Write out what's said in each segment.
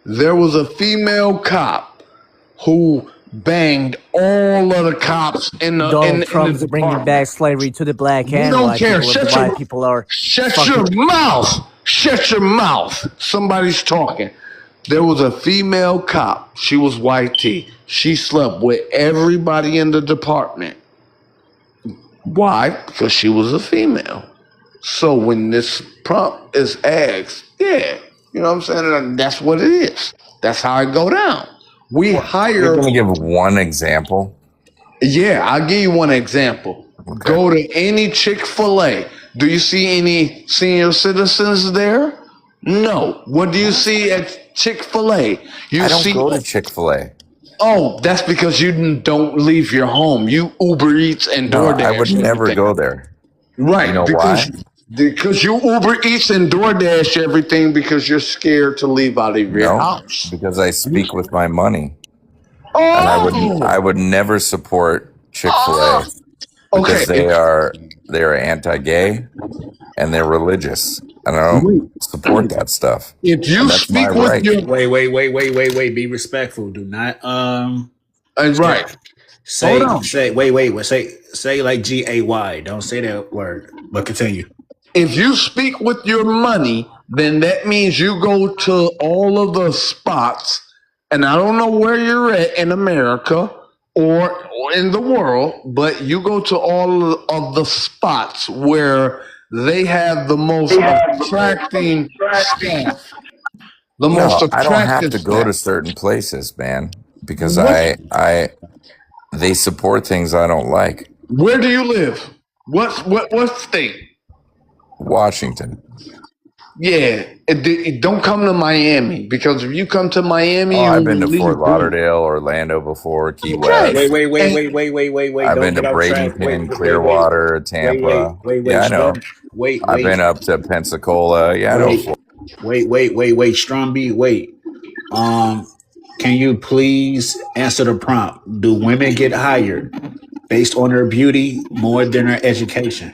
There was a female cop who banged all of the cops in the in, Donald in the Trump's bringing back department. slavery to the black We and don't white care. people if the white people are Shut your fucking. mouth. Shut your mouth. Somebody's talking. There was a female cop. She was white tee. She slept with everybody in the department. Why? Because she was a female. So when this prompt is asked, yeah, you know what I'm saying? And that's what it is. That's how it go down. We You're hire. going to give one example? Yeah, I'll give you one example. Okay. Go to any Chick-fil-A. Do you see any senior citizens there? No. What do you see at Chick-fil-A? I don't go to Chick-fil-A. Oh, that's because you don't leave your home. You Uber Eats and No, DoorDash. I would never everything. go there. Right. You know why? Because you Uber Eats and DoorDash everything because you're scared to leave out of your house. Because I speak with my money. Oh. And I would never support Chick-fil-A because they are anti-gay and they're religious. And I don't support that stuff. If you speak with your Wait. Be respectful. Do not right. Say like GAY. Don't say that word. But continue. If you speak with your money, then that means you go to all of the spots, and I don't know where you're at in America or in the world, but you go to all of the spots where they have the most attracting staff. The most attractive. I don't have to go to certain places, man, because they support things I don't like. Where do you live? What state? Washington. Yeah, don't come to Miami because if you come to Miami, I've been to Fort Lauderdale, Orlando before, Key West. Wait. I've been to Bradenton, Clearwater, Tampa. I know. I've been up to Pensacola. Yeah, I know. Wait, Stromby, wait. Can you please answer the prompt? Do women get hired based on their beauty more than their education?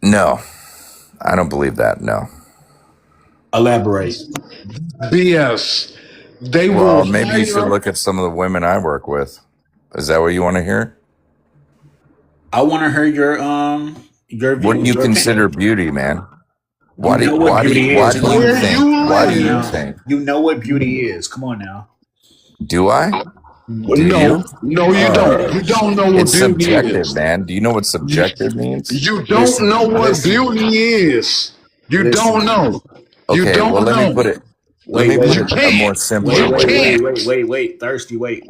No, I don't believe that. No. Elaborate. BS. Maybe you should look at some of the women I work with. Is that what you want to hear? I want to hear your views. What do you consider beauty, man? Why do you think? You know what beauty is. Come on now. Do I? No, you don't. You don't know what it's beauty subjective, is. Man. Do you know what subjective means? You don't know what beauty is. You don't know. Okay, you don't know. Let me put it. Let me put it a more simple way. Wait. Thirsty, wait.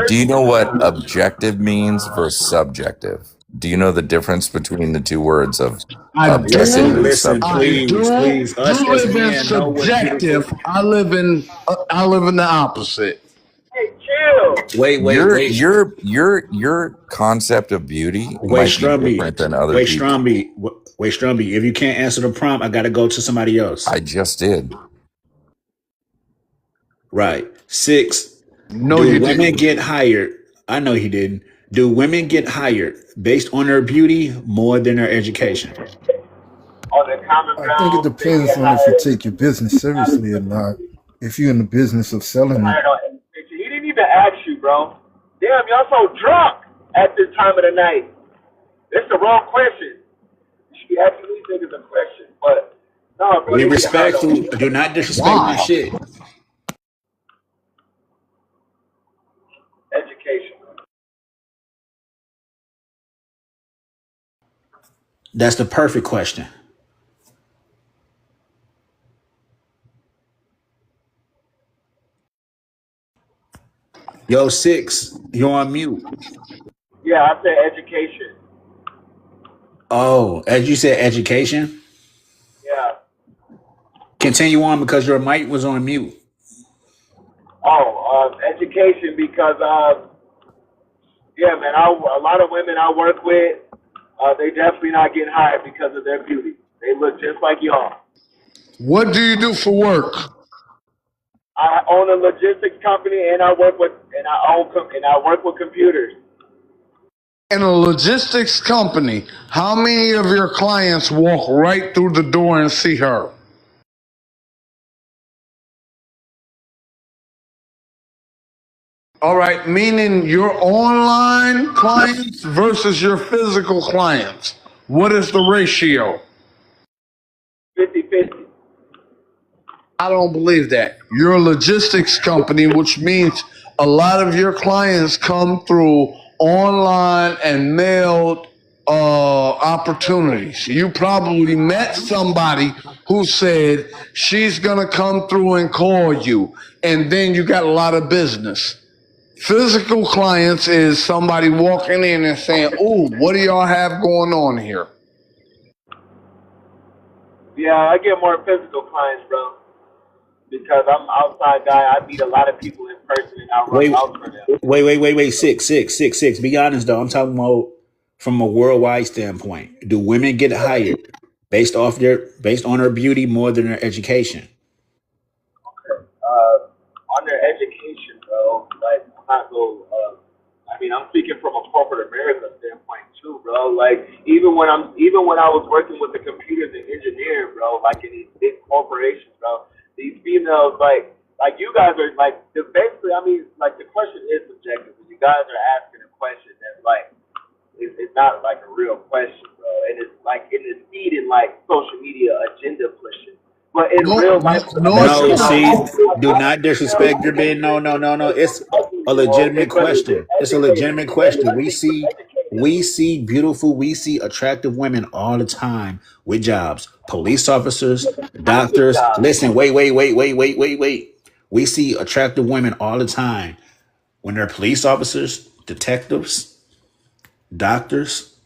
Do you know what objective means versus subjective? Do you know the difference between the two words of objective and subjective? Please. You live in subjective. I live in the opposite. Wait. Your concept of beauty might be different than other people. Wait, Strumby. If you can't answer the prompt, I got to go to somebody else. I just did. Right. 6. No, do women get hired? I know he didn't. Do women get hired based on their beauty more than their education? I think it depends on if you take your business seriously or not. If you're in the business of selling it. He didn't even ask you, bro. Damn, y'all so drunk at this time of the night. It's the wrong question. You should be asking these niggas a question. But no, bro. Be respectful. Do not disrespect my shit. Education. That's the perfect question. Yo, 6, you're on mute. Yeah, I said education. Oh, as you said, education? Yeah. Continue on because your mic was on mute. Oh, education because, yeah, man, a lot of women I work with, they definitely not getting hired because of their beauty. They look just like y'all. What do you do for work? I own a logistics company and I work with computers. In a logistics company, how many of your clients walk right through the door and see her? All right, meaning your online clients versus your physical clients. What is the ratio? 50-50. I don't believe that. You're a logistics company, which means a lot of your clients come through online and mailed opportunities. You probably met somebody who said she's gonna come through and call you, and then you got a lot of business. Physical clients is somebody walking in and saying, "Ooh, what do y'all have going on here?" Yeah, I get more physical clients, bro, because I'm an outside guy. I meet a lot of people in person, and I run Wait, routes for them. wait. Six. Be honest though. I'm talking about from a worldwide standpoint. Do women get hired based on their beauty more than their education? On their education, bro. Like, I'm not go. I mean, I'm speaking from a corporate America standpoint too, bro. Like, even when I was working with the computers and engineering, bro, like in these big corporations, bro, these females, like you guys are like, basically, I mean, like the question is subjective. You guys are asking a question that's like, it's not like a real question, bro, and it's like in the feeding like social media agenda pushing. But in No, real life, no, it's No, not. see, do not disrespect your being. No. It's a legitimate question. It's a legitimate question. We see beautiful, we see attractive women all the time with jobs. Police officers, doctors. Listen, wait. We see attractive women all the time when they're police officers, detectives, doctors,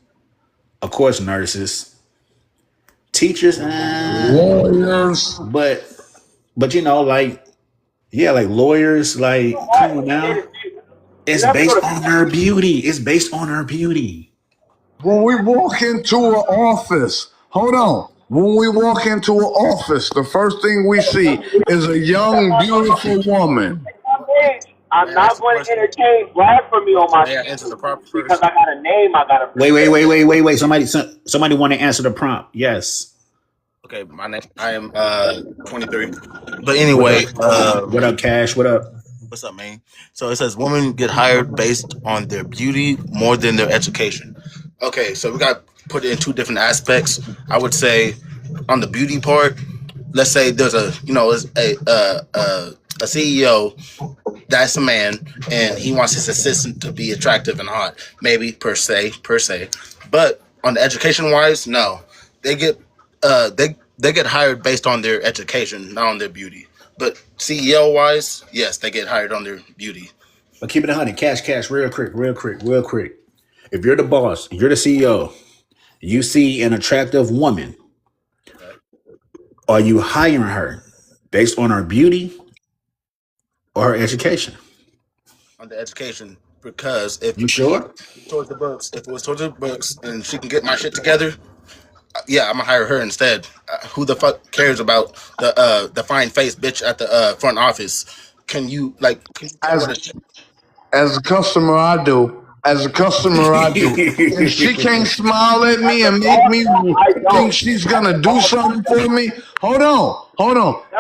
of course, nurses, teachers, Lawyers. but you know, like yeah, like lawyers, like come on now. you It's have to go based to on her beauty. It's based on her beauty. When we walk into an office, hold on. When we walk into an office, the first thing we see is a young, beautiful woman. page. I'm not going to entertain blasphemy on my because I got a name I got to protect. Wait. Somebody want to answer the prompt. Yes. What up? What up, Cash? What up? But keep it 100. Cash, real quick. If you're the boss, you're the CEO, you see an attractive woman, are you hiring her based on her beauty or her education? You sure? As as a customer, I do. As a customer, I do. If she can't smile at me and make me I think don't. she's gonna do something for me, hold on.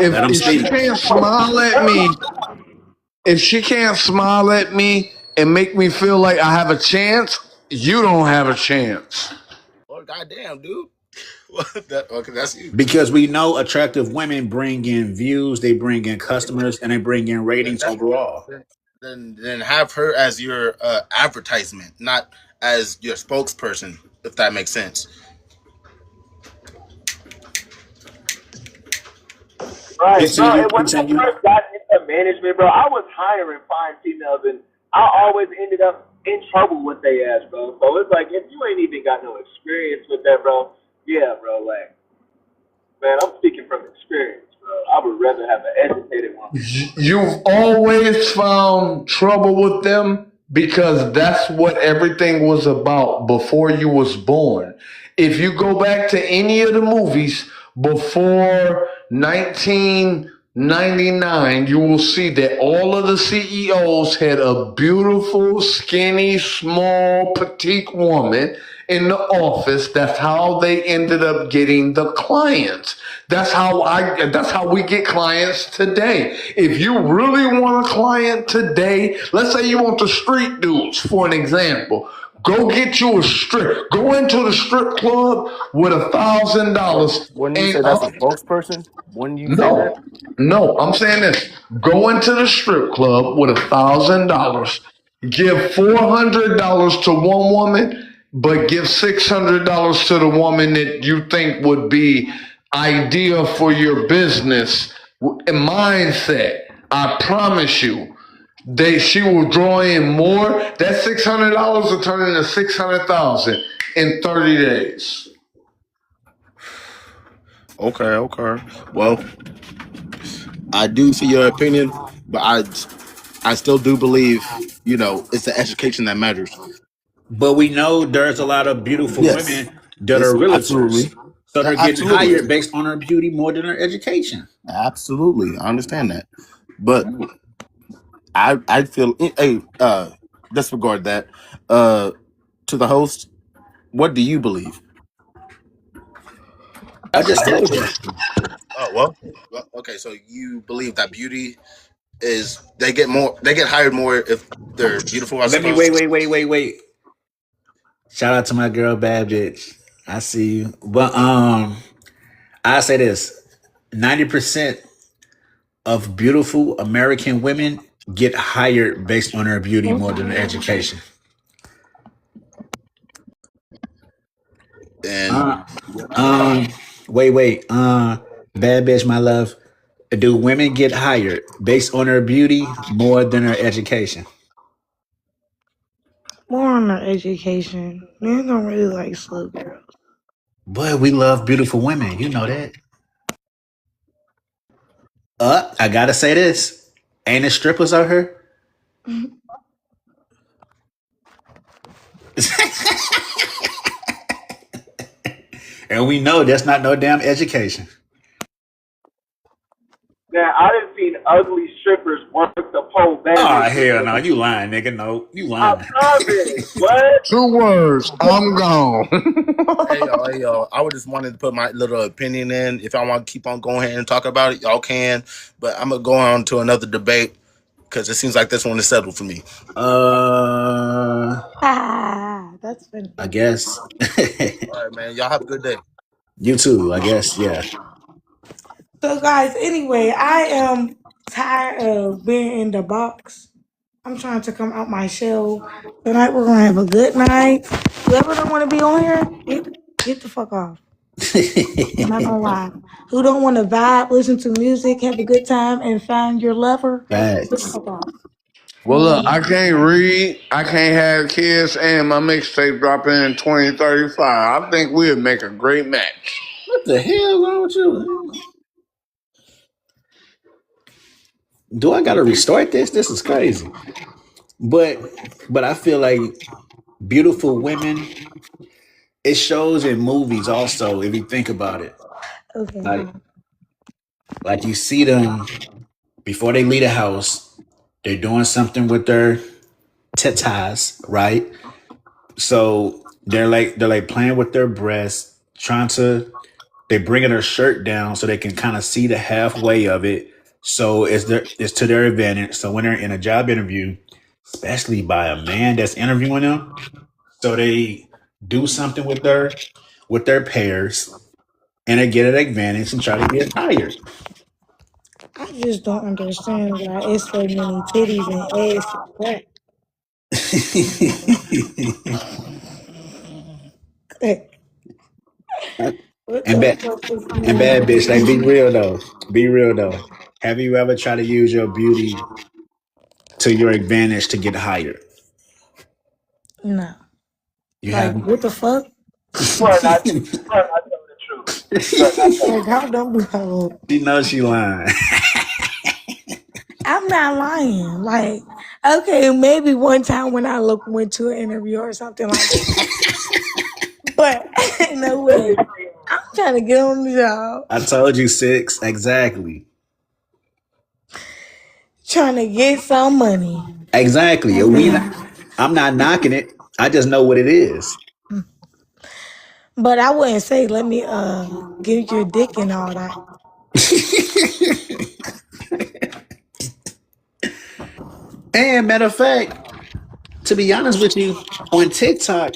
Let them If she speak. can't smile at me, if she can't smile at me and make me feel like I have a chance, you don't have a chance. Because we know attractive women bring in views, they bring in customers, and they bring in ratings overall. Right. No, Continue, and when I continue. first got into management, bro, I was hiring fine females, and I always ended up in trouble with they ass, bro. So it's like, if you ain't even got no experience with that, bro, yeah, bro, like, man, I'm speaking from experience, bro. I would rather have an educated woman. You've always found trouble with them because that's what everything was about before you was born. If you go back to any of the movies before 19 99, you will see that all of the CEOs had a beautiful, skinny, small, petite woman in the office. That's how they ended up getting the clients. That's how we get clients today. If you really want a client today, let's say you want the street dudes for an example. Go get you a strip. Go into the strip club with $1,000 Wouldn't you and say that's a spokesperson? Wouldn't you say that? no, I'm saying this. Go into the strip club with $1,000. Give $400 to one woman, but give $600 to the woman that you think would be ideal for your business mindset. I promise you, she will draw in more. That $600 will turn into 600,000 in 30 days. Okay. Well, I do see your opinion, but I still do believe, it's the education that matters. But we know there's a lot of beautiful Yes. women that It's are realtors. absolutely. So they're getting Absolutely. hired based on her beauty more than her education. Absolutely. I understand that. But I feel hey, disregard that. To the host, what do you believe? I just told you. Oh well, okay. So you believe that beauty is they get hired more if they're beautiful, I Let me suppose. wait. Shout out to my girl, bad bitch. I see you. But I say this: 90% of beautiful American women get hired based on their beauty more than their education. And Uh, um, wait. Bad bitch, my love. Do women get hired based on their beauty more than their education? More on their education. Men don't really like slow girls. Boy, we love beautiful women. You know that. I gotta say this. Ain't it strippers out here? And we know that's not no damn education. Man, I done seen ugly strippers work the pole Oh bandit. hell no, you lying, nigga. No, you I lying. promise. What? 2 words. I'm gone. hey y'all, I would just wanted to put my little opinion in. If y'all want to keep on going ahead and talk about it, y'all can. But I'm gonna go on to another debate because it seems like this one is settled for me. That's I funny. guess. All right, man. Y'all have a good day. You too, I guess, yeah. So, guys, anyway, I am tired of being in the box. I'm trying to come out my shell. Tonight, we're going to have a good night. Whoever don't want to be on here, get the fuck off. I'm not going to lie. Who don't want to vibe, listen to music, have a good time, and find your lover, get the Facts. fuck off. Well, look, I can't read. I can't have kids, and my mixtape dropping in 2035. I think we'd make a great match. What the hell wrong with you? Do I gotta restart this? This is crazy. But I feel like beautiful women, it shows in movies also, if you think about it. Okay, Like huh? like you see them before they leave the house, they're doing something with their tetas, right? So they're like playing with their breasts, trying to they bringing their shirt down so they can kind of see the halfway of it. So it's to their advantage. So when they're in a job interview, especially by a man that's interviewing them, so they do something with their pairs and they get an advantage and try to get hired. I just don't understand why it's so many titties and ass and crack. What and the bad fuck is and going bad bitch, like be on? real though. Be real though. Have you ever tried to use your beauty to your advantage to get hired? No. You Like, haven't. what the fuck? You are not. You are not telling the truth. You are not telling. Like, how dumb do I look? She knows she lying. I'm not lying. Like, okay, maybe one time when I went to an interview or something like that. But no way. I'm trying to get on the job. I told you six exactly. Trying to get some money. Exactly. I'm not knocking it. I just know what it is. But I wouldn't say let me give you a dick and all that. And matter of fact, to be honest with you, on TikTok,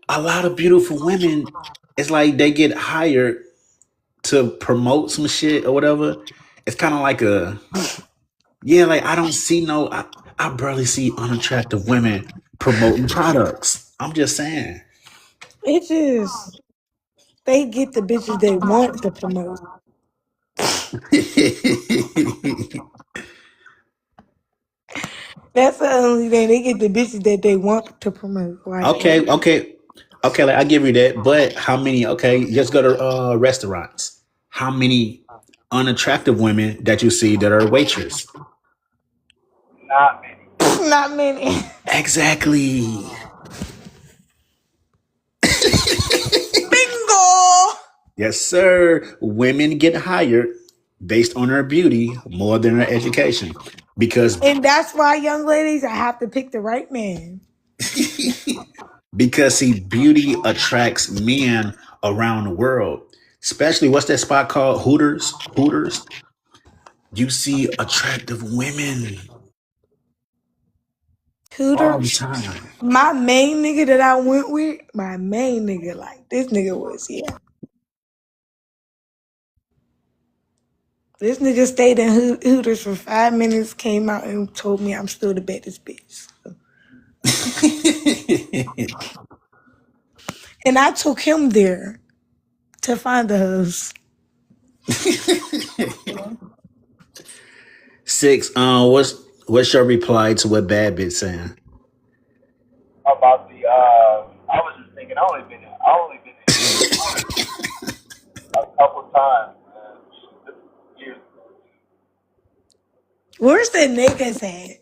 a lot of beautiful women, it's like they get hired to promote some shit or whatever. It's kind of like like I don't see I barely see unattractive women promoting products. I'm just saying. It just they get the bitches they want to promote. That's the only thing. They get the bitches that they want to promote. Like, Okay, okay, okay. Like I give you that, but how many? Okay, just go to restaurants. How many unattractive women that you see that are waitress? Not many. not many. Exactly. Bingo. Yes, sir. Women get hired based on their beauty more than their education, because And that's why, young ladies, I have to pick the right man. because see, beauty attracts men around the world. Especially what's that spot called? Hooters. Hooters. You see attractive women all the Hooters. time. My main nigga that I went with, my main nigga, like this nigga was, yeah. This nigga stayed in Hooters for 5 minutes, came out and told me I'm still the baddest bitch. And I took him there to find the hoes. Six. What's your reply to what Bad Bitch saying? About the I was just thinking I only been in a couple times, man. This is years ago. Where's the niggas at?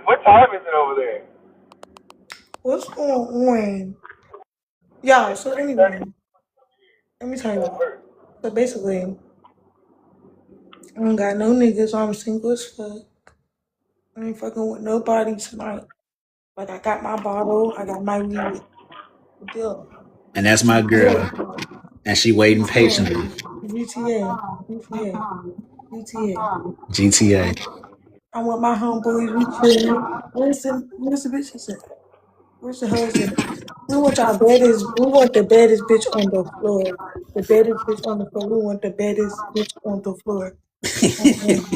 What time is it over there? What's going on? Yeah, so anyway, 6:30. let me tell you At what. work. So basically, I don't got no niggas, so I'm single as fuck. I ain't fucking with nobody tonight. Like, I got my bottle, I got my weed. Deal. And that's my girl, and she waiting patiently. GTA, GTA, GTA. GTA. I'm with my homeboys, we chilling. Where's the bitches at? Where's the hoes at? We want the baddest bitch on the floor. The baddest bitch on the floor. We want the baddest bitch on the floor. Mm-mm.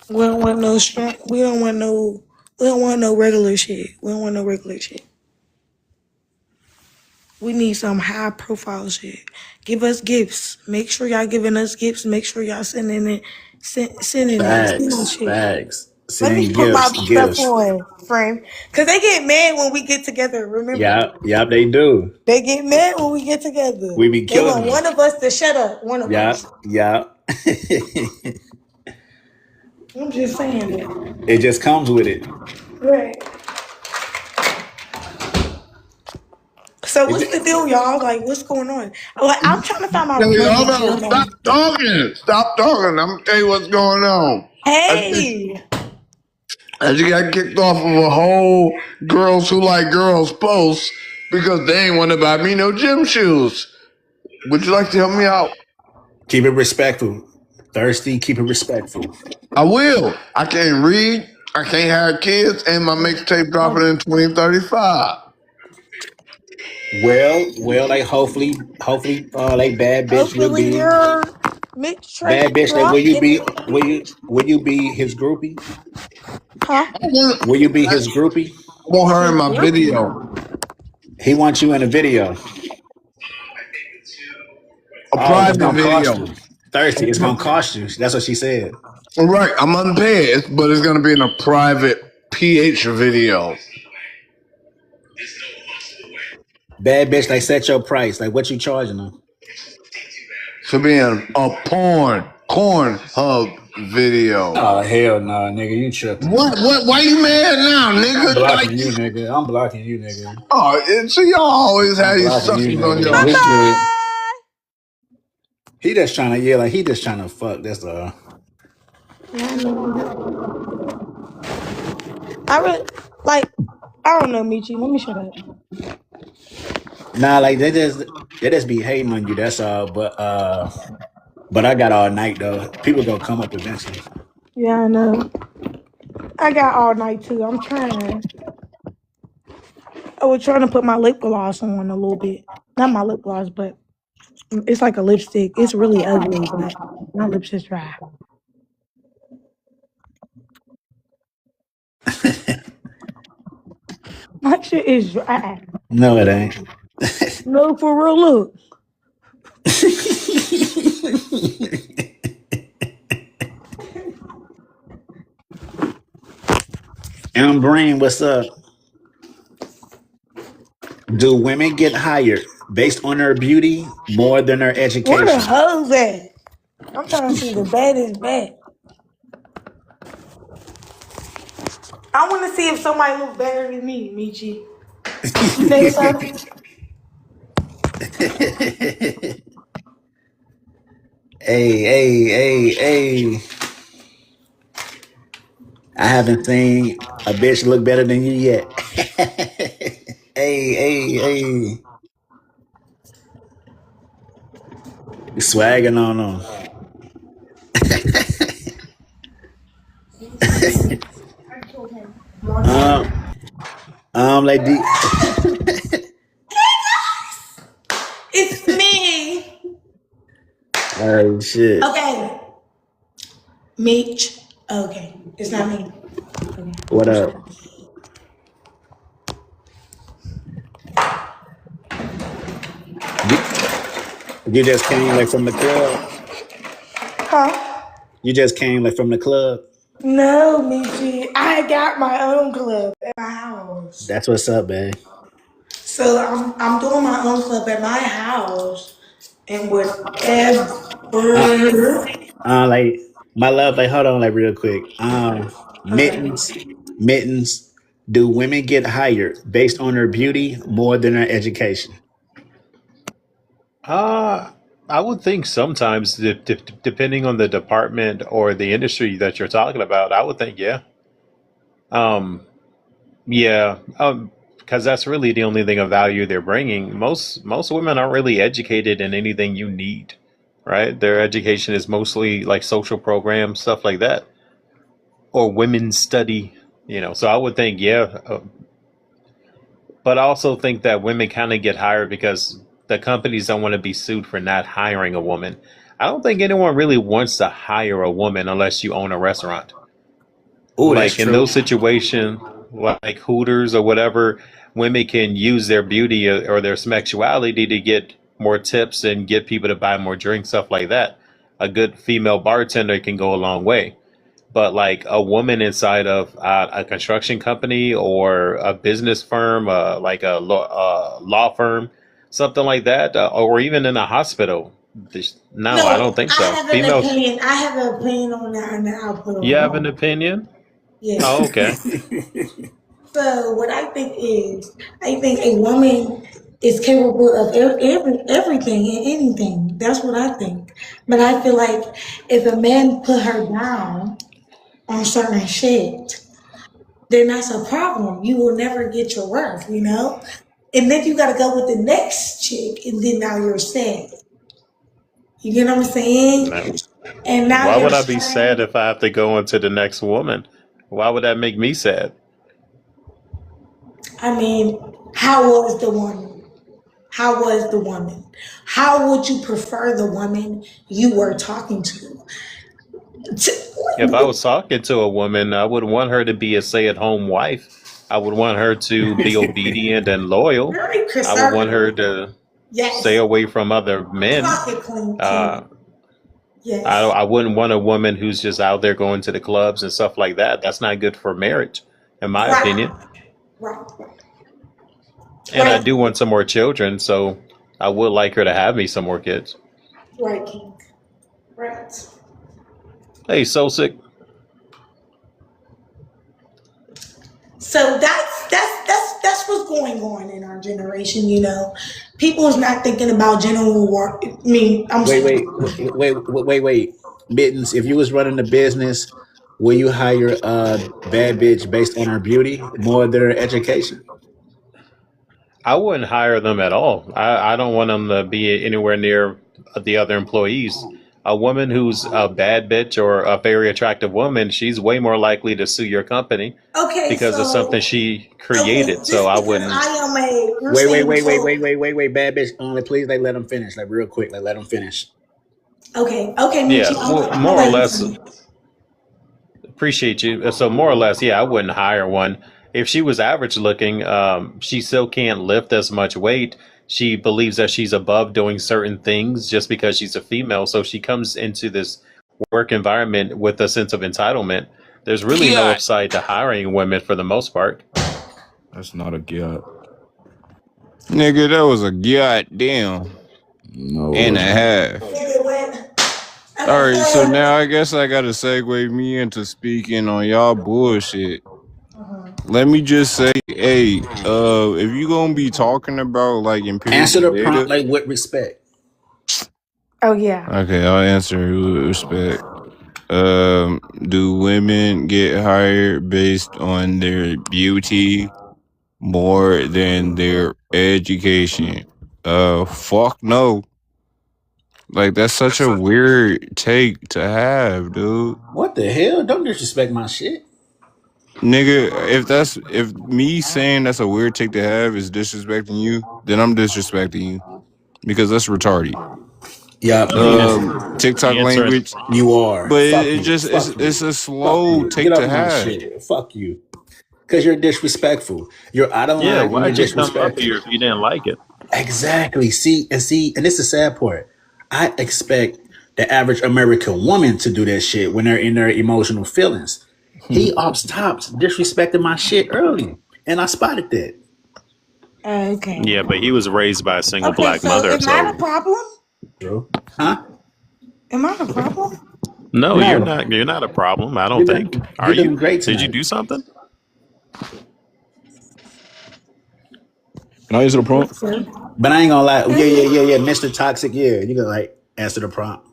We don't want no strong. We don't want no. We don't want no regular shit. We don't want no regular shit. We need some high profile shit. Give us gifts. Make sure y'all giving us gifts. Make sure y'all sending Facts. shit. Facts. Let me Send put my gifts. stuff Gifts. on, friend. Cause they get mad when we get together. Remember, Yeah. Yeah. They do. they get mad when we get together. We be They killing want them. one of us to shut up. One of Yeah. us. Yeah. I'm just saying that. It just comes with it. Right. So It what's the ju- deal, y'all? Like, what's going on? Like, I'm trying to find my Hey, hold roommates on. right Stop now. talking. Stop talking. I'm gonna tell you what's going on. Hey, I just got kicked off of a whole girls who like girls post because they ain't want to buy me no gym shoes. Would you like to help me out? Keep it respectful. Thirsty. Keep it respectful. I will. I can't read. I can't have kids, and my mixtape dropping in 2035. Like like bad bitch, you'll hopefully be your mixtape bad bitch. Like drop in the will you be his groupie? huh? Will you be his groupie? I want her in His my groupie. video. He wants you in a video. A Oh, it's private gonna cost video. you. Thirsty, it's gonna cost you. That's what she said. Right, I'm unpaid, but it's gonna be in a private PH video. Bad bitch, like set your price. Like what you charging them? To be in a corn hub video. Oh hell no, nigga, you tripping. What? Why you mad now, I'm nigga? Like, blocking you, nigga. I'm blocking you, nigga. oh, so y'all always I'm have these blocking you, suckers on nigga. your Bye We shit. good. bye. He just trying to, yeah, like he just trying to fuck. That's Yeah, I know. I really like. I don't know, Michi. Let me shut up. nah, like they just be hating on you. That's all. But I got all night though. People gonna come up eventually. Yeah, I know. I got all night too. I'm trying. I was trying to put my lip gloss on a little bit. Not my lip gloss, but it's like a lipstick. It's really ugly, but my lips is dry. My shit is dry. No, it ain't. No, for real. Look. Brain, what's up? Do women get hired based on their beauty more than their Where the education? hoes at? I'm trying to see the baddest bat. I want to see if somebody looks better than me, Michi. You think so? Hey. I haven't seen a bitch look better than you yet. Hey. You swagging on them. Um, like the It's me. oh shit. Okay. Meech. Okay. It's not me. Okay. What I'm up? sorry. You, you just came like from the club. Huh? You just came like from the club. No, Michi. I got my own club at my house. That's what's up, babe. So I'm doing my own club at my house and whatever. Uh, like my love, like hold on, like real quick. Okay. Mittens. Do women get hired based on their beauty more than their education? Uh, I would think sometimes, depending on the department or the industry that you're talking about, I would think, yeah. Um, yeah, because that's really the only thing of value they're bringing. Most women aren't really educated in anything you need, right? Their education is mostly like social programs, stuff like that, or women's study, So I would think, yeah, but I also think that women kind of get hired because the companies don't want to be sued for not hiring a woman. I don't think anyone really wants to hire a woman unless you own a restaurant. Oh, that's Like in true. those situations, like Hooters or whatever, women can use their beauty or their sexuality to get more tips and get people to buy more drinks, stuff like that. A good female bartender can go a long way. But like a woman inside of a construction company or a business firm, like a law firm, something like that, or even in a hospital. No, I don't No, think I so. have an Females, opinion. I have an opinion on that, and I'll put you on have an hold. opinion? Oh, Yes. okay. So what I think is, I think a woman is capable of everything and anything. That's what I think. But I feel like if a man put her down on certain shit, then that's a problem. You will never get your worth, you know? And then you gotta go with the next chick and then now you're sad. You get what I'm saying? No. And now Why you're would I be sad sad. if I have to go into the next woman? Why would that make me sad? I mean, how was the woman? How was the woman? How would you prefer the woman you were talking to? If I was talking to a woman, I would want her to be a stay-at-home wife. I would want her to be obedient and loyal. Very I would want her conservative. to stay Yes. away from other men. Clock it, Queen. Uh, King. Yes. I wouldn't want a woman who's just out there going to the clubs and stuff like that. That's not good for marriage, in my opinion. Right. Right. And I Right. do want some more children, so I would like her to have me some more kids. Right, King. Right. Hey, so sick. So that's what's going on in our generation, you know. People is not thinking about general work. I mean, I'm Wait. Mittens, if you was running a business, will you hire a bad bitch based on her beauty more than her education? I wouldn't hire them at all. I don't want them to be anywhere near the other employees. A woman who's a bad bitch or a very attractive woman, she's way more likely to sue your company okay. because of something So she okay, created. So just I because wouldn't. I am a, you're saying so. Wait. Bad bitch only. Please, like, let them finish. Like, real quick. Like, let them finish. Okay, Yeah, Michi, I'm gonna more or let you less. finish. Appreciate you. So more or less, yeah, I wouldn't hire one. If she was average looking, she still can't lift as much weight. She believes that she's above doing certain things just because she's a female. So she comes into this work environment with a sense of entitlement. There's really no God. upside to hiring women for the most part. That's not a god. Nigga, that was a goddamn No, it and a wasn't. half. Get it wet. All Okay, right, so so now I guess I gotta segue me into speaking on y'all bullshit. Let me just say, hey, if you gonna be talking about like Answer empirical the prompt data, like with respect. oh yeah. okay, I'll answer with respect. Do women get hired based on their beauty more than their education? Fuck no. Like that's such a weird take to have, dude. What the hell? Don't disrespect my shit. Nigga, if me saying that's a weird take to have is disrespecting you, then I'm disrespecting you because that's retarded. Yeah, I mean, it's TikTok the answer. language, you are. but Fuck it you. just Fuck it's you. a Fuck slow you. Get take off to my have. shit. Fuck you. Because you're disrespectful. You're out of Yeah, line and you're why'd you come up disrespectful. here if you didn't like it? Exactly. And this is the sad part. I expect the average American woman to do that shit when they're in their emotional feelings. He off tops disrespecting my shit early. And I spotted that. Okay. Yeah, but he was raised by a single Okay, black so mother, am I so the problem? Bro. Huh? Am I the problem? no, you're No. not. You're not a problem. I don't You're think. doing Are you're doing you? great Did you tonight. do something? Can I answer the prompt? Yes, sir. But I ain't gonna lie. Mhm. Yeah. Mr. Toxic, yeah. You can like answer the prompt.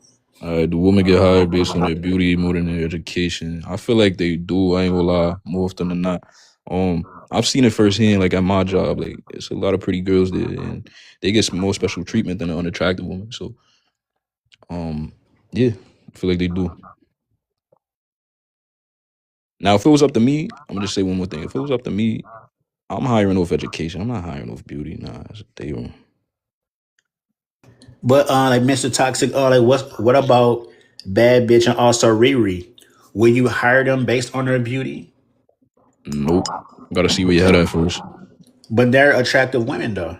Do women get hired based on their beauty more than their education? I feel like they do. I ain't gonna lie, more often than not. I've seen it firsthand. Like at my job, like it's a lot of pretty girls there, and they get more special treatment than an unattractive woman. So, yeah, I feel like they do. Now, if it was up to me, I'm gonna just say one more thing. If it was up to me, I'm hiring off education. I'm not hiring off beauty. Nah, it's a day room. But like Mr. Toxic, like what about Bad Bitch and also Riri? Will you hire them based on their beauty? Nope. Gotta see where your head at first. But they're attractive women though.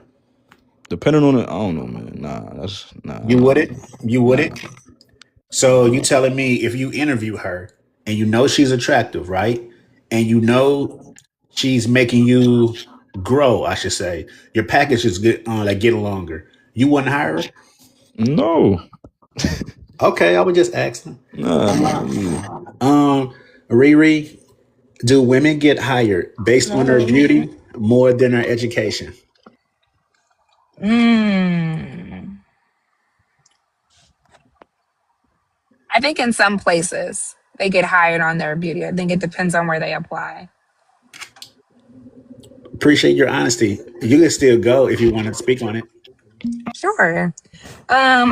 Depending on it, I don't know, man. Nah, that's You nah, wouldn't? You nah. wouldn't? So you telling me if you interview her and you know she's attractive, right? And you know she's making you grow, I should say. Your package is getting longer. You wouldn't hire her? No. Okay, I would just ask them. Nah, yeah. Riri, do women get hired based on their beauty more than their education? Mm. I think in some places they get hired on their beauty. I think it depends on where they apply. Appreciate your honesty. You can still go if you want to speak on it. Sure.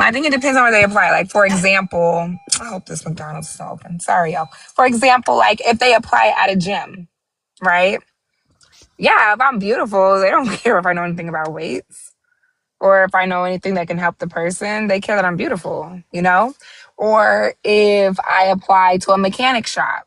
I think it depends on where they apply. Like, for example, I hope this McDonald's is open. Sorry, y'all. For example, like if they apply at a gym, right? Yeah, if I'm beautiful, they don't care if I know anything about weights or if I know anything that can help the person. They care that I'm beautiful, you know? Or if I apply to a mechanic shop.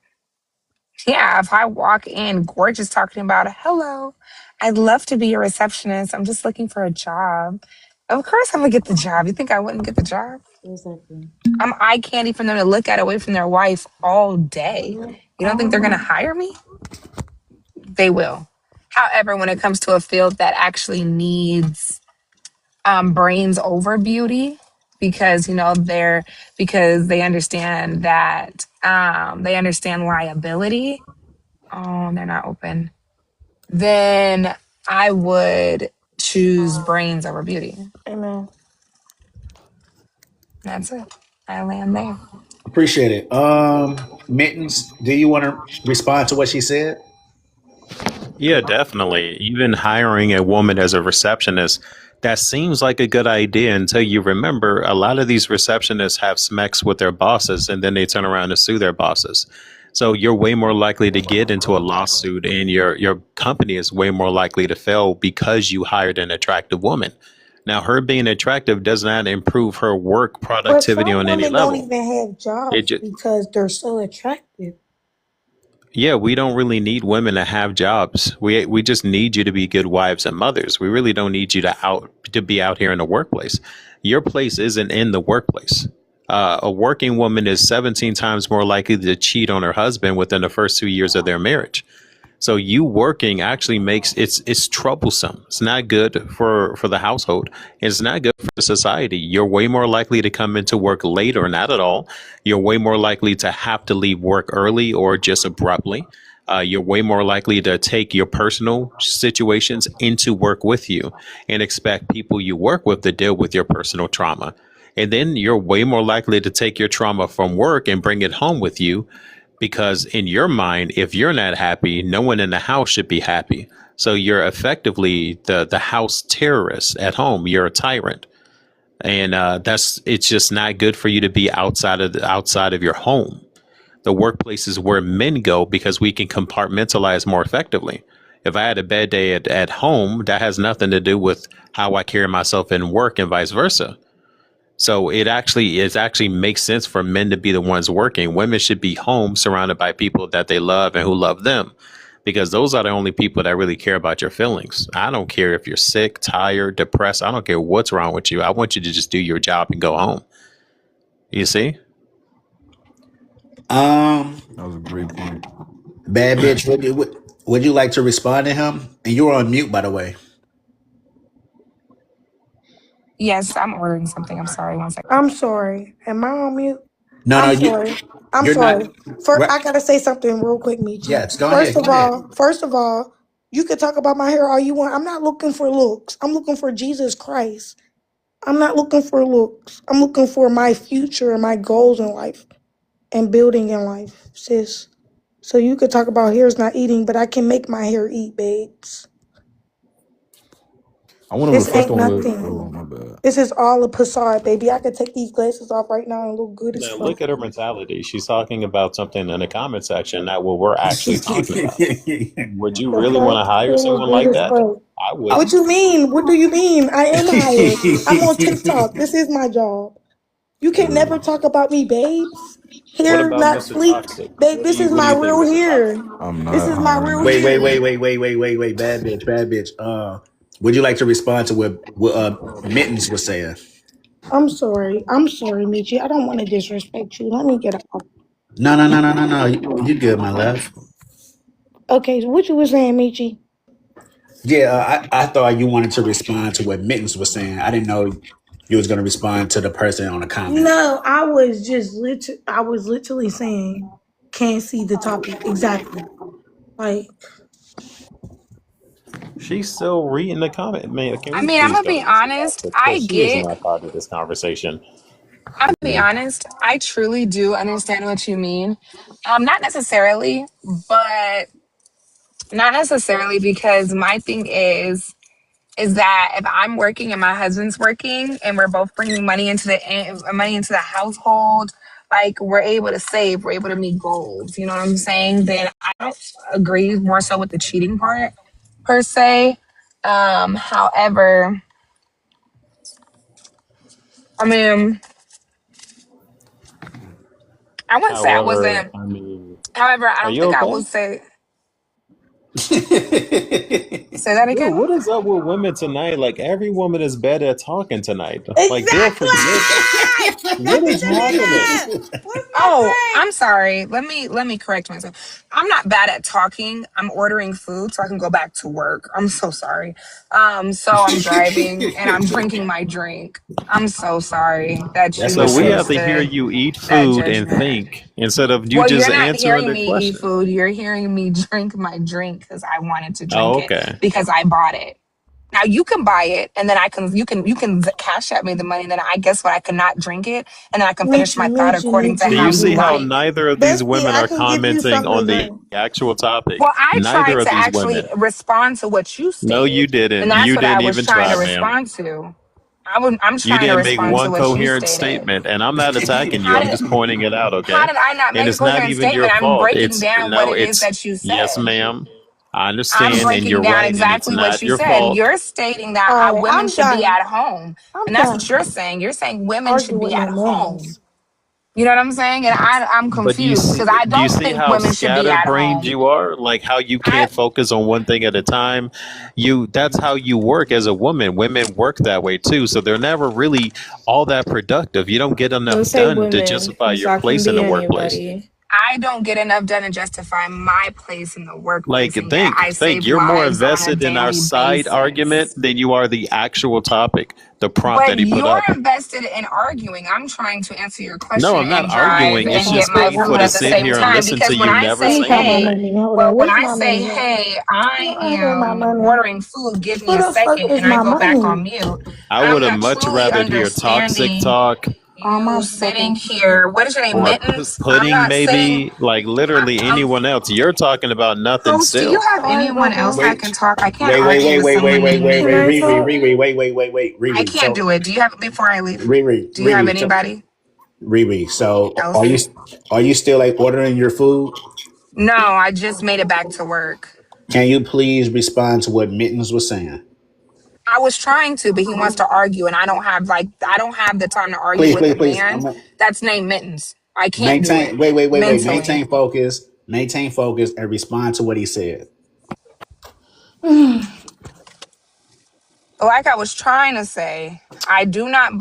Yeah, if I walk in gorgeous talking about, hello, I'd love to be your receptionist. I'm just looking for a job. Of course I'm gonna get the job. You think I wouldn't get the job? Exactly. I'm eye candy for them to look at away from their wife all day. You don't think they're gonna hire me? They will. However, when it comes to a field that actually needs brains over beauty, because because they understand that they understand liability. Oh, they're not open. Then I would choose brains over beauty. Amen. That's it. I land there. Appreciate it. Mittens, do you want to respond to what she said? Yeah, definitely. Even hiring a woman as a receptionist, that seems like a good idea until you remember a lot of these receptionists have smecks with their bosses and then they turn around and sue their bosses. So you're way more likely to get into a lawsuit and your company is way more likely to fail because you hired an attractive woman. Now, her being attractive does not improve her work But productivity some on any women don't level. even have It jobs just because they're so attractive. Yeah, we don't really need women to have jobs. We just need you to be good wives and mothers. We really don't need you to be out here in the workplace. Your place isn't in the workplace. A working woman is 17 times more likely to cheat on her husband within the first 2 years of their marriage. So you working actually makes it's troublesome. It's not good for the household. It's not good for society. You're way more likely to come into work late or not at all. You're way more likely to have to leave work early or just abruptly. You're way more likely to take your personal situations into work with you and expect people you work with to deal with your personal trauma. And then you're way more likely to take your trauma from work and bring it home with you because in your mind, if you're not happy, no one in the house should be happy. So you're effectively the house terrorist at home. You're a tyrant, and it's just not good for you to be outside of your home. The workplace is where men go because we can compartmentalize more effectively. If I had a bad day at home, that has nothing to do with how I carry myself in work and vice versa. So it actually makes sense for men to be the ones working. Women should be home surrounded by people that they love and who love them because those are the only people that really care about your feelings. I don't care if you're sick, tired, depressed. I don't care what's wrong with you. I want you to just do your job and go home. You see? Um, That was a great point. Bad bitch, would you like to respond to him? And you're on mute, by the way. Yes, I'm ordering something. I'm sorry. One second. I'm sorry. Am I on mute? No, no, I'm sorry. I'm you're not. sorry. For Right. I gotta say something real quick, Michi. Yes, go ahead. Go ahead. First of all, you could talk about my hair all you want. I'm not looking for looks. I'm looking for Jesus Christ. I'm not looking for looks. I'm looking for my future and my goals in life and building in life, sis. So you could talk about hair's not eating, but I can make my hair eat, babes. I want to This reflect ain't on what. nothing. Oh my bad. This is all a facade, baby. I could take these glasses off right now and look good as Now fuck. look at her mentality. She's talking about something in the comment section, not what we're actually talking about. Would you The really want to fuck? hire They look someone good like as that? fuck. I What wouldn't. you mean? What do you mean? I am hired. I'm on TikTok. This is my job. You can never talk about me, babes. What Hair about not Mr. sleek. Toxic? Babe, this is What do my you think, real Mr. hair. Toxic? I'm This not is my hiring real no. hair. Bad bitch, bad bitch. Would you like to respond to what Mittens was saying? I'm sorry. I'm sorry, Michi. I don't want to disrespect you. Let me get off. No, no, no, no, no, no. You good, my love. Okay, so what you was saying, Michi? Yeah, I thought you wanted to respond to what Mittens was saying. I didn't know you was going to respond to the person on the comment. No, I was literally saying can't see the topic. Exactly. Like, She's still reading the comment. Man, can I we mean, I'm please gonna go to be Mr. honest. Toxic? I Because she is get. not part of this conversation. I'm gonna be honest. I truly do understand what you mean. Not necessarily, but not necessarily because my thing is that if I'm working and my husband's working and we're both bringing money into the household, like we're able to save, we're able to meet goals. You know what I'm saying? Then I don't agree more so with the cheating part per se. However, I mean, I wouldn't say I However, wasn't. I mean, However, I are don't you think I okay? would say that Dude, again. what is up with women tonight? Like every woman is better at talking tonight. Like they'll exactly. forget. That What bitch is a happening? nigga. What's my Oh, drink? I'm sorry. Let me correct myself. I'm not bad at talking. I'm ordering food so I can go back to work. I'm so sorry. So I'm driving and I'm drinking my drink. I'm so sorry that That's you So what's we up. have to hear misunderstood you eat that food and judgment. think instead of you Well, just you're not answering hearing the me eat question. food. You're hearing me drink my drink because I wanted to Oh, drink it okay. because I bought it. Now you can buy it, and then you can cash at me the money. And then I guess what I cannot drink it, and then I can finish my Meechie, thought Meechie, according to Meechie, Do how you you see Meechie. how like. neither of these Bestie, women I are can give you commenting something on to the drink. actual topic? Well, I Neither tried of to these actually women. respond to what you No, you stated, and didn't. that's You what I didn't was even trying to try, ma'am. respond to. I'm You trying to didn't make respond to one what you coherent stated. statement, and I'm not attacking you. How I'm did just pointing it out, how okay? did I not And make a it's not coherent even your statement? I'm fault. breaking down what it is that you Yes, said. ma'am. I I'm understand, and breaking you're down right, and it's exactly what not you your said. fault. You're stating that All right, women I'm should be done. at home. I'm And that's what done you're saying. You're saying women should arguing with be no at mans. home. You know what I'm saying? And I'm But confused because I do you don't see think how women should be at scatterbrained home. you are? Like how you I can't focus on one thing at a time. That's how you work as a woman. Women work that way too, so they're never really all that productive. You don't get Don't enough say done to women, justify because your I can place in be the workplace. anybody. I don't get enough done to justify my place in the Like workplace. And yet I think save you're more lives on a invested in our daily side argument basis. than you are the actual topic, the prompt But that he put you're up. invested in arguing. I'm trying to answer your No, question I'm not and drive arguing. It's and Okay, get just my look, I'm painful food to at about the to sit same here end and it. time. listen to Because when you I never Let say, me say count my hey, anything. money. Hold well, on. when Where's I my say, money at? hey, I I heard my am money. ordering food, give me Who a the fuck second, is and I my go back money? on mute, I I'm would have not much truly rather hear toxic understanding talk Oh, my you sitting bad. here. What is your name? or Mittens? I'm pudding, not sitting. maybe, like literally anyone else. You're talking about nothing Host, do you still. have Sorry, anyone else that Bubba. can talk? I can't Wait, wait, argue wait, with wait, wait, someone wait, named wait, Can wait, I Mittens. Riri, talk? Riri, wait, I Riri. can't So, do it. Do you have before I leave? Riri, Do you have Riri, so, anybody Riri. So, else? are you still like ordering your food? No, I just made it back to work. Can you please respond to what Mittens was saying? I was trying to, but he wants to argue, and I don't have the time to argue Please, with please, a please. man that's named Mittens. I can't do Maintain. it Wait. mentally. Maintain focus, and respond to what he said. Like I was trying to say, I do not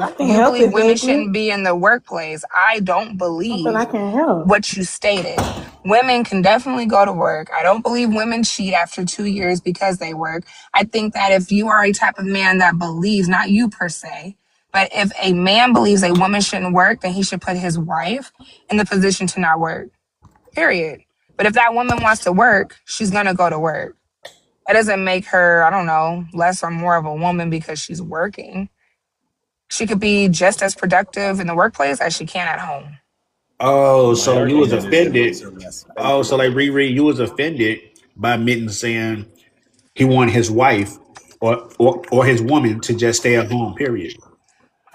I believe can you help believe it, women baby. shouldn't be in the workplace. I don't Something I believe can help. what you stated. Women can definitely go to work. I don't believe women cheat after 2 years because they work. I think that if you are a type of man that believes, not you per se, but if a man believes a woman shouldn't work, then he should put his wife in the position to not work. Period. But if that woman wants to work, she's gonna go to work. That doesn't make her, I don't know, less or more of a woman because she's working. She could be just as productive in the workplace as she can at home. Oh, My so you was argument is it offended. makes her less Oh, so like valuable. Riri, you was offended by Mittens saying he wanted his wife or his woman to just stay at home. Period.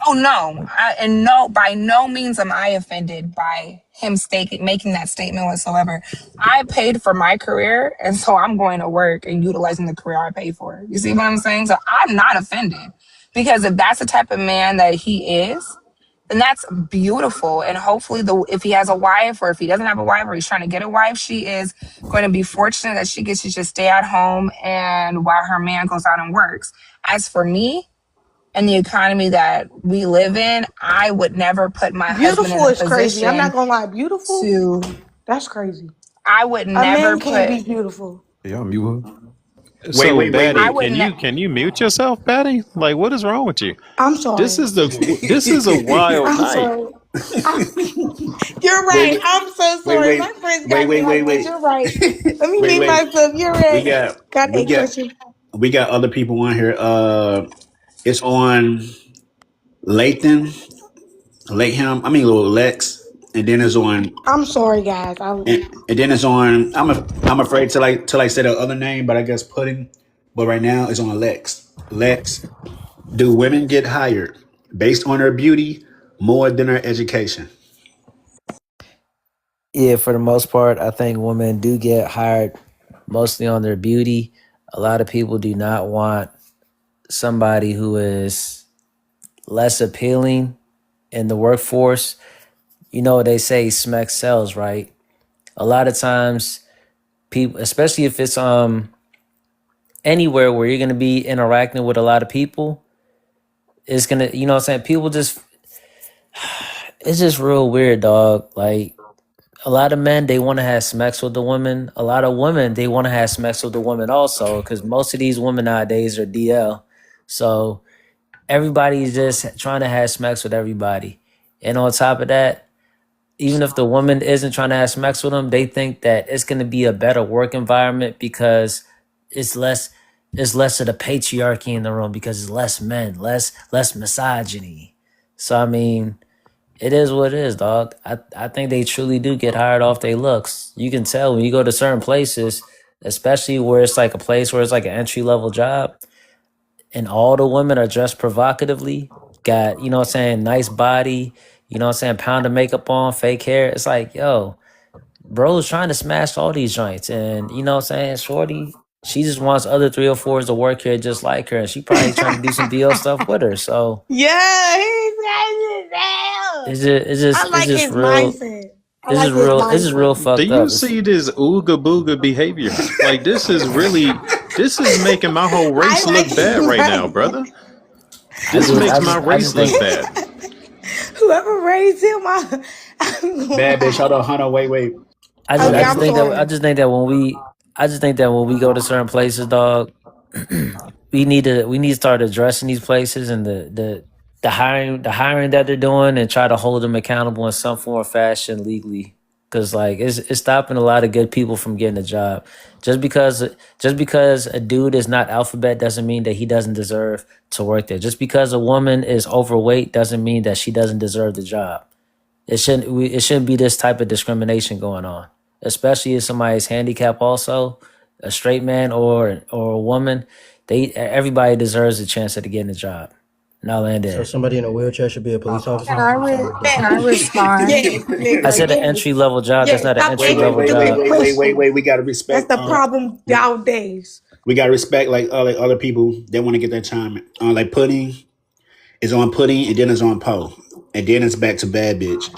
Oh no, and no, by no means am I offended by him making that statement whatsoever. I paid for my career, and so I'm going to work and utilizing the career I paid for. You see what I'm saying? So I'm not offended because if that's the type of man that he is, then that's beautiful. And hopefully, if he has a wife or if he doesn't have a wife or he's trying to get a wife, she is going to be fortunate that she gets to just stay at home and while her man goes out and works. As for me, and the economy that we live in, I would never put my husband in Beautiful a is crazy. I'm not position gonna lie. Beautiful? to, That's crazy. I would A never man can't put, be beautiful. Y'all mute Wait, So, wait, wait, I Batty, wait. would not. can you mute yourself, Batty? Like, what is wrong with you? I'm This sorry. is this is a wild I'm night. sorry. I- You're wait, right. wait, I'm so wait, sorry. wait, My friends wait, got me wait, like wait, this. wait, You're right. Let me wait, meet wait. myself. You're We right. got Got we a got question. we got other people on here. It's on Lathan, Latham. I mean, little Lex, and then it's on I'm sorry, guys. and then it's on. I'm afraid to like say the other name, but I guess Pudding. But right now it's on Lex. Lex, do women get hired based on their beauty more than their education? Yeah, for the most part, I think women do get hired mostly on their beauty. A lot of people do not want somebody who is less appealing in the workforce. You know, they say smack sells, right? A lot of times people, especially if it's anywhere where you're gonna be interacting with a lot of people, it's gonna, you know what I'm saying? People just, it's just real weird, dog. Like a lot of men, they want to have sex with the women. A lot of women, they want to have sex with the women also, because most of these women nowadays are DL. So everybody's just trying to have sex with everybody. And on top of that, even if the woman isn't trying to have sex with them, they think that it's going to be a better work environment because it's less. it's less of the patriarchy in the room because it's less men, less misogyny. So I mean, it is what it is, dog. I think they truly do get hired off their looks. You can tell when you go to certain places, especially where it's like a place where it's like an entry level job, and all the women are dressed provocatively, got, you know what I'm saying, nice body, you know what I'm saying, pound of makeup on, fake hair. It's like, yo, bro's trying to smash all these joints. And you know what I'm saying, Shorty, she just wants other 304s to work here just like her. And she probably trying to do some BL stuff with her. So Yeah, he's hell. I it's like just his real. mindset. I like his It's just real mindset. Do fucked you up. see this ooga booga behavior? Like this is making my whole I race like look his bad right now, mindset. brother. This makes my I race just look think bad. Whoever raised him, I'm Bad bitch. Hold gonna. on, Hunter. Wait. Okay, I I'm just think that sorry. I just think that when we go to certain places, dog, we need to start addressing these places and the hiring that they're doing and try to hold them accountable in some form or fashion legally. Cause like it's stopping a lot of good people from getting a job. Just because a dude is not alphabet doesn't mean that he doesn't deserve to work there. Just because a woman is overweight doesn't mean that she doesn't deserve the job. It shouldn't be this type of discrimination going on, especially if somebody's handicapped. Also, a straight man or a woman, everybody deserves a chance at getting a job. Now land So there. somebody in a wheelchair should be a police officer? Can I I'm sorry to cut can you I off. respond? Yes, I nigga. said an Yes. entry level job. That's Yes. not an Stop entry Wait, wait, level asking wait, wait, stupid job. wait, wait, wait, questions. wait. We gotta That's respect. the problem nowadays. We gotta respect like other people. They want to get their time. Like Pudding is on Pudding, and then it's on Poe, and then it's back to Bad Bitch.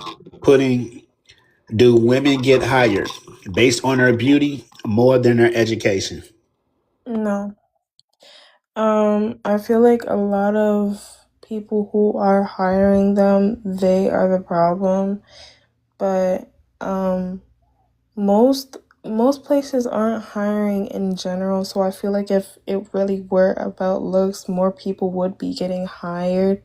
Pudding. Do women get hired based on their beauty more than their education? No. I feel like a lot of people who are hiring them, they are the problem. But most places aren't hiring in general, so I feel like if it really were about looks, more people would be getting hired.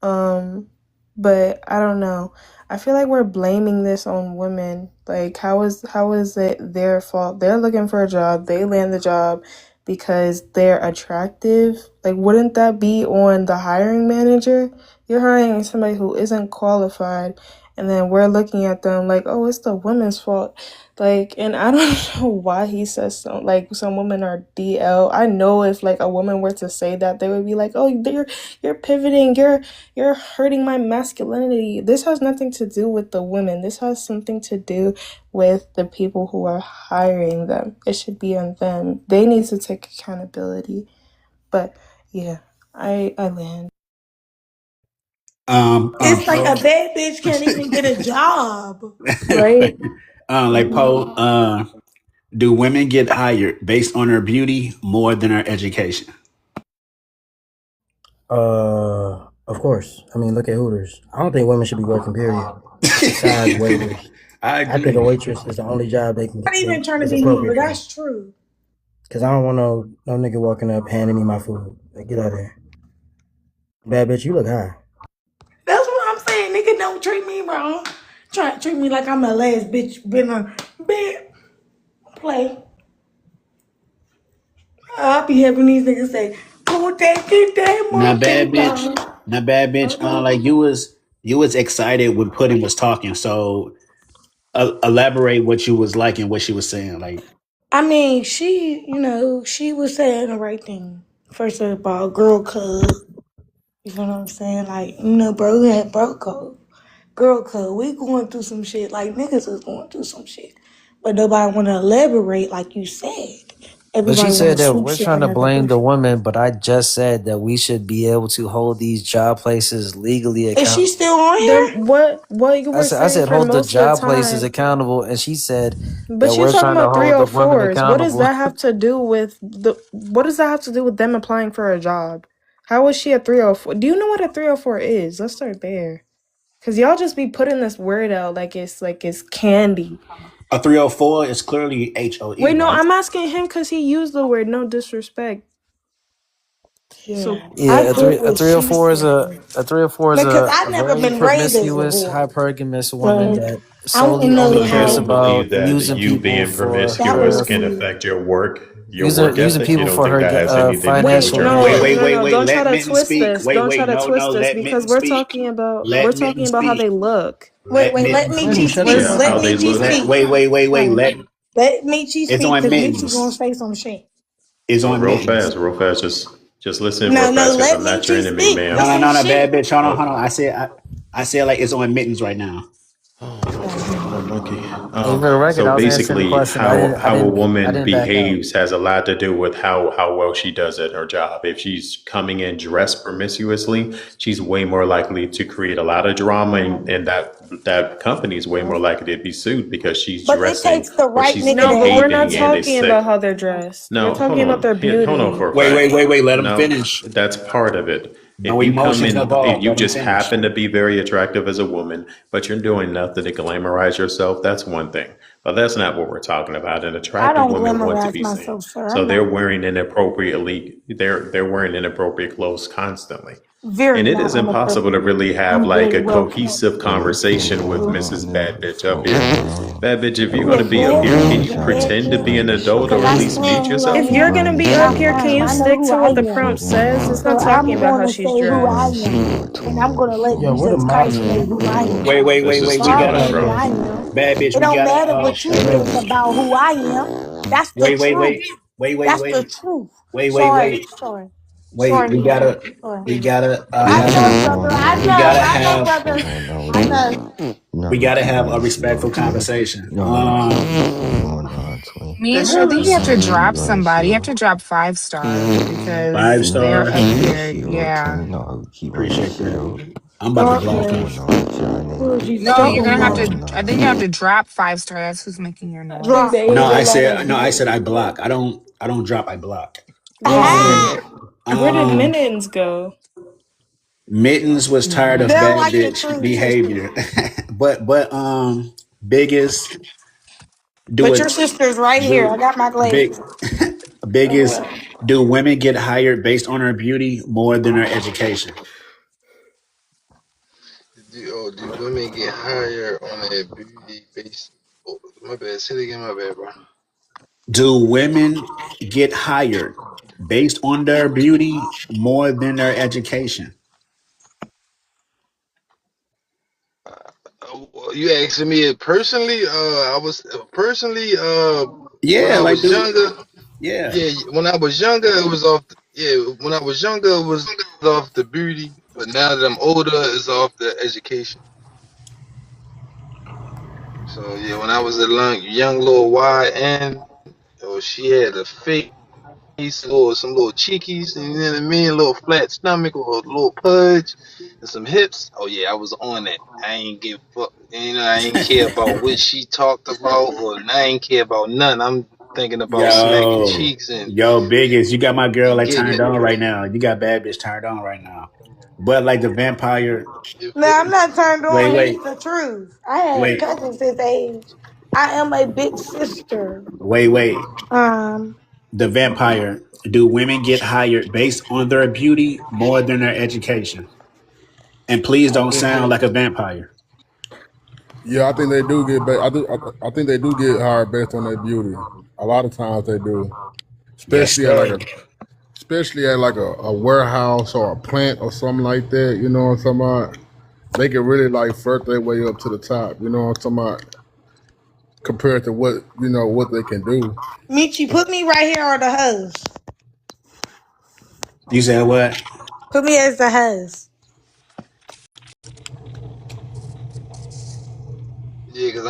Um, but I don't know. I feel like we're blaming this on women. Like how is it their fault? They're looking for a job, they land the job because they're attractive. Like wouldn't that be on the hiring manager? You're hiring somebody who isn't qualified and then we're looking at them like, "Oh, it's the woman's fault." Like, and I don't know why he says so. Like, some women are DL. I know if like a woman were to say that, they would be like, "Oh, you're pivoting. You're hurting my masculinity." This has nothing to do with the women. This has something to do with the people who are hiring them. It should be on them. They need to take accountability. But yeah, I land. It's like a Poe. bad bitch can't even get a job. Right? Like Poe. Do women get hired based on their beauty more than their education? Of course. I mean, look at Hooters. I don't think women should be working, period. Besides waiters. I I think a agree. waitress is the only job they can Not even that trying to is be mean, but appropriate for them. that's true. Cause I don't want no nigga walking up handing me my food. Like, get out of here. Bad bitch, you look high. That's what I'm saying. Nigga, don't treat me wrong. Try to treat me like I'm the last bitch been on bed play. I'll be having these niggas say, "Go take it, that Not bad monkey bitch. dog." Not bad bitch. Like you was excited when Pudding was talking. So elaborate what you was liking, what she was saying. Like I mean, she was saying the right thing. First of all, girl code. You know what I'm saying? Like, bro, we had bro code. Girl code. We going through some shit. Like, niggas is going through some shit. But nobody want to elaborate like you said. But she Everybody want to said that swoop we're shit trying to under the blame the bush. woman, but I just said that we should be able to hold these job places legally Is she accountable. still on here? Then what you were I saying said for hold the most of the job places time. accountable, and she said that But you're we're talking trying to about hold the women 304s. What does accountable. that have to do with what does that have to do with them applying for a job? How is she a 304? Do you know what a 304 is? Let's start there. Cause y'all just be putting this word out like it's candy. a 304 is clearly HOE, Wait, no, right? I'm asking him because he used the word. No disrespect. So Yeah. I Yeah, get a what three hundred she's four is saying. a 304 is Because I a never very been raised as a promiscuous, whore. hypergamous woman So that I want to solely know only So you cares don't how about about believe that using you people being for that promiscuous career. would can feel. affect your work your Using work using ethic. You people don't for think her that has anything to do with financial your Wait, No, wait, gain. no, wait, no. wait. Don't try Let to Mitten twist speak. this. Wait, Don't try wait. to No, twist no. this Let because Mitten speak. we're Let Mitten talking about how speak. they look. Wait, Let wait, Mitten let speak. Michi Shut the speak. yeah fuck Let how up. they Michi look? Let speak. wait. Um, let Michi It's speak on because Michi gonna Mittens. say some shit. It's Well, on Mittens. real fast. Just listen real No, no, fast because let I'm not your Michi enemy, speak. ma'am. It's his No, bad shit. bitch. Hold on, hold Oh, on. I said like it's on Mittens right now. oh, monkey. And for the record, So I was answering the basically, question. I didn't. I how a didn't. I woman didn't back out. behaves has a lot to do with how well she does at her job. If she's coming in dressed promiscuously, she's way more likely to create a lot of drama, and that company is way more likely to be sued because she's But it dressing takes the or right she's nigga No, to but we're help not behaving in you. a talking about sick. how they're dressed. We're No, talking about their hold on for beauty. a fact. Wait. Let him No, finish. that's part of it. No If you come emotions in, if involved. you Let him just finish. happen to be very attractive as a woman, but you're doing nothing to glamorize yourself, that's one thing. But that's not what we're talking about. An I attractive don't women want to glamorize be seen, myself, sir. so I'm not they're wearing inappropriate clothes constantly. And very it not is impossible to inappropriate. really have I'm like very a well kept. cohesive conversation with Mrs. Bad Bitch up here. Bad Bitch, if you're going to Yes, be up ma'am. here, can Yes, you ma'am, pretend to be King. an adult Because or at I least mute stand who I If yourself? you're am, gonna be and up here, can you I know stick who to I what the am. prompt says? It's not So talking I'm about going how to she's say who I dressed. am, and I'm going to let Yo, where the Jesus mods Christ at? say who I am. This is So too I much, am who bro. I am. Bad bitch. It We don't gotta. matter what you Hey, think Rebels. about who I am. That's the truth. Wait, wait, That's wait, the truth. wait, wait, Sorry, wait, sorry, wait. sorry, Nero. Sorry. We gotta I have, know, brother. we gotta I know, have, brother. I know. we gotta have a respectful conversation. The Misha, I hell think you have is to drop somebody. You have to drop 5 stars five because they're star? up here. Yeah. Appreciate that. I'm about to God block you. bless. Who is you No, you're speaking gonna have for? to. I think you have to drop 5 stars. That's who's making your I think noise. they ain't gonna lie, that's No. I said me. I block. I don't drop. I block. Ah, Where did Um, Mittens go? Mittens was tired they of don't bad like the bitch truth, sister. behavior, but biggest do But it your sister's right here. I do got my big glasses. So biggest what? do women get hired based on her beauty more than her education? Do women get hired on a beauty base? Oh, my bad. Say it again. My bad, bro. Do women get hired based on their beauty more than their education? You asking me personally? I was personally. When Yeah, I like was dude. younger, Yeah. yeah. When I was younger, it was off. Yeah, when I was younger, it was off the beauty. But now that I'm older, it's off the education. So yeah, when I was a young little YN, she had a face or some little cheekies, you know what I mean? A little flat stomach or a little pudge and some hips. Oh yeah, I was on that. I ain't give a fuck. I ain't care about what she talked about or I ain't care about nothing. I'm thinking about smacking cheeks Biggest, you got my girl and like getting turned it. on right now. You got bad bitch turned on right now. But like the vampire, You No, feel I'm not turned wait, on. wait, He's the truth. I had wait, cousins his age. I am a big sister. wait. Um, The vampire, do women get hired based on their beauty more than their education? And please I don't think, sound like a vampire. yeah, I think they do get. I do. I think they do get hired based on their beauty. A lot of times they do, Yes, especially at sir. a warehouse or a plant or something like that. You know what I'm talking about? They can really like flirt their way up to the top. You know what I'm talking about? Compared to what they can do. Michi, put me right here or the hose. You said what? Put me as the hose. Yeah, cause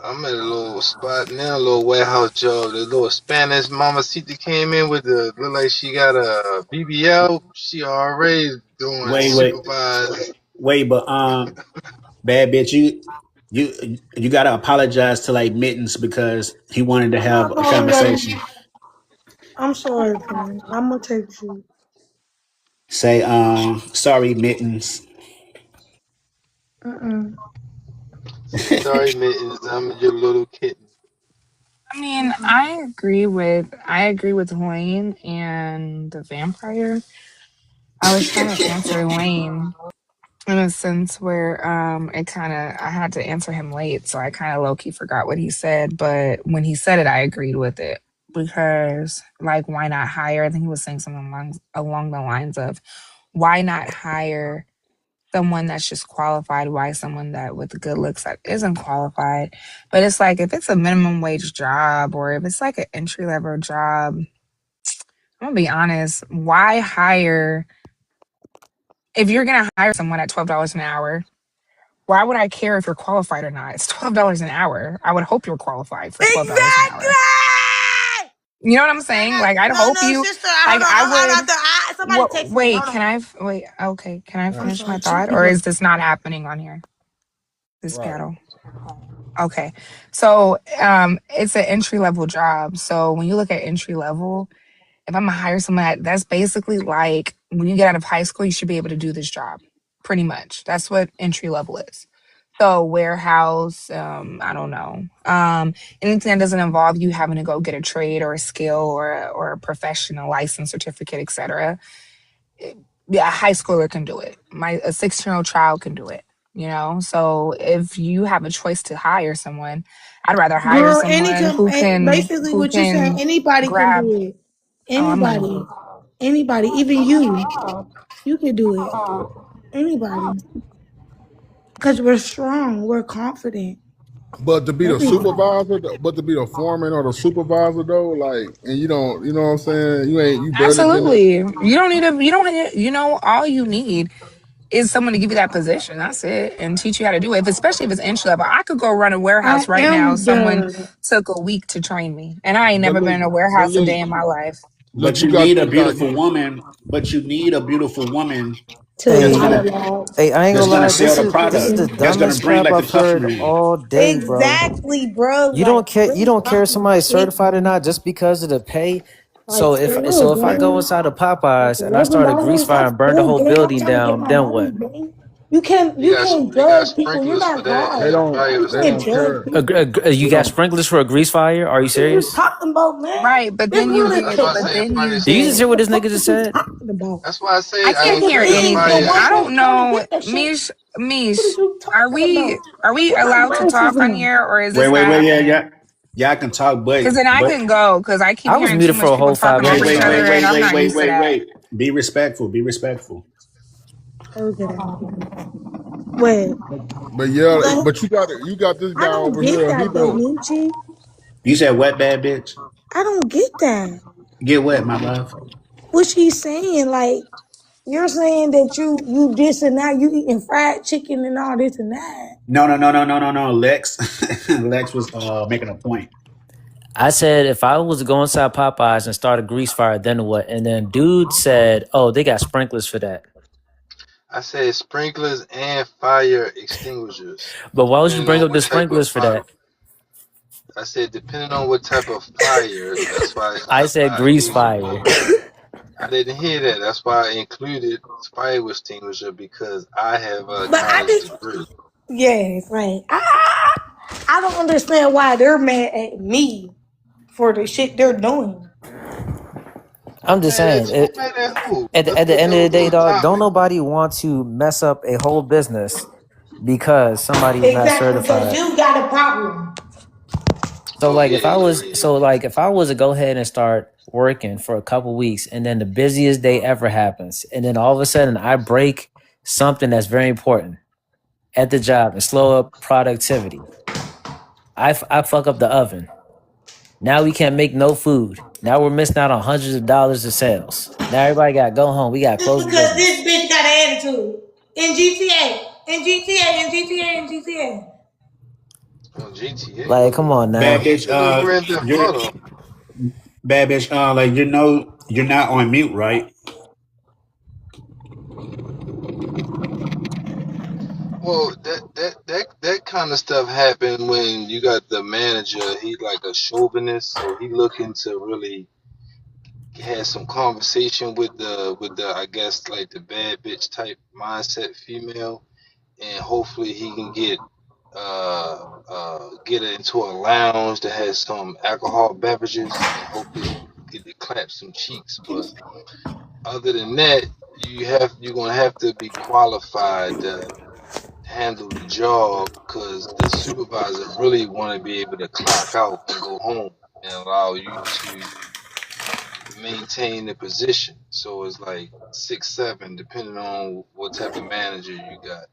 I'm at a little spot now, a little warehouse job. The little Spanish mamacita came in with the look like she got a BBL. She already doing Wait, wait, supervised. wait. But bad bitch, you gotta apologize to like Mittens because he wanted to I'm have not a going to. conversation. I'm sorry, King. I'm gonna text you. Say, sorry, Mittens. Mm-mm. Say sorry, mittens. I'm your little kitten. I mean, I agree with Lane and the vampire. I was trying to answer Lane in a sense where it kind of I had to answer him late, so I kind of low key forgot what he said. But when he said it, I agreed with it. because, like, why not hire? I think he was saying something along the lines of, why not hire someone that's just qualified? Why someone that with good looks that isn't qualified? But it's like, if it's a minimum wage job or if it's like an entry level job, I'm gonna be honest, why hire? If you're gonna hire someone at $12 an hour, why would I care if you're qualified or not? It's $12 an hour. I would hope you're qualified for $12 an hour. Exactly. You know what I'm saying? Like, I'd No, hope no, you, sister. like, Hold on. I Hold would. on. Somebody text me. Wait, Hold can on. wait? Okay, can I I'm finish my sorry. Two thought, or people. is this not happening on here? This Right. battle. Okay, so it's an entry level job. So when you look at entry level, if I'm gonna hire someone that's basically like when you get out of high school, you should be able to do this job. Pretty much, that's what entry level is. So warehouse, I don't know, anything that doesn't involve you having to go get a trade or a skill or a professional license certificate, etc. Yeah, a high schooler can do it. A 16-year-old child can do it. You know, so if you have a choice to hire someone, I'd rather hire Girl, someone basically who what you saying, can anybody can grab. do it. Oh, I'm gonna. Anybody. Anybody. Even you. You can do it. Anybody. Because we're strong. We're confident. But to be the Everybody. supervisor, but to be the foreman or the supervisor though, like, and you don't, you know what I'm saying? You barely getting that. Absolutely. You don't need a. You don't. All you need is someone to give you that position. That's it, and teach you how to do it. Especially if it's entry level, I could go run a I warehouse right now. am Someone the took a week to train me, and I ain't But never been look, in a but warehouse a look, day in my life. look, But you need a beautiful you, woman. But you need a beautiful woman to that's Hey, hire gonna lads. hey, I ain't that's gonna gonna lie. sell This the is product. the That's gonna dumbest bring crap like the I've heard customer in. all day, bro. Exactly, bro. You don't Like, care. what You are you don't care if talking somebody's about? certified or not just because of the pay. Like, So still, if I go gang. inside of Like Popeyes and I start a grease $11. fire That's and burn the cool, whole gang. I'm building trying to get down, my then money, what? gang. You can't They you got can't they got judge people. You're sprinklers for not that they God. and don't, fire You they can't don't judge extinguishers. care. people. You They got don't. sprinklers for a grease fire? Are you What are you serious? talking about, man? Right, but This then you world is That's get. why I But say corrupt. then everybody you Did you just get. hear what What this the nigga fuck just is you said? talking about? That's why I I say If can't the hear every thing for anything. fire. I one don't man trying to know, get that shit, what Mish. are you Are talking we about? are we Put my allowed to glasses talk on on. here, or is Wait, this wait, not wait, happening? yeah, I can talk, Because then I but can go because I keep I was hearing too muted for much a people whole talking over each other, and I'm not used to that. wait. Be respectful. Be respectful. Okay. Wait. But yeah, What? but you got this I guy don't over get here. He that though, don't. Michi. You said what, bad bitch? I don't get that. Get what, my love? What she's saying, like, you're saying that you this and that, you eating fried chicken and all this and that. No. Lex, Lex was making a point. I said if I was to go inside Popeyes and start a grease fire, then what? And then dude said, "Oh, they got sprinklers for that." I said sprinklers and fire extinguishers, But why would you depending bring on up the what type of sprinklers for fire. that? I said depending on what type of fire. That's why I said I grease gave you fire. both. I didn't hear that. That's why I included fire extinguisher because I have a But I college just degree. yes, right. I don't understand why they're mad at me for the shit they're doing. I'm Who just mad saying. at you? Who mad at who? At Let's the get end of down the to day, a dog, don't topic. nobody want to mess up a whole business because somebody's not Exactly, because certified. you got a problem. So Oh like if yeah, I was yeah, yeah. so like if I was to go ahead and start working for a couple weeks and then the busiest day ever happens and then all of a sudden I break something that's very important at the job and slow up productivity. I fuck up the oven. Now we can't make no food. Now we're missing out on hundreds of dollars of sales. Now everybody got to go home. We got to Just close the because this business. bitch got an attitude. In GTA. In GTA. In GTA. In GTA. On GTA, Like, come on Bad now. bitch, nigga Grand Theft you're Auto. bad bitch. Like you're not on mute, right? Well, that kind of stuff happened when you got the manager. He like a chauvinist, so he looking to really have some conversation with the I guess like the bad bitch type mindset female, and hopefully he can get her into a lounge that has some alcohol beverages, and hopefully he can get to clap some cheeks. But other than that, you're gonna have to be qualified to handle the job because the supervisor really want to be able to clock out and go home. and allow you to maintain the position. So it's like 6, 7, depending on what type of manager you got.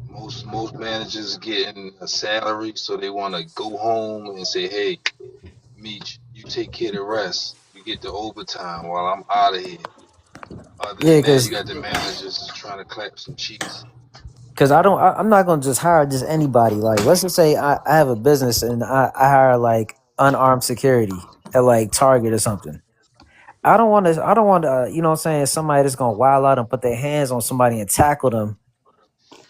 Most managers getting a salary, so they want to go home and say, "Hey, Meech, you take care of the rest. You get the overtime while I'm out of here." Other Yeah, than that, you because got the managers is trying to clap some cheeks. I'm not gonna just hire just anybody. Like, let's just say I have a business and I hire like unarmed security at like Target or something. I don't want to, you know what I'm saying, somebody that's gonna wild out and put their hands on somebody and tackle them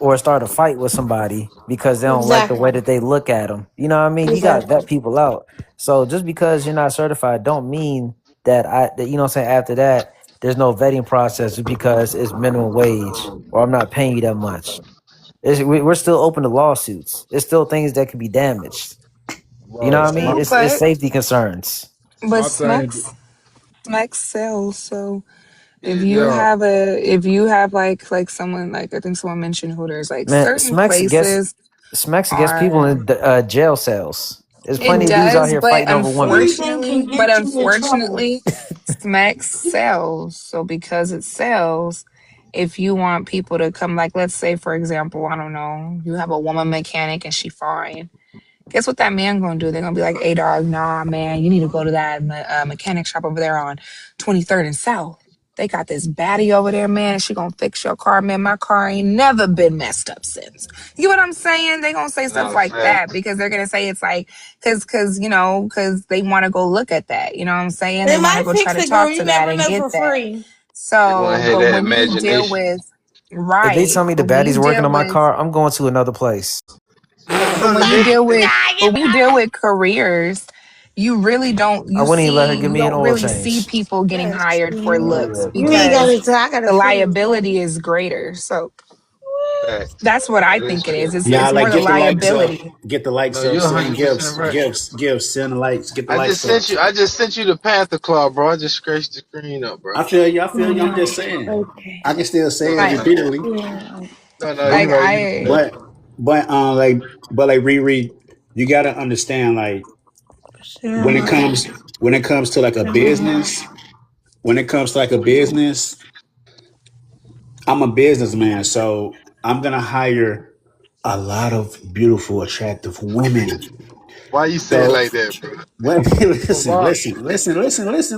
or start a fight with somebody because they don't like the way Exactly. that they look at them. You know what I mean? You gotta vet Exactly. people out. So just because you're not certified don't mean that you know what I'm saying, after that there's no vetting process just because it's minimum wage or I'm not paying you that much. We're still open to lawsuits. There's still things that can be damaged. You know Right. what I My mean? True, It's but safety concerns. my thing. Smex sells. So Yeah, it do. if you have like someone like I think someone mentioned Hooters, like Man, certain places Smacks gets people are in jail cells. There's it plenty of dudes out does, here but fighting over women. Freezing can get you in trouble. unfortunately, Smex sells. So because it sells, if you want people to come, like let's say for example, I don't know, you have a woman mechanic and she fine. Guess what that man gonna do? They're gonna be like, "Hey, dog, nah, man, you need to go to that mechanic shop over there on 23rd and South. They got this baddie over there, man, and she gonna fix your car, man. My car ain't never been messed up since." You know what I'm saying? They gonna say Not stuff a like that fact. because they're gonna say it's like, cause they want to go look at that. You know what I'm saying? They They want to might go try fix to it, girl. talk You to that never and know get for that. free. They want So, to have but that when you deal imagination. with If they right, tell me the baddie's working on my car, I'm going to another place. but when you deal with careers, you really don't I wouldn't even let her give you me an don't oil really see change. people getting Yes. hired for looks You ain't because gotta tell. I got a the feeling. liability is greater. So Facts. that's what I That is think it is. true. It's Yeah, more like the get the likes of liability. No, you're send 100% gifts, right. send the likes, get the I likes just for. sent you. I just sent you the Panther Claw, bro. I just scratched the screen up, bro. I feel you. I feel you. I'm just Mm, saying. okay. I can still say it Like repeatedly, Yeah. No, but you're like right. You right. I but like Riri, you gotta understand like when it Cinema. comes when it comes to like a Cinema. business, when it comes to like a business, I'm a businessman, so I'm gonna hire a lot of beautiful, attractive women. Why you say it So like that, bro? when But why?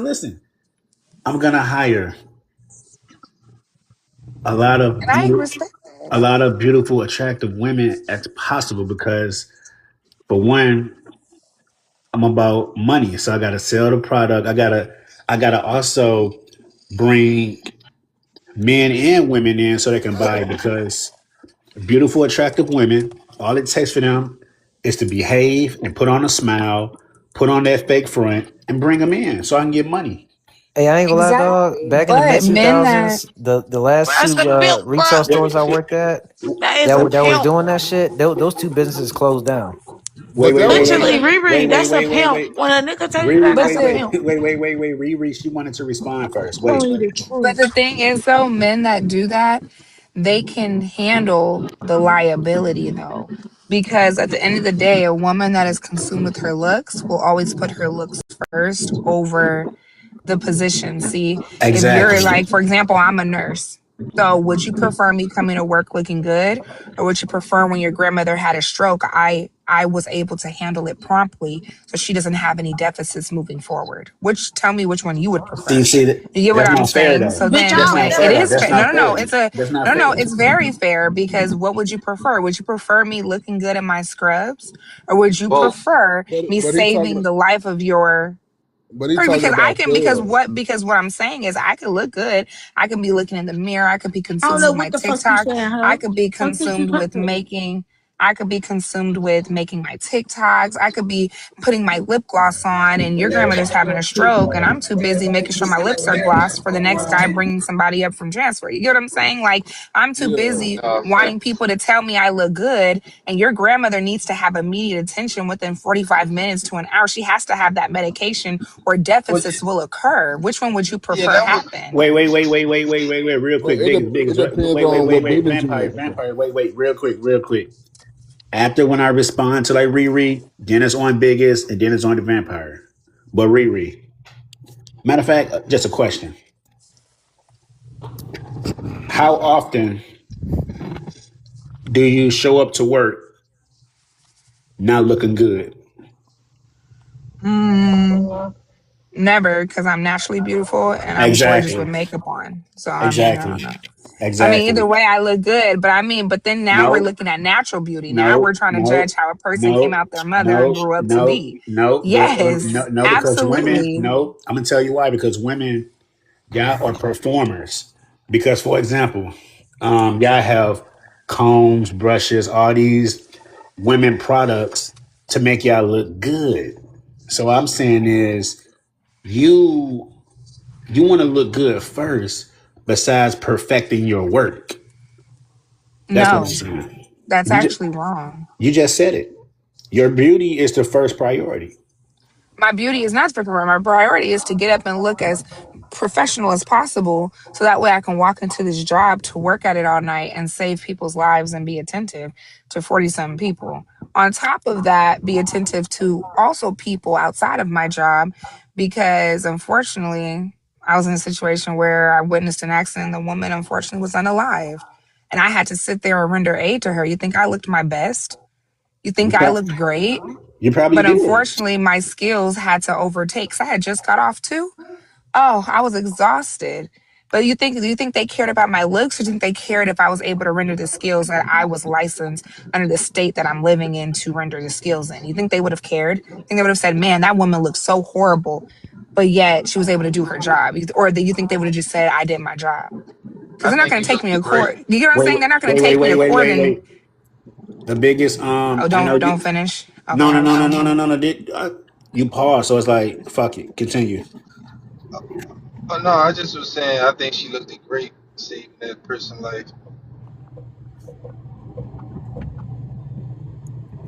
listen. I'm gonna hire a lot of and I beautiful, respect that. a lot of beautiful, attractive women as possible because for one, I'm about money, so I gotta sell the product. I gotta also bring men and women in so they can buy because beautiful, attractive women, all it takes for them is to behave and put on a smile, put on that fake front, and bring them in so I can get money. Hey, I ain't gonna lie, dog. Exactly. Back in the mid But two men that thousands, the last That's two a pimp, retail but stores I Wait, worked at that is a that was pimp. doing that shit, those two businesses closed down. But that was Literally, that. Riri, that's a pimp. When a nigga tell you that, but that's a the pimp. Riri, she wanted to respond first. Wait. Telling you the but truth. the thing is though, men that do that, they can handle the liability though. Because at the end of the day, a woman that is consumed with her looks will always put her looks first over the position. See, if you're Exactly. like, for example, I'm a nurse. So would you prefer me coming to work looking good? Or would you prefer when your grandmother had a stroke, I was able to handle it promptly so she doesn't have any deficits moving forward? Which tell me which one you would See, prefer. see, You get what that's I'm not fair saying? though. So Bitch, then That's I'll not when never it fair though. is That's fair, no, not no, no, fair. it's a That's not no, no, fair. it's very fair because what would you prefer? Would you prefer me looking good in my scrubs? Or would you Both. prefer me But he talking. saving the life of your But he or talking because I about can sales. because what I'm saying is I could look good. I could be looking in the mirror. I could be I don't consumed know with what my the fuck you TikTok. saying, I huh? could be Don't think you consumed with comfortable. making I could be consumed with making my TikToks. I could be putting my lip gloss on and your grandmother's having a stroke and I'm too busy making sure my lips are glossed for the next guy bringing somebody up from transfer. You get what I'm saying? Like I'm too Yeah. busy No, wanting facts. people to tell me I look good and your grandmother needs to have immediate attention within 45 minutes to an hour. She has to have that medication or Well, deficits will occur. Which one would you yeah, prefer that was. happen? Real But quick. Biggest, it biggest. depends Wait, on what business you vampire, in. vampire. Wait, real quick. After when I respond to like Riri, then it's on Biggest, and then it's on the Vampire. But Riri, matter of fact, just a question: how often do you show up to work not looking good? Mm, never, because I'm naturally beautiful and I'm gorgeous with Exactly. makeup on. So I mean, I don't Exactly. know. I mean, either Exactly. way, I look good. But then now we're No. looking at natural beauty. Now we're No. trying to No. judge how a person came No. out their mother and No. grew up to No. be. No. No. Yes, No. Because women. absolutely. No. I'm gonna tell you why. Because women, y'all are performers. Because, for example, y'all have combs, brushes, all these women products to make y'all look good. So what I'm saying is you want to look good first, besides perfecting your work. That's what I'm No, saying. that's You just actually wrong. you just said it. Your beauty is the first priority. My beauty is not for career. My priority is to get up and look as professional as possible so that way I can walk into this job to work at it all night and save people's lives and be attentive to 40 some people. On top of that, be attentive to also people outside of my job because unfortunately, I was in a situation where I witnessed an accident. The woman unfortunately was unalived. And I had to sit there and render aid to her. You think I looked my best? You You, think I pro- looked great? you probably But did. unfortunately, my skills had to overtake. Cause I had just got off too. Oh, I was exhausted. But do you think they cared about my looks, or do you think they cared if I was able to render the skills that I was licensed under the state that I'm living in to render the skills in? You think they would have cared? I think they would have said, "Man, that woman looks so horrible," but yet she was able to do her job. Or do you think they would have just said, "I did my job"? Because I they're not think going you to take me to looked great. court. You get what I'm Wait, saying? They're not going to wait, wait, take me wait, to wait, court wait, and wait. The biggest, oh, I know don't you. finish. Okay, No, no, I'm no, no, sorry. no, no, no, no. You pause, so it's like fuck it. Continue. Oh no, I just was saying I think she looked great saving that person's life.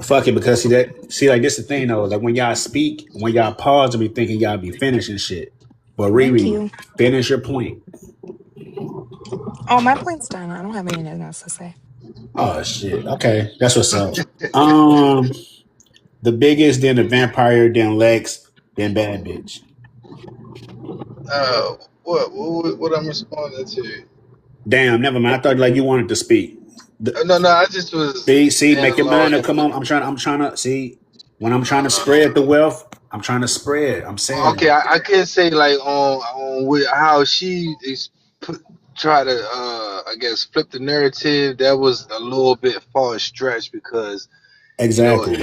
Fuck it, because see like this the thing though. Like when y'all speak, when y'all pause, and be thinking y'all be finishing shit. But Thank Riri, you. finish your point. Oh, my point's done. I don't have anything else to say. Oh shit. Okay, that's what's up. Um, the biggest, then the vampire, then Lex, then bad bitch. What I'm responding to? Damn, never mind. I thought like you wanted to speak. No, no, I just was See, saying make your along mind up. the. Come on, I'm trying to see. When I'm trying to Uh, spread the wealth, I'm trying to spread. I'm saying okay, that. I can say like on with how she try to I guess flip the narrative. That was a little bit far stretched because you know, Exactly.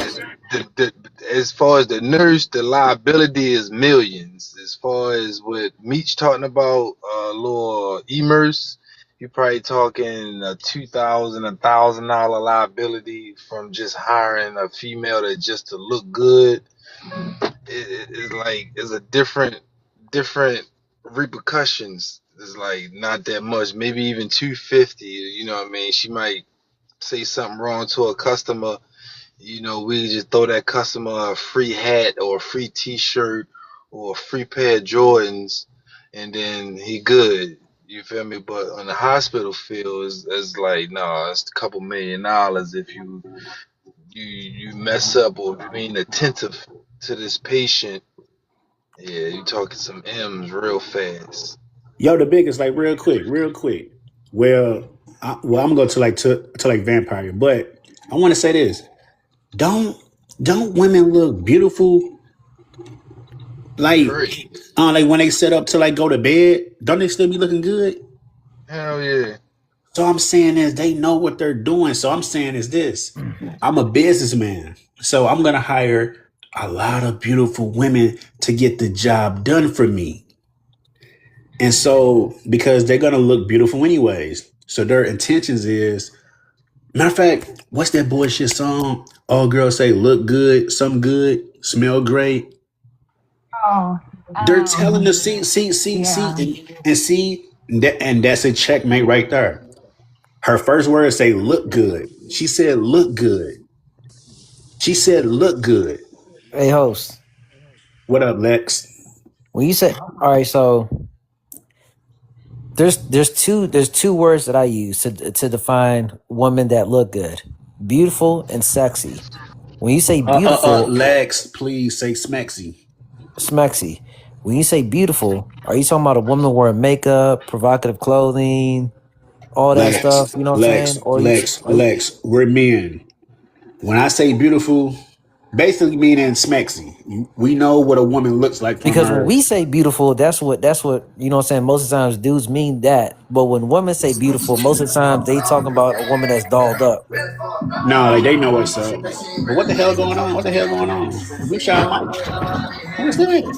the as far as the nurse, the liability is millions. As far as what Meech talking about, little Emers, you probably talking a $1,000 liability from just hiring a female to look good. It's like it's a different repercussions. It's like not that much, maybe even 250. You know what I mean? She might say something wrong to a customer, we just throw that customer a free hat or a free T-shirt or a free pair of Jordans, and then he good. You feel me? But on the hospital field, it's like no, it's a couple $1,000,000 if you mess up or if you ain't attentive to this patient. Yeah, you talking some M's real fast. Yo, the biggest, like real quick, real quick. I'm gonna go to like vampire, but I want to say this: don't don't women look beautiful like Great. like when they set up to like go to bed? Don't they still be looking good? Hell yeah. So I'm saying is they know what they're doing. So I'm saying is this: I'm a businessman, so I'm gonna hire a lot of beautiful women to get the job done for me. And so, because they're gonna look beautiful anyways, so their intentions is, matter of fact, what's that bullshit song? All girls say, "Look good, some good, smell great." Oh, They're telling the see, yeah. and see, and that's a checkmate right there. Her first words say, "Look good." She said, "Look good." She said, "Look good." Hey, host. What up, Lex? When you say, all right, so there's two words that I use to define women that look good. beautiful and sexy. When you say beautiful, Lex, please say smexy. smexy. When you say beautiful, are you talking about a woman wearing makeup, provocative clothing, all that Lex, stuff? You know what I'm saying? Lex, Or Lex, are you Lex. We're men. When I say beautiful, basically meaning smexy. We know what a woman looks like from because when her. we say beautiful, that's what you know what I'm saying. Most of the times dudes mean that. But when women say beautiful, most of the time they talking about a woman that's dolled up. No, like they know what's up. But what the hell going on? What the hell going on? Blue Shine Mike? Who is that?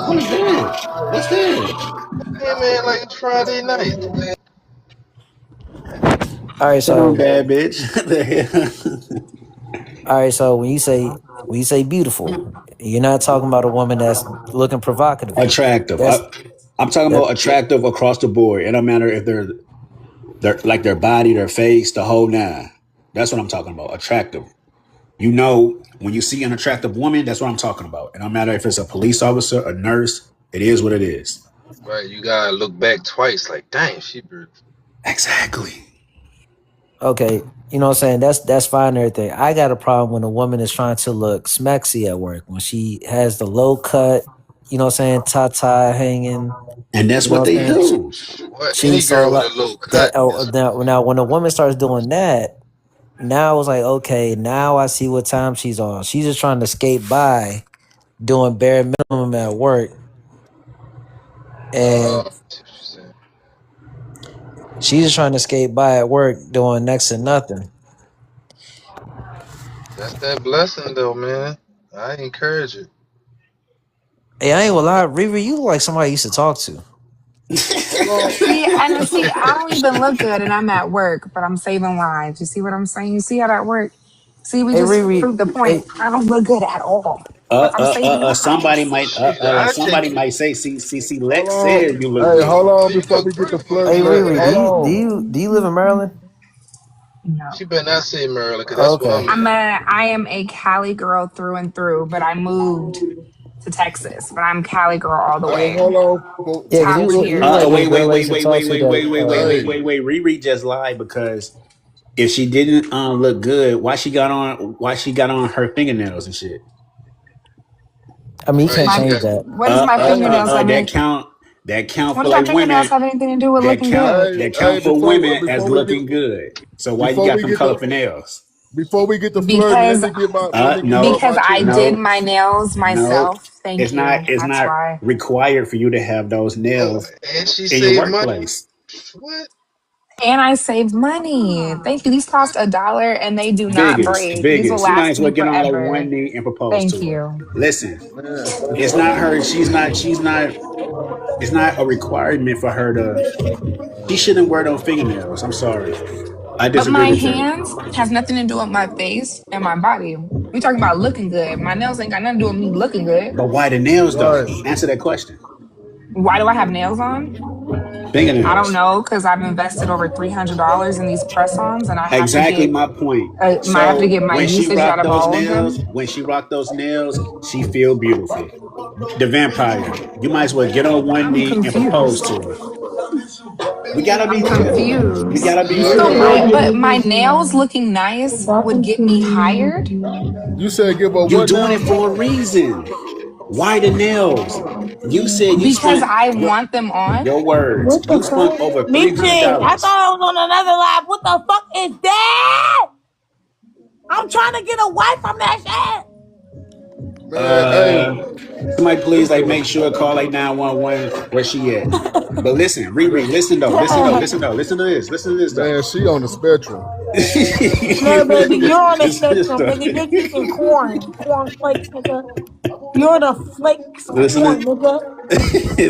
Who is that? What's that? Hey man, like it's Friday night. All right, Sit on so bad bitch. The hell? so when you say beautiful, you're not talking about a woman that's looking provocative. Attractive. That's I'm talking that about attractive across the board. It don't matter if they're like their body, their face, the whole nine. That's what I'm talking about. Attractive. You know, when you see an attractive woman, that's what I'm talking about. It don't matter if it's a police officer, a nurse. It is what it is. Right, you gotta look back twice. Like, dang, she beautiful. Exactly. okay. You know what I'm saying? That's fine and everything. I got a problem when a woman is trying to look smexy at work when she has the low cut. You know what I'm saying? Tie hanging. And that's You know what what they I'm saying? do. Well, any She's girl all with up. a low That cut oh, is now when a woman starts doing that, now I was like, okay, now I see what time she's on. She's just trying to skate by, doing bare minimum at work, and I see what you're saying. she's just trying to skate by at work, doing next to nothing. That's that blessing though, man. I encourage it. Hey, I ain't gonna lie, Riri, you look like somebody I used to talk to. Hold on. See, I don't even look good and I'm at work, but I'm saving lives. You see what I'm saying? You see how that works? See, we Hey, just Riri, proved the point. hey, I don't look good at all, but I'm saving lives. Shit, I somebody take it. might say, see, Hold Lex on. said you look Hey, hold good. on She before look we get the beautiful. hey, flashback. Riri, Hold on. do you live in Maryland? No. She better not say Maryland, because that's where Okay. I'm at. I am a Cali girl through and through, but I moved to Texas, but I'm Cali girl all the Hey, way. hold on. Yeah, because Top you look tier. like a Wait, wait, girl I wait, used to wait, talk wait, to wait, that. wait, wait, wait, wait, Hey, wait, wait. Riri just lied because if she didn't look good, why she got on her fingernails and shit. I mean, you Right, can't she My change got that. what does my hey, fingernails have That any count what for does my like fingernails women. have anything to do with looking good? hey, That hey, count for women as before we get looking good. So why you before got we them get the colorful nails? flirting, Because let me get off No, because my I chest. did no, my nails no. myself. It's Thank not. you. It's That's not why. required for you to have those oh, nails and she in your saved money. workplace. What? And I save money. Thank you. These cost $1 and they do not Vegas, break. These will Vegas. You might last as well me get on like forever. one knee and propose Thank to her. you. Listen, Man, it's not her. She's not. She's not. It's not a requirement for her to. She shouldn't wear those fingernails. I'm sorry. I But disagree my with that. hands has nothing to do with my face and my body. We talking about looking good. My nails ain't got nothing to do with me looking good. But why the nails though? right. Answer that question. Why do I have nails on? I don't Fingernails. know because I've invested over $300 in these press-ons, and Exactly my point. I have to So get my when she usage out rocked of those all of nails, them. she feel beautiful. The vampire. You might as well get on one I'm knee and propose confused. to her. We gotta be I'm fair. We confused. gotta be Hey, So before we my fair. get but my nails looking nice would get me hired you said give her You what doing now? it for a reason. Why the nails? You said you because spent I want them on. your words. What the You spent fuck? over Meechie, I $300. thought I was on another live. What the fuck is that? I'm trying to get away from that shit. Man, hey, Somebody please it's like make sure call like 911 where she at. But listen, Riri, listen to this. Listen to this though. man, she on the spectrum. No, baby, you're on the listen to this spectrum, though. nigga. You're eating corn flakes, nigga. You're the flakes of listen corn, to nigga.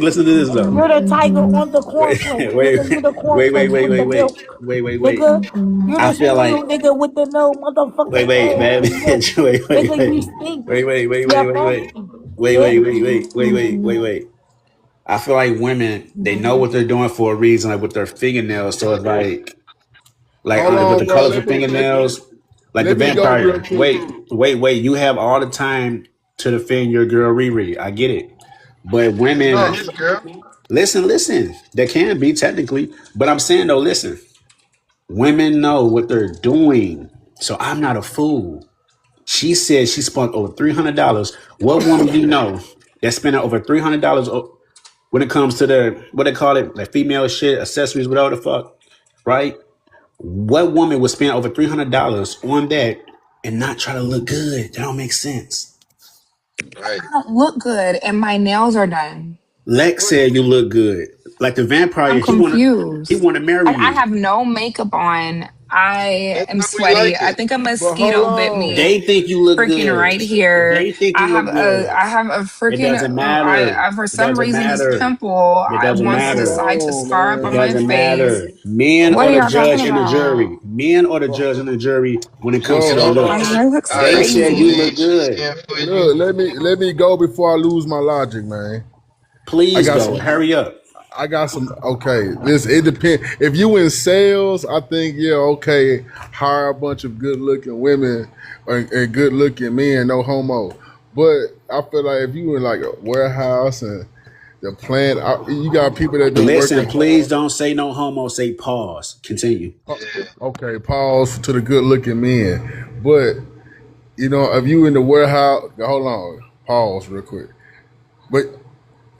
listen to this though. You're the tiger on the Wait, cornflakes, wait, nigga. You're the wait, wait, cornflakes wait, with wait, the wait, milk, wait, wait, wait. nigga. You're I the feel cereal like nigga with the no wait, motherfucking wait, bad milk. bitch. Wait, wait, Nigga, wait. you stink. Wait, wait, wait, wait, You're wait, wait. funky, Wait, bitch. wait, wait, wait, wait, wait, wait, wait. I feel like women, they know what they're doing for a reason, like with their fingernails. So it's like hold with on, the bro. colorful fingernails, like the Let me go real vampire. quick. Wait. You have all the time to defend your girl Riri. I get it. But It's not women, his girl. listen. They can be technically, but I'm saying though, listen. Women know what they're doing, so I'm not a fool. She said she spent over $300. What woman do you know that spent over $300 when it comes to the what they call it, like female shit, accessories, whatever the fuck, right? What woman would spend over $300 on that and not try to look good? That don't make sense. I Right. don't look good and my nails are done. Lex said you look good. Like the I'm vampire, he confused. wanna marry Like I you. have no makeup on. I That's am how we sweaty. like I it. think a But hold mosquito bit on. me They think you look freaking good. right here. They think I you have look a good. I have a It freaking doesn't matter. for It some doesn't reason this matter. pimple It doesn't wants to Hold matter. decide to on, scar up It on my man. doesn't face. matter. Men What are are the y'all talking judge and the about? jury. Men are the judge and the jury when it comes to Well, the Get hold on My looks. on. hair looks all They right, said Triple you crazy. look H. She good. scared for Look, you. let me go before I lose my logic, man. I Please got go. some. Hurry up. I got some. Okay, listen. It depends. If you in sales, I think yeah, okay. Hire a bunch of good looking women and good looking men, no homo. But I feel like if you in like a warehouse and the plant, you got people that been Listen, working please hard. don't say no homo. Say pause. Continue. Yeah. Okay, pause to the good looking men. But you know, if you in the warehouse, hold on, pause real quick. But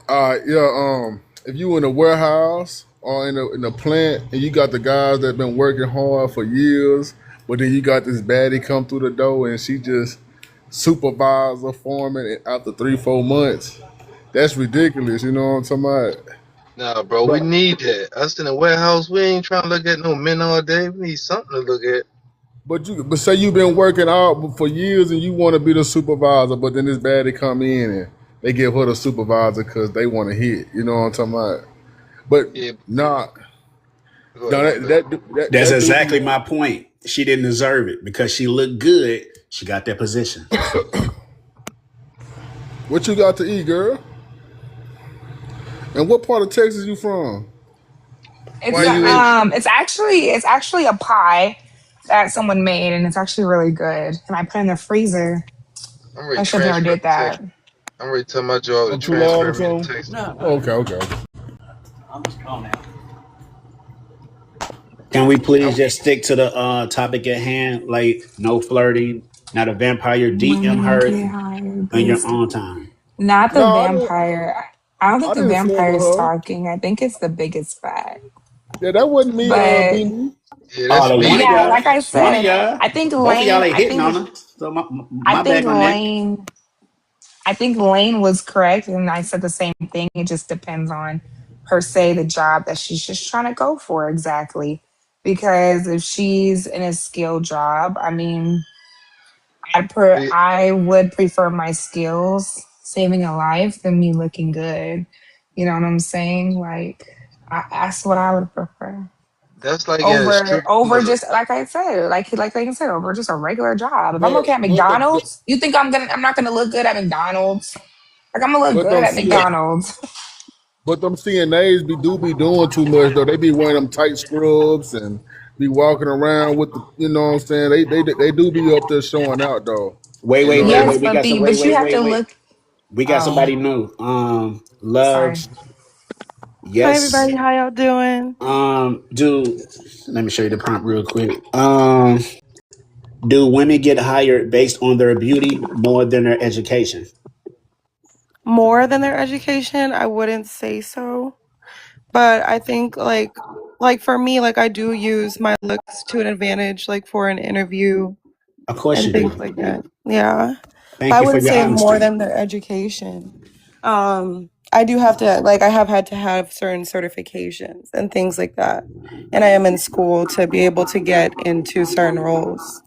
yeah, if you in a warehouse or in a plant and you got the guys that been working hard for years, but then you got this baddie come through the door and she just supervisor foreman after 3 4 months, that's ridiculous. You know what I'm talking about? Nah, bro, we But need that. Us in the warehouse, we ain't trying to look at no men all day. We need something to look at. but say you've been working out for years and you want to be the supervisor, but then this baddie come in and they give her the supervisor because they want to hit. You know what I'm talking about? But Yeah, nah, go no, ahead, my bad. That's that do exactly be. my point. She didn't deserve it because she looked good. She got that position. What you got to eat, girl? And what part of Texas you from? It's And White you in? bitch. it's actually a pie that someone made and it's actually really good. And I put it in the freezer. I'm ready I to should have never transfer did to Texas. that. I'm ready to tell my job to I'm too loud or transfer me to something? Texas. Okay, okay. Can we I'm, please just stick to the topic at hand? Like no flirting, not a vampire. DM Women her get hired in your based, own time. not the No, I didn't. vampire. I don't think I the didn't flirt vampire with is her. talking. I think it's the biggest fact. Yeah, that wasn't me. But Beanie. yeah, Oh, that's the one of me. yeah, y'all, like I one of said, y'all, I think both of y'all Lane. ain't hitting on her. So I my think bag on that. Lane. I think Lane was correct, and I said the same thing. It just depends on per se the job that she's just trying to go for exactly. Because if she's in a skilled job, I mean, Yeah, I would prefer my skills saving a life than me looking good. You know what I'm saying? Like that's what I would prefer that's like in a strip over club. just like I said, like I said, over just a regular job. If I'm But working at but the McDonald's, you think I'm not gonna look good at McDonald's? Like I'm gonna look but good them at C, McDonald's. but them CNAs be doing too much though. They be wearing them tight scrubs and be walking around with the, you know what I'm saying. They do be up there showing out though. Wait, You wait, know wait, they Yes, wait. be. We but got some. Wait, but you wait, have wait, to wait. look. We got Oh, somebody new. sorry. Love. Hi Yes. everybody, how y'all doing? Do let me show you the prompt real quick. Do women get hired based on their beauty more than their education? More than their education, I wouldn't say so. But I think like for me, like I do use my looks to an advantage, like for an interview Of course and you things do. like that. Yeah. But Thank I you for wouldn't your say more honesty. than their education. I do have to like I have had to have certain certifications and things like that. And I am in school to be able to get into certain roles.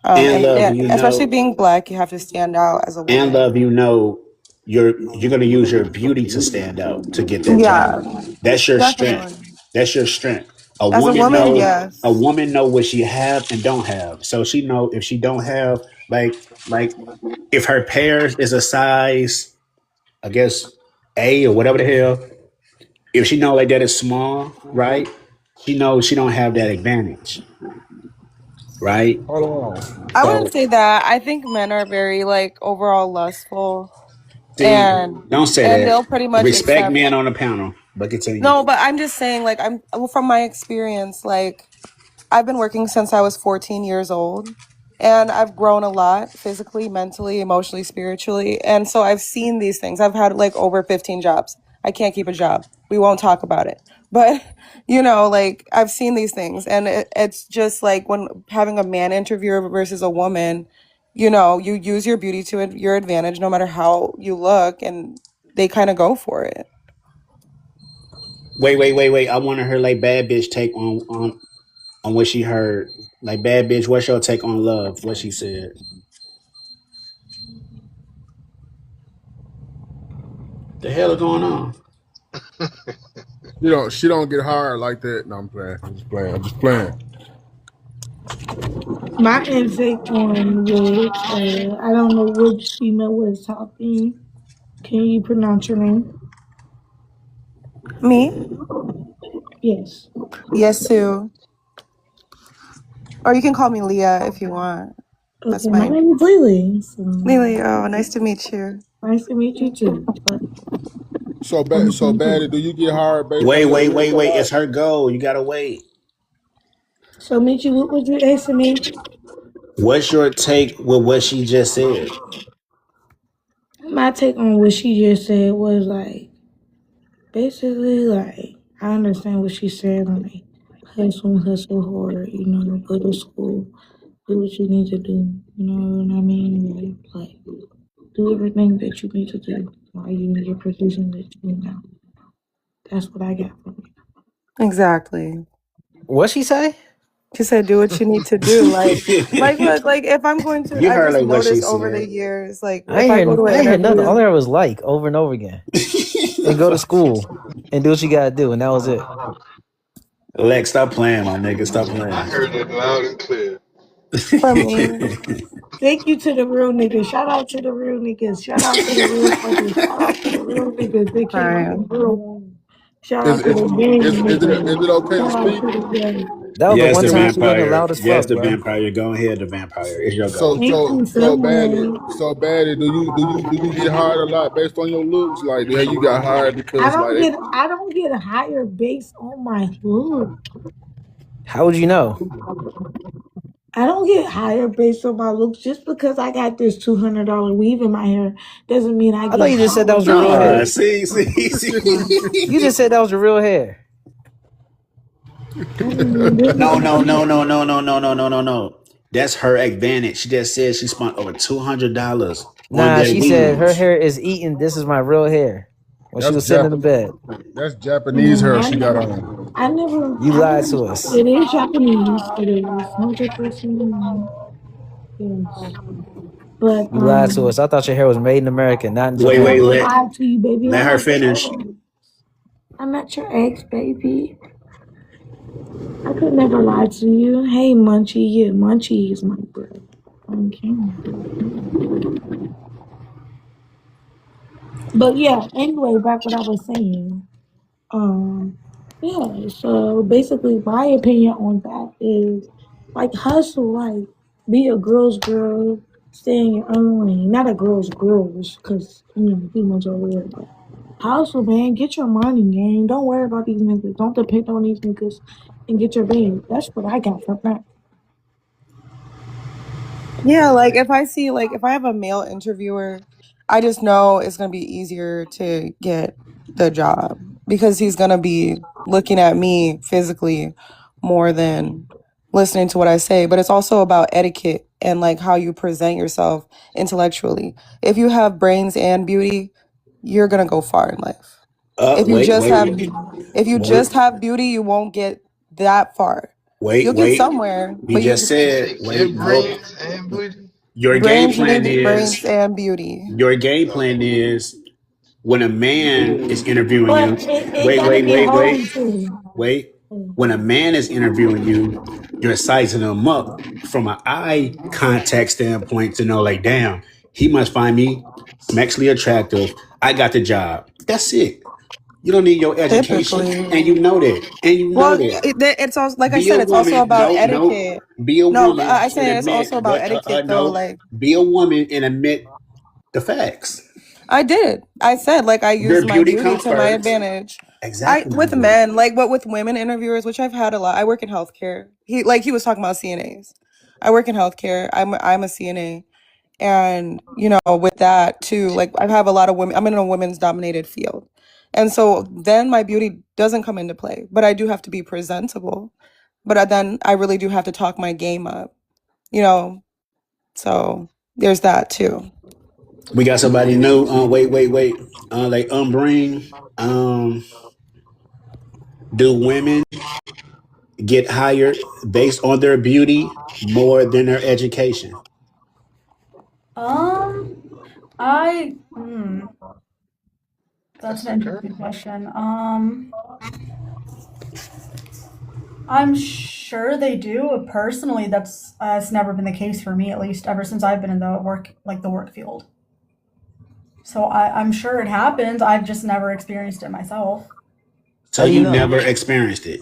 And love, And you especially know, being black, you have to stand out as a and woman. love, you know, you're gonna use your beauty to stand out to get that job. Yeah, That's your strength. definitely. That's your strength. As a woman, A yes. woman know what she have and don't have. So she know if she don't have like if her pears is a size, I guess A or whatever the hell. If she know like that is small, right? She knows she don't have that advantage, right? Hold on. I wouldn't So say that. I think men are very like overall lustful see, and don't say they'll that. pretty much Respect accept. men on the panel, but continue. No, but I'm just saying like I'm from my experience like I've been working since I was 14 years old. And I've grown a lot physically, mentally, emotionally, spiritually. And so I've seen these things. I've had like over 15 jobs. I can't keep a job. We won't talk about it. But, like I've seen these things. And it's just like when having a man interviewer versus a woman, you use your beauty to your advantage no matter how you look. And they kind of go for it. Wait. I want to hear like bad bitch take on what she heard. Like bad bitch, what's your take on love? What she said. The hell is going on? She don't get hired like that. No, I'm playing. I'm just playing. My intake on was I don't know which female was talking. Can you pronounce your name? Me? Yes. Yes, Sue. Or you can call me Leah if you want. That's Okay, my my name is Lily. So Lily. Oh, nice to meet you. nice to meet you too. But on the So same bad. page. Do you get hired based on Wait, your wait, looks wait, a wait. lot? It's her goal. You gotta wait. So Michi, what would you asking me? What's your take with what she just said? My take on what she just said was like basically like I understand what she's saying, like hustle hard, go to school, do what you need to do, you know what I mean? Like do everything that you need to do while you in your position that you in now. That's what I got from it. Exactly. What she say? She said, "Do what you need to do." Look, like if I'm going to, You I heard just like what she noticed over the said. years, like if I go to an I ain't hear nothing. All interview, I heard was like over and over again. And go to school and do what you gotta do, and that was it. Lex, stop playing, my nigga. Stop I playing. heard it loud and clear. for me, Thank you to the real niggas. Shout out to the real niggas. Shout out to the real fuckers. Shout out to the real niggas. They came out the crying. real one. Shout Is out to is the gang is niggas. it okay to Shout out speak? to the gang. That was the Yes, one the time she wasn't vampire. loud as Yes, fuck, the bro. vampire. Go ahead, the vampire. It's your So go. Thank so you so so badly much. so badly. Do you get hired a lot based on your looks? Like yeah, you got hired because I don't get hired based on my look. How would you know? I don't get hired based on my looks. Just because I got this $200 weave in my hair doesn't mean I I thought get you just said that was hired. your real hair. See. You just said that was your real hair. I mean, this is No. That's her advantage. She just said she spent over $200 on Nah, that she said her weave. hair is eaten. This is my real hair. When she that's was sitting in the Jap- bed. that's Japanese no, hair she got on. You I lied never. to us. It is Japanese. It is 100%. Yes, but You lied to us. I thought your hair was made in America, not in I Wait. Japan. never lied to you, baby. Let I'm her not your finish. ex. I'm not your ex, baby. I could never lie to you. Hey, Munchie, yeah, Munchie is my brother on camera. But yeah, anyway, back what I was saying. Um, yeah, so basically my opinion on that is like hustle, like be a girl's girl, stay in your own lane. Not a girl's, because females are weird, but hustle, man, get your money, gang. Don't worry about these niggas. Don't depend on these niggas and get your bag. That's what I got from that. Yeah, like if I have a male interviewer, I just know it's gonna be easier to get the job because he's gonna be looking at me physically more than listening to what I say. But it's also about etiquette and like how you present yourself intellectually. If you have brains and beauty, you're gonna go far in life. If you Wait, just wait, have if you wait, just have beauty, you won't get that far. You'll get wait. somewhere, We but just you You said, say wait, get no. brains and booty. Your game brains, you plan need is brains and beauty. your game plan is when a man is interviewing But you. it Wait, gotta wait, be wait, wait, holy too. wait. When a man is interviewing you, you're sizing him up from an eye contact standpoint to know, like, damn, he must find me sexually attractive. I got the job. That's it. You don't need your education, Typically. and you know that. And you know Well, that. it's also like I Be a said, it's also woman. about No. etiquette. Be a No, but woman I and say it's admit also about what. etiquette though. No. Like Be a woman and admit the facts. I did. I said like I Your used my beauty beauty come to my first. advantage. I Exactly, with Andre. men, like, but with women interviewers, which I've had a lot. I work in healthcare. He was talking about CNAs. I work in healthcare. I'm a CNA, and with that too, like I have a lot of women. I'm in a women's dominated field, and so then my beauty doesn't come into play. But I do have to be presentable. But then I really do have to talk my game up. You know, so there's that too. We got somebody new. Wait. Like Umbring. Do women get hired based on their beauty more than their education? Um, I that's That's an okay. interesting question. I'm sure they do. Personally, that's never been the case for me, at least ever since I've been in the work field. So I'm sure it happens. I've just never experienced it myself. So How do you you know? never experienced it.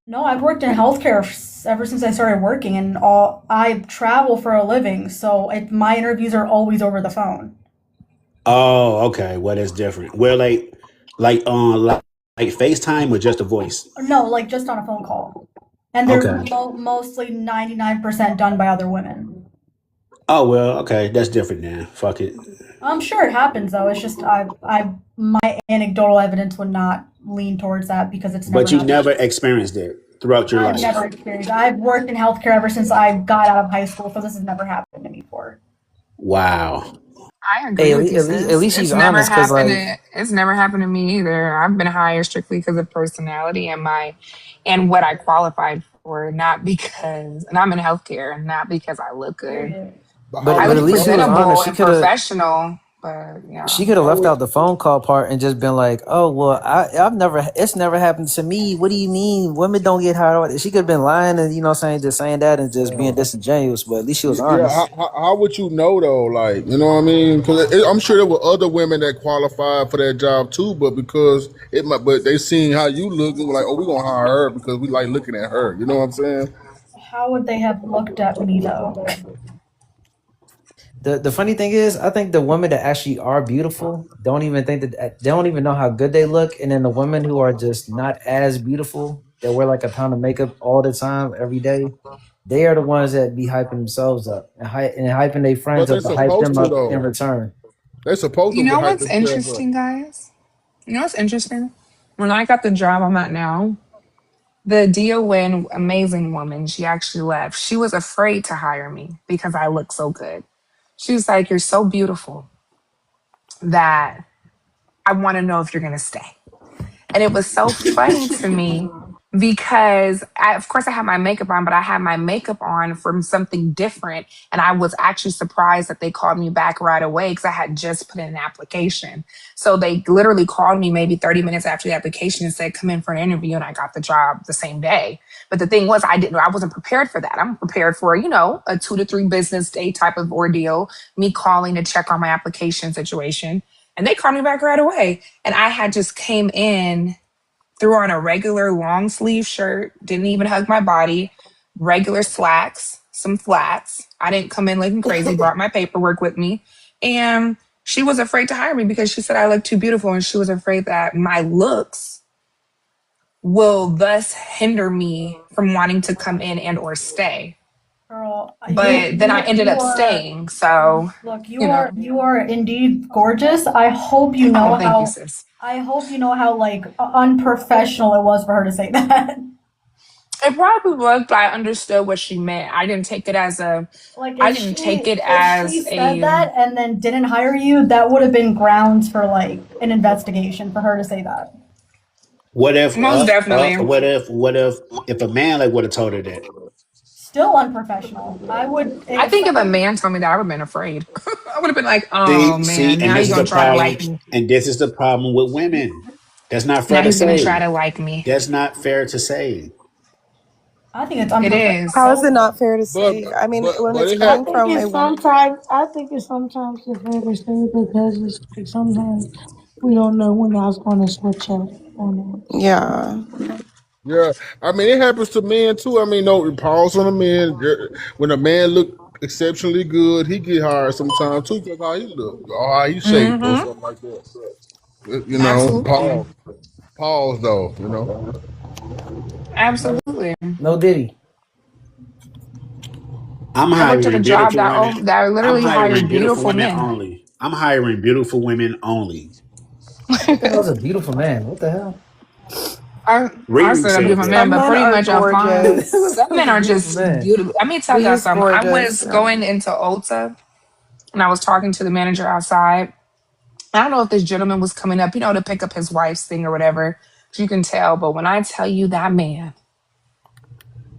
No, I've worked in healthcare ever since I started working, and all I travel for a living, so my interviews are always over the phone. Oh, okay. Well, that's different. Well, like FaceTime or just a voice. No, like just on a phone call, and they're Okay. mostly 99% done by other women. Oh well, okay. That's different then. Fuck it. I'm sure it happens though. It's just my anecdotal evidence would not lean towards that because it's never But you happened. never experienced it throughout your I've life. never experienced. I've worked in healthcare ever since I got out of high school, so this has never happened to me before. Wow. I Hey, agree with you, at sis. least she's honest, cause like It's never happened to me either. I've been hired strictly because of personality and what I qualified for, not because, and I'm in healthcare, not because I look good. Period. But I but at look least she was honest. presentable and professional, but yeah. She could have how left would out the phone call part and just been like, "Oh well, it's never happened to me. What do you mean women don't get hired?" She could have been lying and just saying that and just being disingenuous. But at least she was yeah, honest. how would you know though? Like, you know what I mean? Because I'm sure there were other women that qualified for that job too, but but they seen how you look and were like, oh, we gonna hire her because we like looking at her. You know what I'm saying? How would they have looked at me though? The funny thing is, I think the women that actually are beautiful don't even think that they don't even know how good they look, and then the women who are just not as beautiful that wear like a pound of makeup all the time, every day, they are the ones that be hyping themselves up and hyping their But friends they're up to hype supposed them to up in though. return. They're supposed You to know hype what's themselves up. interesting, guys? You know what's interesting? When I got the job I'm at now, the DON amazing woman, she actually left. She was afraid to hire me because I look so good. She was like, "You're so beautiful that I want to know if you're going to stay." And it was so funny to me because of course I had my makeup on, but I had my makeup on from something different. And I was actually surprised that they called me back right away because I had just put in an application. So they literally called me maybe 30 minutes after the application and said, come in for an interview. And I got the job the same day. But the thing was, I wasn't prepared for that. I'm prepared for, a 2 to 3 business day type of ordeal, me calling to check on my application situation. And they called me back right away. And I had just came in, threw on a regular long sleeve shirt, didn't even hug my body, regular slacks, some flats. I didn't come in looking crazy, brought my paperwork with me. And she was afraid to hire me because she said I look too beautiful and she was afraid that my looks will thus hinder me from wanting to come in and or stay. Girl, But then I ended you up are staying. So, look, you know, you are indeed gorgeous. oh, thank you, sis. I hope you know how like unprofessional it was for her to say that. It probably was, but I understood what she meant. Like I didn't take it if she as said a that and then didn't hire you, that would have been grounds for like an investigation for her to say that. What if most definitely. what if a man like would have told her that? Still unprofessional. I would I if think if a someone man told me that, I would have been afraid. I would have been like, oh See, man, and now this you're is gonna the try to problem. like me. And this is the problem with women. That's not fair Now to he's gonna try say. to like me. That's not fair to say. I think it's It unprofessional. How is. is it not fair to But say? I mean, when but it's it coming from a woman. I think it's sometimes the fair to say because it's like sometimes we don't know when I was gonna switch up on us. Yeah. Yeah, I mean it happens to men too. I mean, no pause on a man. When a man look exceptionally good, he get hired sometimes too because how he look or how he shaped or Mm-hmm. something like that. Absolutely. Pause. Pause though, Absolutely. No Diddy. I'm I worked at a hiring job beautiful that women. that I'm literally hiring hired beautiful beautiful women men. only. I'm hiring beautiful women only. What the hell is a beautiful man? What the hell? I Riri said a said beautiful that. man, Some but men pretty are much a fine. What the gorgeous. Some hell is men a are beautiful just man? beautiful. Let me tell y'all He's something. I gorgeous. was Yeah. going into Ulta and I was talking to the manager outside. I don't know if this gentleman was coming up, to pick up his wife's thing or whatever. You can tell, but when I tell you that man,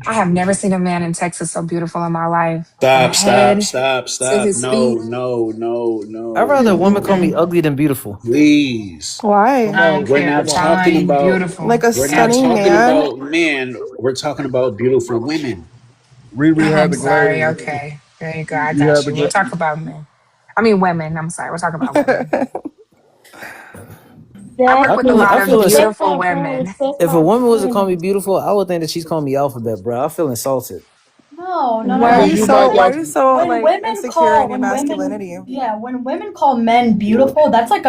I have never seen a man in Texas so beautiful in my life, from Stop, stop, head stop, to stop. his No, feet. no, no, I'd no. rather a woman call me Mm-mm-mm. ugly than beautiful. Please. Why? Come I on, don't We're man. care. not Come on. talking Fine, about beautiful. Like a we're not stunning talking man? about men. We're talking about beautiful women. Riri Oh, had I'm the sorry. glass. Okay. There you go. I You had got the you. We'll glass. talk about men. I mean, women. I'm sorry. We're talking about women. I work I with a Exactly. feel lot I of feel Respect beautiful my friend. women. Respect if a my woman was to call friend. me beautiful, I would think that she's calling me alphabet, bro. I feel insulted. No, no, no, Why no. are Yeah, you you so might why When are got you so when like women insecure in call your when women masculinity? yeah, when women call men beautiful, that's like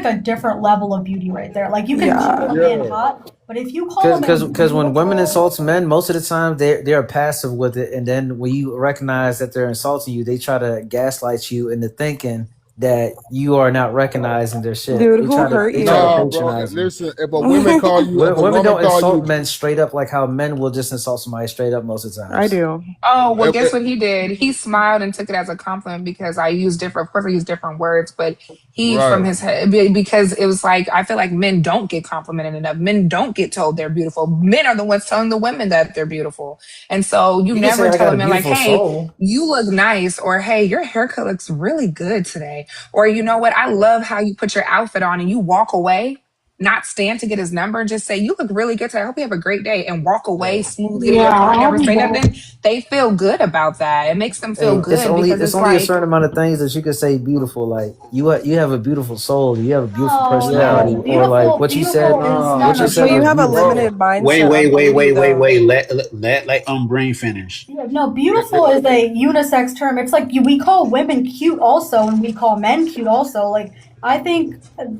a different level of beauty right there. Like you can call Yeah. a man yeah. hot, but if you call Cause, a cause, man cause when women beautiful, insult men, most of the time they're passive with it, and then when you recognize that they're insulting you, they try to gaslight you into thinking that you are not recognizing their shit. Dude, They who try to hurt they try to Nah, you? bro. patronize you. Listen, if a Women woman don't call insult you, men straight up like how men will just insult somebody straight up most of the I times. do. Oh, well, if, guess if, what he did? He smiled and took it as a compliment because I used different, of course, I use different words, but he, from right. his head, because it was like, I feel like men don't get complimented enough. Men don't get told they're beautiful. Men are the ones telling the women that they're beautiful. And so you You can say never I tell got a a man, like, beautiful hey, soul. you look nice, or hey, your haircut looks really good today. Or, you know what? I love how you put your outfit on and you walk away. Not stand to get his number, just say, you look really good today. I hope you have a great day, and walk away, Yeah. smooth, getting Yeah, your car, I'll never be say back. nothing. They feel good about that. It makes them feel Hey, good because it's it's only a like, certain amount of things that you can say beautiful. Like you have a beautiful soul. You have a beautiful no, Yeah. personality. no. Or like Beautiful, beautiful is no, what you no. But said you was have a beautiful. Bro, limited Wait, mindset wait, of wait, beauty wait, wait, though. wait. Let Brain finish. Yeah, no, it, beautiful it, is a unisex term. It's like we call women cute also, and we call men cute also. Like I think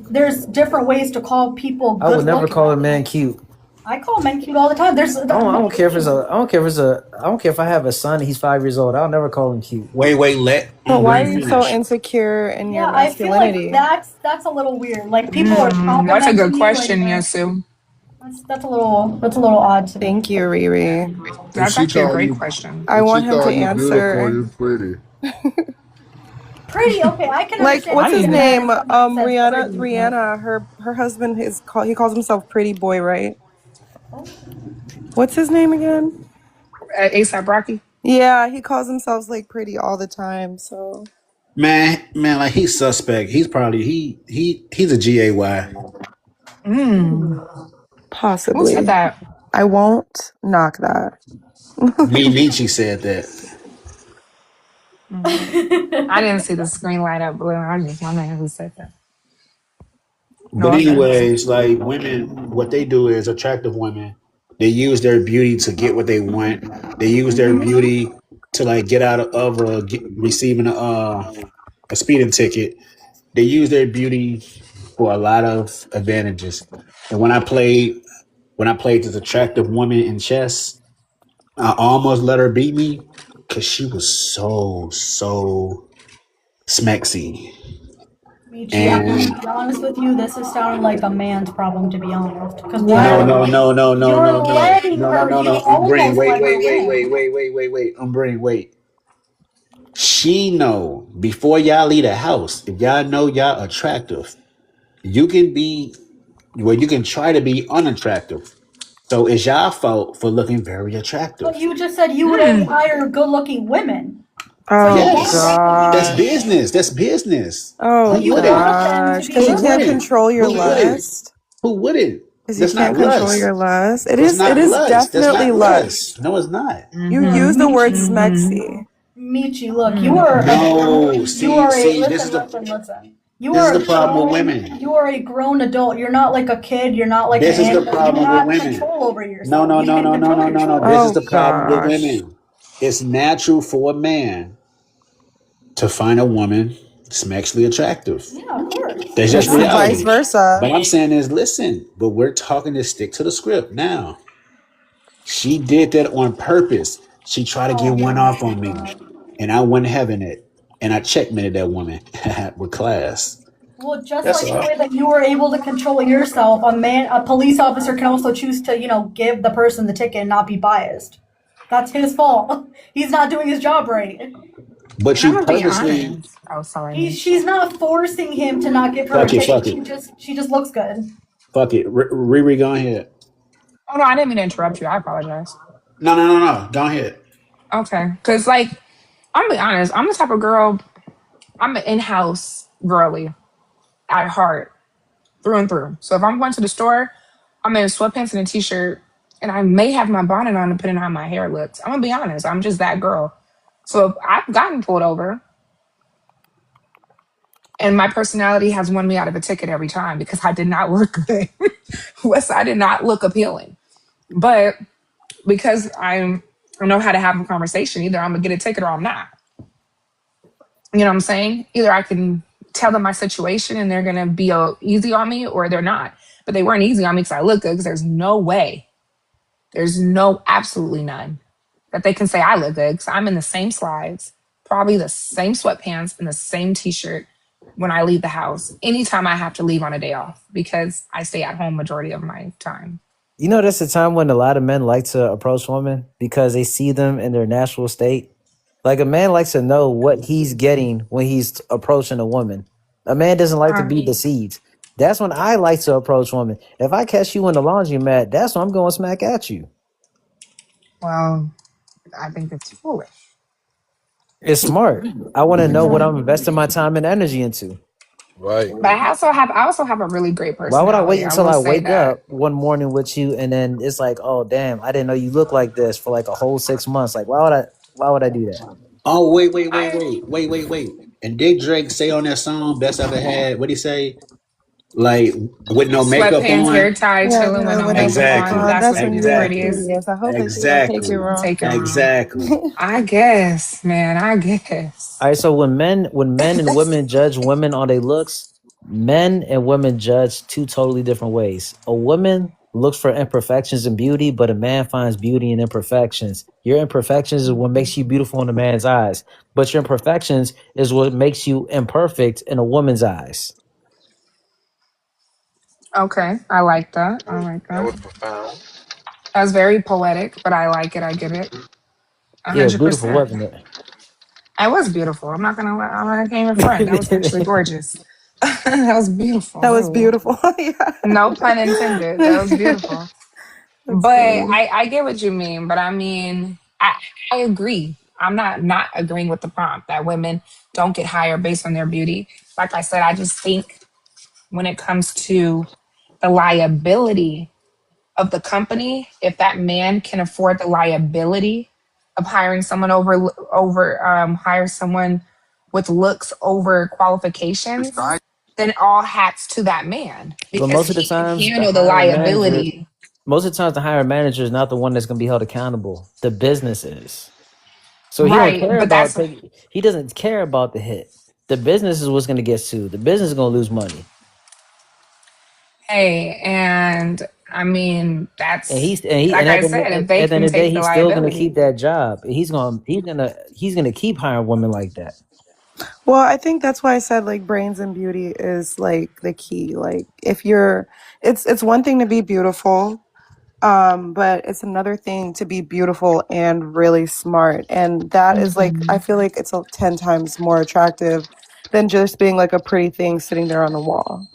there's different ways to call people I would good never looking. call a man cute. I call men cute all the time. I don't care if it's a I don't care if it's a I don't care if I have a son and he's 5 years old. I'll never call him cute. Wait, wait, let But why are Brain you so finish. insecure in your yeah, I feel like masculinity? that's a little weird. Like people are that's a good complimenting you, and question, Yosu. that's a little odd to me. Thank you, Riri. if That's she actually a call great you, question. I if she want him to call you beautiful, answer. you pretty. Pretty okay. I can Like, understand I what's if his a didn't. man name? is someone says Rihanna. pretty, but Her husband he calls himself Pretty Boy, right? oh, What's his name again? ASAP Rocky. Yeah, he calls himself like pretty all the time. So Man, like he's suspect. He's probably he's a GAY. Mm. Who said possibly, that? I won't knock that. Me-Meechie said that. Mm. I didn't see the screen light up blue. I was just wondering who said that. No But offense. anyways, like women, what they do is attractive women. They use their beauty to get what they want. They use their Hmm. beauty to like get out of receiving a speeding ticket. They use their beauty for a lot of advantages. And when I played this attractive woman in chess, I almost let her beat me because she was so smexy. Michi, I'm gonna And be honest with you. This is sounding like a man's problem, to be honest. Because no, why? no, Yeah. no, no, no, You're no, no, letting no, no, her. no, You no. Brain, almost wait, let her wait, wait, wait, win. wait, wait, wait, wait. Brain, wait. She know before y'all leave the house, if y'all know y'all attractive, you can be you can try to be unattractive. So it's y'all fault for looking very But attractive. you just said you would only Mm. hire good-looking women. So you Oh want to Yes, make the that's gosh. business. That's business. Oh but Who you wouldn't? want them to gosh. be Because you Who can't good-looking. wouldn't? control your Who wouldn't? lust. Who wouldn't? Because you That's not can't control lust. your lust. It That's is. It not is lust. That's definitely not lust. lust. No, it's not. You Hmm. use the word Hmm. smexy. Michi, look, you Hmm. are No. you are a This is listen, the listen, listen. You this is are the a problem with grown. women. You are a grown adult. You're not like a kid. You're not like an This is the animal. You problem with have women. control over No, yourself. no, You no, can no, no, control no, no, no. yourself. This is Oh the problem with gosh. women. It's natural for a man to find a woman sexually attractive. Yeah, of course. That's just It's vice reality. versa. But I'm saying is, listen, but we're talking to stick to the script now. She did that on purpose. She tried to get Oh one my off on me, god. and I wasn't having it. And I checkmated that woman with class. Well, just That's like the all. way that you were able to control yourself, a police officer can also choose to, give the person the ticket and not be biased. That's his fault. He's not doing his job right. But And I'm you gonna be purposely honest. Oh, sorry, Meech. She's not forcing him to not give her a fuck it, ticket. fuck it, She just looks good. fuck it. Riri, go ahead. Oh no, I didn't mean to interrupt you. I apologize. No. Go ahead. Okay, because like I'm gonna be honest. I'm the type of girl. I'm an in-house girly at heart, through and through. So if I'm going to the store, I'm in sweatpants and a t-shirt, and I may have my bonnet on depending on how my hair looks. I'm gonna be honest. I'm just that girl. So if I've gotten pulled over, and my personality has won me out of a ticket every time because I did not look good. West I did not look appealing. But because I know how to have a conversation, either I'm gonna get a ticket or I'm not. You know what I'm saying? Either I can tell them my situation and they're gonna be easy on me, or they're not. But they weren't easy on me because I look good. Because there's no, absolutely none that they can say I look good. Because I'm in the same slides, probably the same sweatpants and the same t-shirt when I leave the house. Anytime I have to leave on a day off, because I stay at home majority of my time. You know, that's the time when a lot of men like to approach women because they see them in their natural state. Like a man likes to know what he's getting when he's approaching a woman. A man doesn't like to be deceived. That's when I like to approach women. If I catch you in the laundromat, that's when I'm going smack at you. Well, I think it's foolish. It's smart. I want to know what I'm investing my time and energy into. Right. But I also have a really great Why would I wait personality. I until will I say wake that. up one morning with you and then it's like, oh damn, I didn't know you look like this for like a whole 6 months. Like why would I do that? Oh, I wait. And did Drake say on that song, Best I've Ever Had, what'd he say? Like, with no makeup sweatpants, on? hair tied, Yeah, chilling with no, no with no makeup makeup on. Exactly. on. That's That's when when you're you're the the Exactly. prettiest. prettiest. I hope they don't take it Exactly. wrong. Take it wrong. Exactly. I guess, man. I guess. All right, so when men and women judge women on their looks, men and women judge two totally different ways. A woman looks for imperfections in beauty, but a man finds beauty in imperfections. Your imperfections is what makes you beautiful in a man's eyes, but your imperfections is what makes you imperfect in a woman's eyes. Okay, I like that. I like That that. was profound. That's very poetic, but I like it. I get it. Yeah, beautiful, 100%. wasn't it? I was beautiful. I'm not gonna lie. I can't even front. That was actually gorgeous. That was beautiful. That That was was, beautiful. Yeah. no pun intended. That was beautiful. That's But funny. I get what you mean. But I mean, I agree. I'm not agreeing with the prompt that women don't get higher based on their beauty. Like I said, I just think when it comes to the liability of the company, if that man can afford the liability of hiring someone hire someone with looks over qualifications, then all hats to that man But because most of the he can times, the handle the hiring manager, liability. most of the times, the hiring manager is not the one that's going to be held accountable. The business is. So he don't Right, care but about that's taking. He doesn't care about the hit. The business is what's going to get sued. The business is going to lose money, hey, and I mean and that's and like at I the said, if at they the end can of the day, take the he's still going to keep liability. that job. He's gonna keep hiring women like that. Well, I think that's why I said like brains and beauty is like the key. Like if you're it's one thing to be beautiful, but it's another thing to be beautiful and really smart. And that is like I Mhm. feel like it's 10 times more attractive than just being like a pretty thing sitting there on the wall.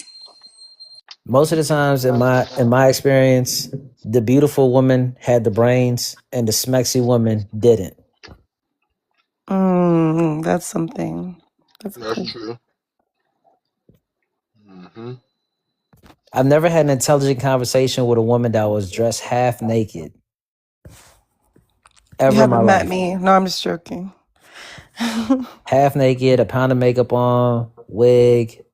Most of the times, in my experience, the beautiful woman had the brains, and the smexy woman didn't. That's something. That's That's cool. true. Hmm. I've never had an intelligent conversation with a woman that was dressed half naked You ever in my haven't met life. me. No, I'm just joking. Half naked, a pound of makeup on, wig,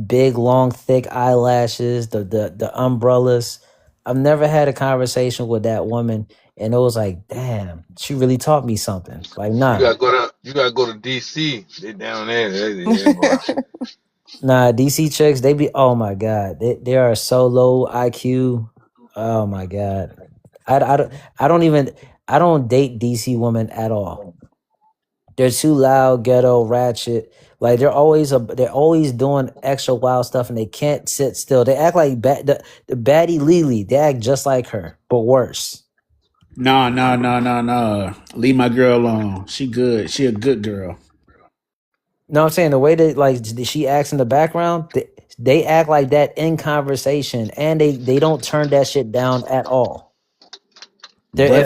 big, long, thick eyelashes, the umbrellas. I've never had a conversation with that woman, and it was like, damn, she really taught me something. Like, You nah, gotta go down. You gotta go to DC. They down there. Yeah, boy. Nah, DC chicks, they be, oh my God. They are so low IQ. Oh my God. I, don't, I don't even, I don't date DC women at all. They're too loud, ghetto, ratchet. Like they're always doing extra wild stuff, and they can't sit still. They act like the baddie Lily. They act just like her, but worse. No, no, no, no, no. Leave my girl alone. She good. She a good girl. No, I'm saying the way that like she acts in the background, they act like that in conversation, and they don't turn that shit down at all. They're But like,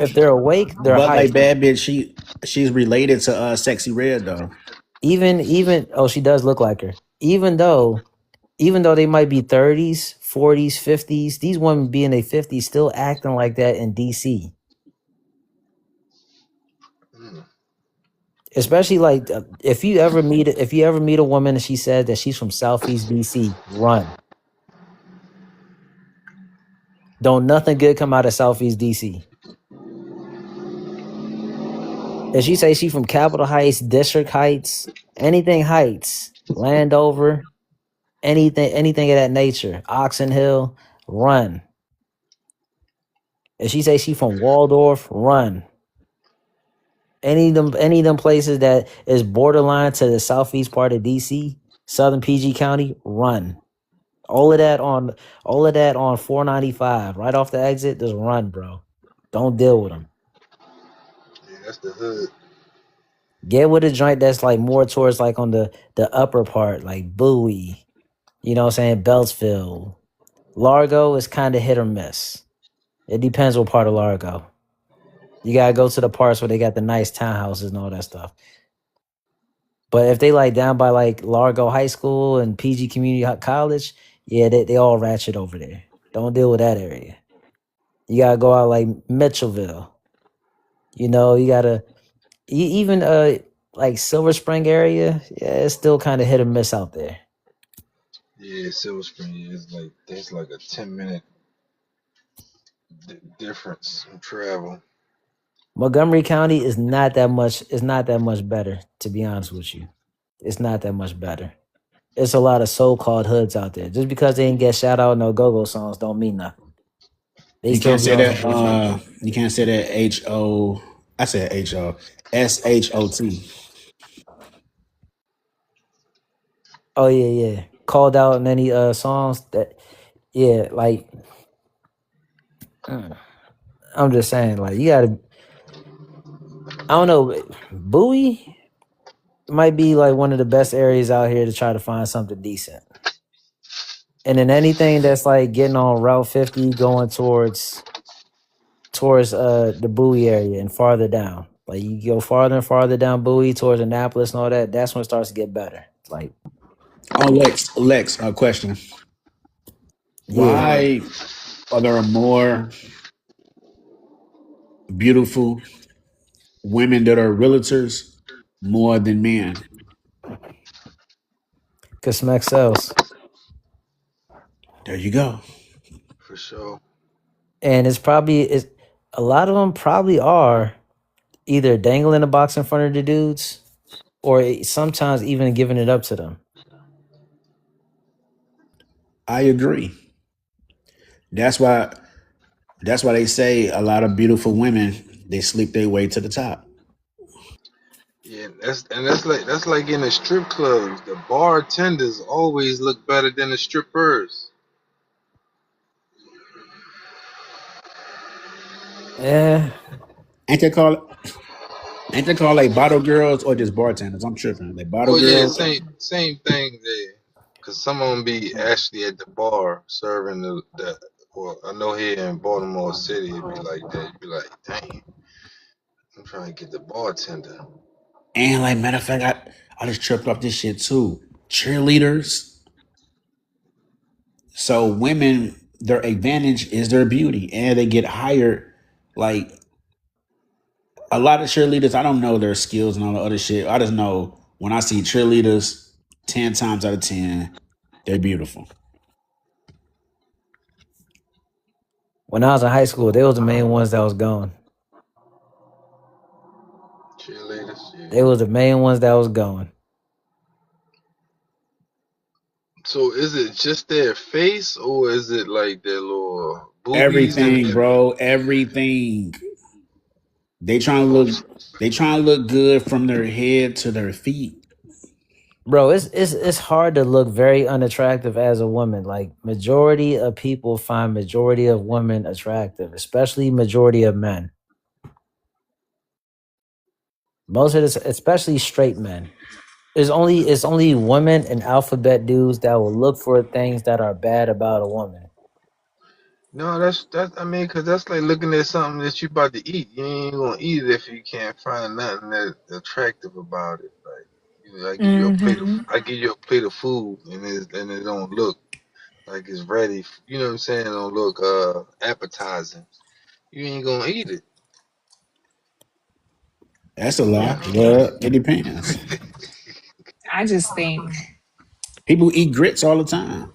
if they're awake, they're but like hyper. bad bitch, she's related to Sexy Red though. Even oh, she does look like her. Even though they might be 30s, 40s, 50s, these women be in their 50s still acting like that in DC. Mm. Especially like if you ever meet a woman and she says that she's from Southeast DC, run. Don't nothing good come out of Southeast DC. If she say she from Capitol Heights, District Heights, anything Heights, Landover, anything of that nature, Oxon Hill, run. If she say she from Waldorf, run. Any of them places that is borderline to the southeast part of DC, Southern PG County, run. All of that on 495, right off the exit, just run, bro. Don't deal with them. Yeah, that's the hood. Get with a joint that's like more towards like on the upper part, like Bowie, you know what I'm saying, Beltsville. Largo is kind of hit or miss. It depends what part of Largo. You gotta go to the parts where they got the nice townhouses and all that stuff. But if they like down by like Largo High School and PG Community College, yeah, they all ratchet over there. Don't deal with that area. You gotta go out like Mitchellville. You know, you gotta even like Silver Spring area. Yeah, it's still kind of hit or miss out there. Yeah, Silver Spring. Yeah, it's like there's like a 10 minute difference in travel. Montgomery County is not that much. It's not that much better, to be honest with you. It's not that much better. It's a lot of so-called hoods out there. Just because they didn't get shout out no go-go songs don't mean nothing. They You still can't be say on some that. bullshit. You can't say that. HO. I said HOSHOT. Oh yeah. Called out in any songs that yeah, like mm, I'm just saying, like you gotta I don't know, Bowie might be like one of the best areas out here to try to find something decent. And then anything that's like getting on Route 50 going towards the Bowie area and farther down. Like you go farther and farther down Bowie towards Annapolis and all that, that's when it starts to get better. Like, Oh, Lex. Question: yeah. why are there more beautiful women that are realtors more than men? Cause smack sells. There you go. For sure. And it's a lot of them probably are either dangling the box in front of the dudes or sometimes even giving it up to them. I agree. That's why. That's why they say a lot of beautiful women they sleep their way to the top. Yeah, that's like in the strip clubs. The bartenders always look better than the strippers. Yeah, Ain't they called? Ain't they called like bottle girls or just bartenders? I'm tripping. Like bottle Well, yeah, girls. same thing there. Cause some of them be actually at the bar serving the. Well, I know here in Baltimore City it'd be like that. You'd be like, dang, I'm trying to get the bartender. And like matter of fact, I just tripped off this shit too. Cheerleaders. So women, their advantage is their beauty, and they get hired. Like a lot of cheerleaders, I don't know their skills and all the other shit. I just know when I see cheerleaders, 10 times out of 10, they're beautiful. when I was in high school, they was the main ones that was going. Cheerleaders, They yeah. was the main ones that was going. So is it just their face, or is it like their little boobies and Everything, bro. Everything. They trying to oh, look. They trying to look good from their head to their feet. Bro, it's hard to look very unattractive as a woman. Like majority of people find majority of women attractive, especially majority of men. Most of this, especially straight men. It's only women and alphabet dudes that will look for things that are bad about a woman. no, that's I mean, 'cause that's like looking at something that you about to eat. You ain't gonna eat it if you can't find nothing that attractive about it. Like, you know, Mm-hmm. I give you a plate of food, and it don't look like it's ready. You know what I'm saying? It don't look appetizing. You ain't gonna eat it. That's a You lie. know. Well, it depends. I just think, People eat grits all the time.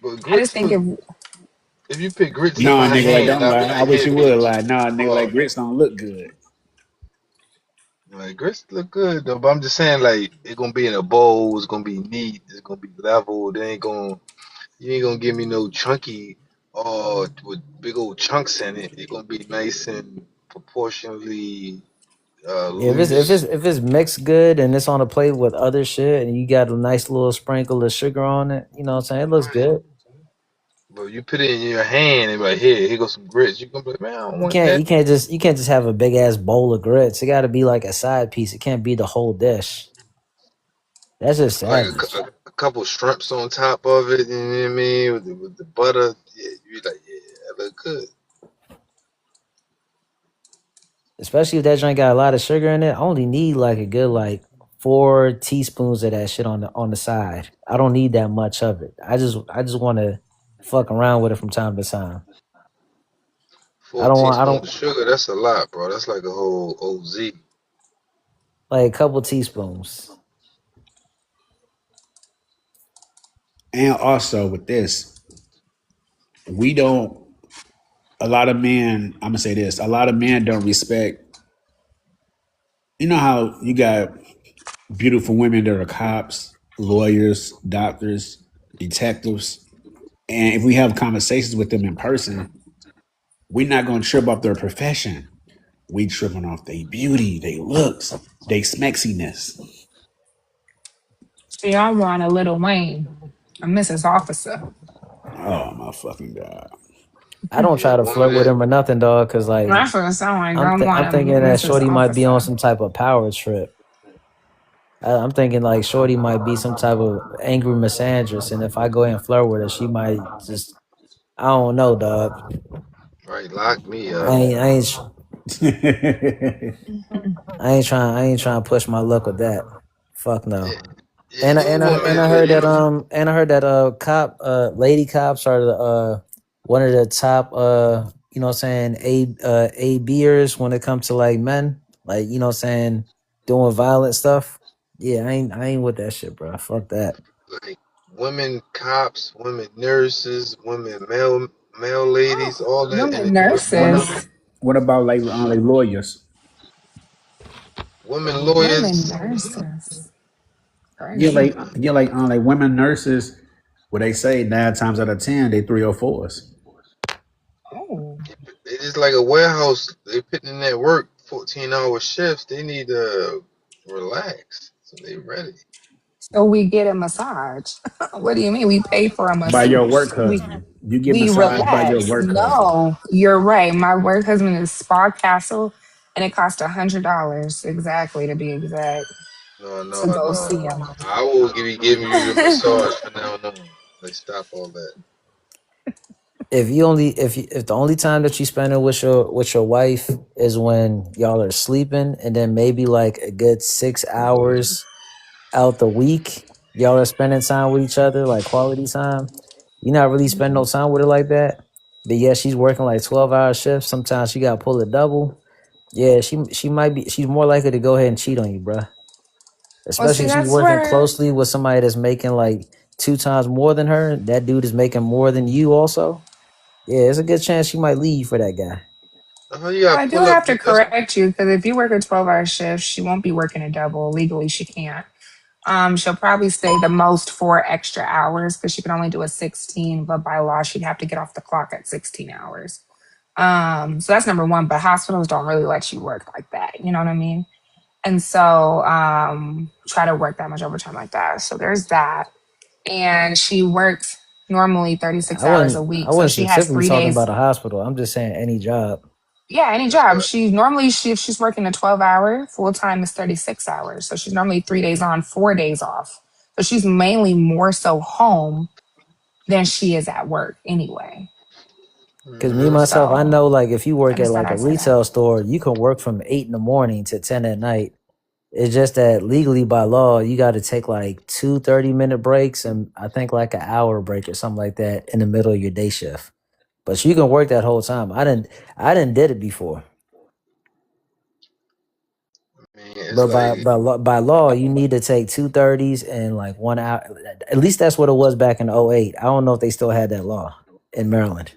But I just grits think look. if If you pick grits in Nah, my nigga, like hand, don't I'll lie. be I like, wish here, you would bitch. lie. Nah, nigga, like Oh, grits don't look good. like grits look good though, but I'm just saying like it's gonna be in a bowl. It's gonna be neat. It's gonna be level. They ain't gonna. You ain't gonna give me no chunky or with big old chunks in it. It's gonna be nice and proportionally Yeah, if it's if loose. it's if it's mixed good and it's on a plate with other shit and you got a nice little sprinkle of sugar on it, you know what I'm saying? It looks Right. good. But you put it in your hand and be like, here goes some grits. You gonna be like, man, I don't You want can't that. you can't just you can't just have a big ass bowl of grits. It got to be like a side piece. It can't be the whole dish. That's just Like savage. a couple shrimps on top of it. You know what I mean? With the butter. Yeah, you be like, yeah, that look good. Especially if that drink got a lot of sugar in it. I only need like a good like 4 teaspoons of that shit on the side. I don't need that much of it. I just want to fuck around with it from time to time. I Four don't want I teaspoons don't of sugar, that's a lot, bro. That's like a whole OZ. like a couple teaspoons. And also with this, we don't. A lot of men. I'm gonna say this. A lot of men don't respect. You know how you got beautiful women that are cops, lawyers, doctors, detectives, and if we have conversations with them in person, we're not gonna trip off their profession. We tripping off their beauty, their looks, their smexiness. see, I want a Little Wayne, a Mrs. Officer. Oh my fucking god! I don't Yeah, try to woman flirt with that him or nothing, dog, cuz like That's what it sound like. I want I'm a thinking that Mrs. Shorty might be on Officer. some type of power trip. I'm thinking like Shorty might be some type of angry misandrist, and if I go ahead and flirt with her, she might just I don't know, dog. right lock me I up. ain't I ain't I ain't trying to push my luck with that. Fuck no. Yeah, yeah, you a And woman, I but heard that cop lady cops are the one of the top you know what I'm saying A Bers when it comes to like men, like you know what I'm saying, doing violent stuff. Yeah, I ain't with that shit, bro. Fuck that. like women cops, women nurses, women male Oh, ladies, all that in women the U.S. what government. nurses. what about like lawyers? Women Women lawyers. nurses. Yeah, Crazy. like women nurses. What they say 9 times out of 10 they 304s. Oh. It is like a warehouse. They putting in that work, 14-hour shifts. They need to relax, so they ready. So we get a massage. What do you mean? We pay for a By massage. your work We husband. You get we massaged by your relax. work husband. No, you're right. My work husband is Spa Castle, and it costs $100 exactly to be exact No, to no, go no. see him. I will be giving you the massage from now on. Like, stop all that. If the only time that you spend it with your wife is when y'all are sleeping, and then maybe like a good 6 hours out the week, y'all are spending time with each other, like quality time. You're not really spending no time with her like that. But yeah, she's working like 12-hour shifts. Sometimes she got to pull a double. Yeah, she might be. She's more likely to go ahead and cheat on you, bruh. Well, Especially see, if she's that's working where. closely with somebody that's making like 2 times more than her. That dude is making more than you, also. Yeah, it's a good chance she might leave for that guy. You gotta I do pull up. have to That's correct you because if you work a 12-hour shift, she won't be working a double. Legally, she can't. She'll probably stay the most 4 extra hours because she can only do a 16, but by law, she'd have to get off the clock at 16 hours. So that's number one, but hospitals don't really let you work like that. You know what I mean? And so try to work that much overtime like that. So there's that. And she works normally 36 hours a I week. So wasn't she has specifically three talking days. about a hospital. I'm just saying any job. Yeah, any that's job. right. She normally if she's working a 12-hour, full time is 36 hours. So she's normally 3 days on, 4 days off. So she's mainly more so home than she is at work anyway. Because me Mm-hmm. myself, I So know like if you I work at just thought like a I'd say that. retail store, you can work from 8 in the morning to 10 at night. It's just that legally by law, you got to take like 2 30-minute breaks and I think like an hour break or something like that in the middle of your day shift. But you can work that whole time. I didn't did it before. Man, it's But like by law, you need to take 2 30s and like 1 hour. At least that's what it was back in '08. I don't know if they still had that law in Maryland.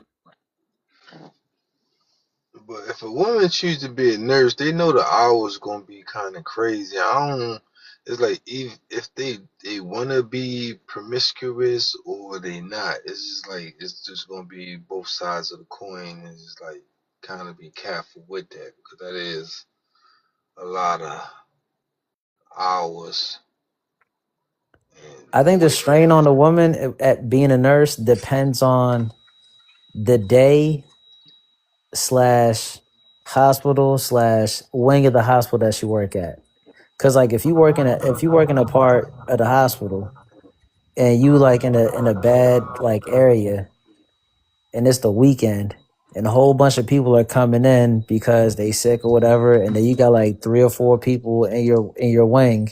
but if a woman choose to be a nurse, they know the hours gonna be kind of crazy. I don't. It's like if they wanna be promiscuous or they not. It's just like it's just gonna be both sides of the coin. It's just like kind of be careful with that because that is a lot of hours and I think the with strain on the woman at being a nurse depends on the day slash hospital slash wing of the hospital that you work at. Cause like if you work in a part of the hospital and you like in a bad like area and it's the weekend and a whole bunch of people are coming in because they sick or whatever, and then you got like 3 or 4 people in your wing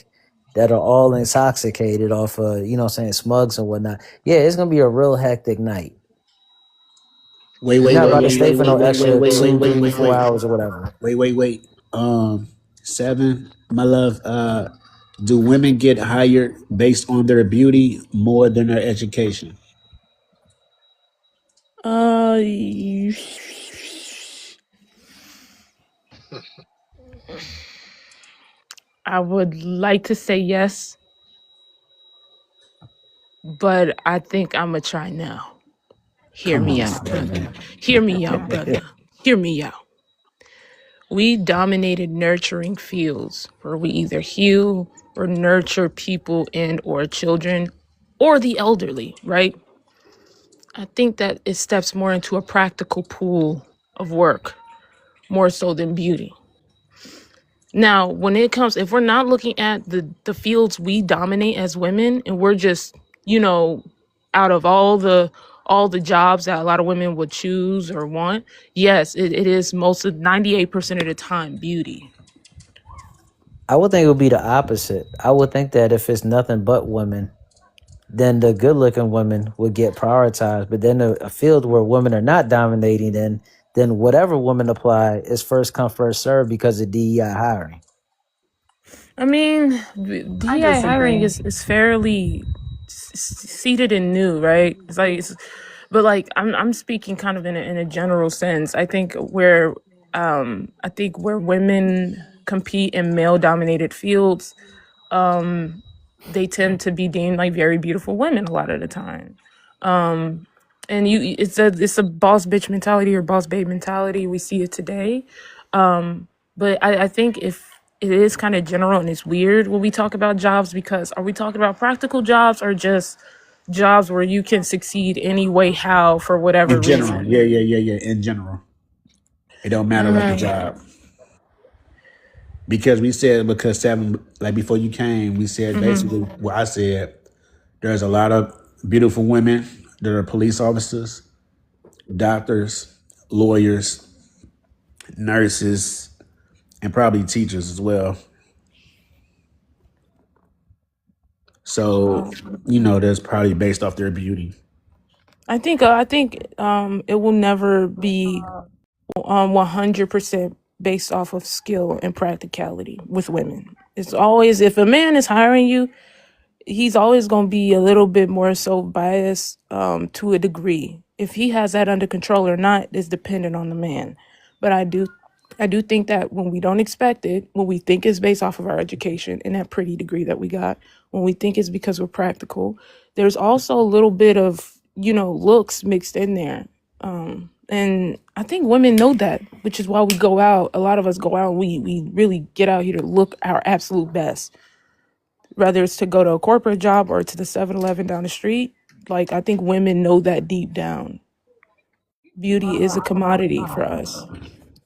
that are all intoxicated off of, you know what I'm saying, smugs and whatnot. Yeah, it's gonna be a real hectic night. Wait, You're wait, not wait, about to wait, stay wait, for wait, no wait, wait, extra wait, wait, two, wait, three, wait, four wait, hours or whatever. wait. Seven, my love. Do women get hired based on their beauty more than their education? You- I would like to say yes, but I think I'm gonna try now. Hear Come me on, out, brother. Seven. Hear me out, brother. Hear me out. We dominated nurturing fields where we either heal or nurture people and or children or the elderly, right? I think that it steps more into a practical pool of work, more so than beauty. Now, when it comes, if we're not looking at the fields we dominate as women, and we're just, you know, out of all the jobs that a lot of women would choose or want, yes, it is most of 98% of the time beauty. I would think it would be the opposite. I would think that if it's nothing but women, then the good looking women would get prioritized. But then a field where women are not dominating, then whatever woman apply is first come first serve because of DEI hiring. I mean, I DI hiring disagree. is fairly seated and new, right? But like I'm speaking kind of in a general sense. I think where women compete in male dominated fields, um, they tend to be deemed like very beautiful women a lot of the time. Um, and it's a boss bitch mentality or boss babe mentality. We see it today. But I think if it is kind of general and it's weird when we talk about jobs, because are we talking about practical jobs or just jobs where you can succeed any way, how, for whatever In general, reason? yeah. In general, it don't matter what the Mm, job. Because Seven, like before you came, we said hmm. basically what I said. There's a lot of beautiful women that are police officers, doctors, lawyers, nurses, and probably teachers as well. So, that's probably based off their beauty. I think it will never be 100% based off of skill and practicality with women. It's always, if a man is hiring you, he's always going to be a little bit more so biased to a degree. If he has that under control or not is dependent on the man. But I do think that when we don't expect it, when we think it's based off of our education and that pretty degree that we got, when we think it's because we're practical, there's also a little bit of, looks mixed in there. And I think women know that, which is why we go out. A lot of us go out and we really get out here to look our absolute best, whether it's to go to a corporate job or to the 7-Eleven down the street. Like, I think women know that deep down. Beauty is a commodity for us.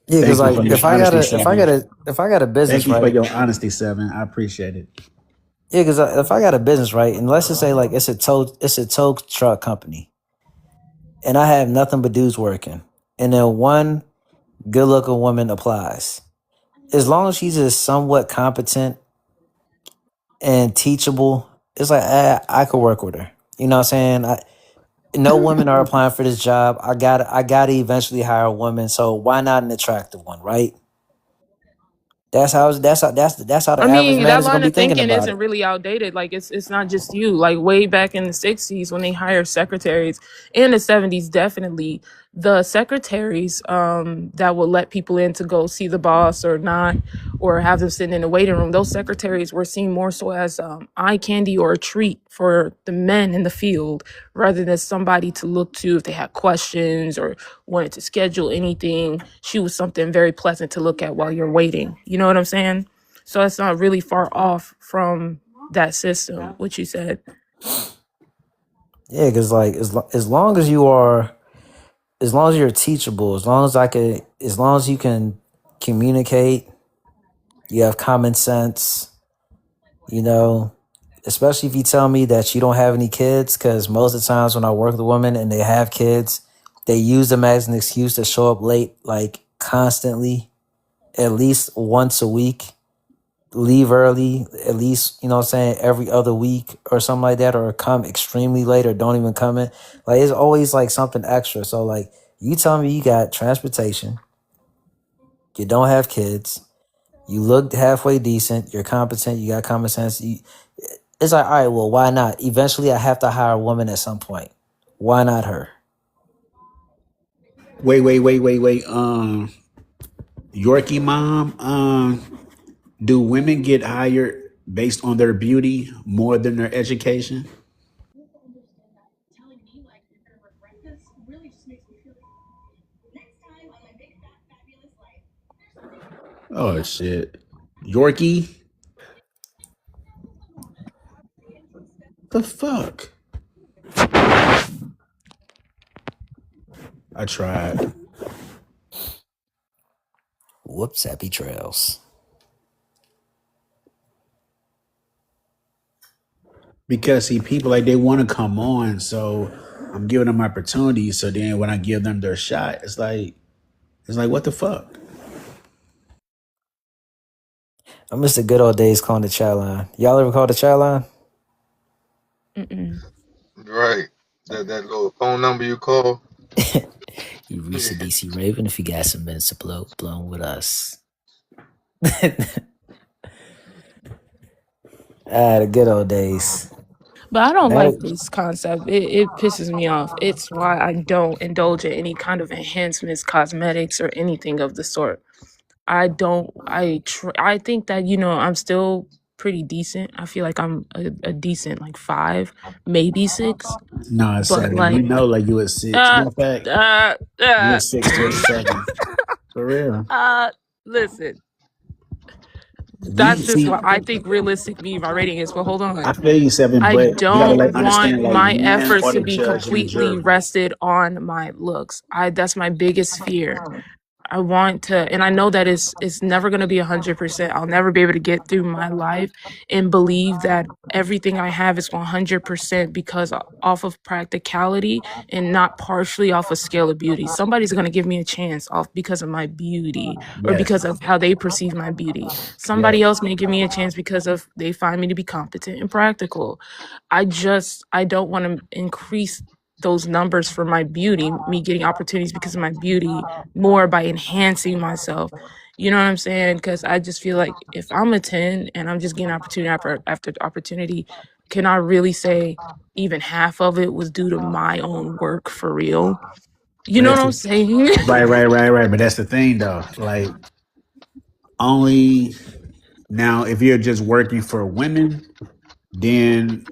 Yeah, because Thank you for like your honesty, Seven. if I got a Thank business, you for right? your honesty, Seven. I appreciate it. Yeah, because if I got a business, right, and let's just say like it's a tow truck company, and I have nothing but dudes working, and then one good looking woman applies. As long as she's just somewhat competent and teachable, it's like I could work with her. You know what I'm saying? No women are applying for this job. I got to eventually hire a woman. So why not an attractive one, right? That's how the I average mean, man that is gonna line be of thinking thinking about isn't it. really outdated. Like it's not just you. Like way back in the 60s when they hired secretaries, in the 70s definitely, the secretaries that would let people in to go see the boss or not, or have them sitting in the waiting room, those secretaries were seen more so as eye candy or a treat for the men in the field, rather than somebody to look to if they had questions or wanted to schedule anything. She was something very pleasant to look at while you're waiting. You know what I'm saying? So it's not really far off from that system, what you said. Yeah, because like as long as you are, as long as you're teachable, as long as you can communicate, you have common sense, you know, especially if you tell me that you don't have any kids, because most of the times when I work with women and they have kids, they use them as an excuse to show up late, like constantly, at least once a week, leave early, at least, you know what I'm saying, every other week or something like that, or come extremely late or don't even come in. Like, it's always like something extra. So, like, you tell me you got transportation, you don't have kids, you look halfway decent, you're competent, you got common sense. It's like, all right, well, why not? Eventually, I have to hire a woman at some point. Why not her? Wait. Yorkie mom. Do women get hired based on their beauty more than their education? Oh shit. Yorkie? The fuck? I tried. Whoops, happy trails. Because see, people like they want to come on, so I'm giving them opportunities. So then when I give them their shot, it's like what the fuck? I miss the good old days calling the chat line. Y'all ever call the chat line? Mm-mm. Right. That little phone number you call. You reached Yeah. the DC Raven. If you got some minutes to blow with us. The good old days. But I don't like Now, this concept. It pisses me off. It's why I don't indulge in any kind of enhancements, cosmetics, or anything of the sort. I don't. I think that I'm still pretty decent. I feel like I'm a decent like 5, maybe 6. Nah, But seven. You like, know, like you was six. uh, Matter of fact, uh, you uh, was 6'7". For real. listen. You That's just see, what I think realistic me my rating is. But hold I on. feel you, seven, I but you gotta don't like want understand, like my men efforts are to the be judge and the completely jury. rested on my looks. That's my biggest fear. I want to, and I know that it's never going to be 100%. I'll never be able to get through my life and believe that everything I have is 100% because off of practicality and not partially off a scale of beauty. Somebody's going to give me a chance off because of my beauty or Yes, because of how they perceive my beauty. yes. Somebody else may give me a chance because of they find me to be competent and practical. I don't want to increase those numbers for my beauty, me getting opportunities because of my beauty more by enhancing myself. You know what I'm saying? Because I just feel like if I'm a 10 and I'm just getting opportunity after opportunity, can I really say even half of it was due to my own work for real? You But know that's what I'm the, saying? right. But that's the thing, though. Like, only now, if you're just working for women, then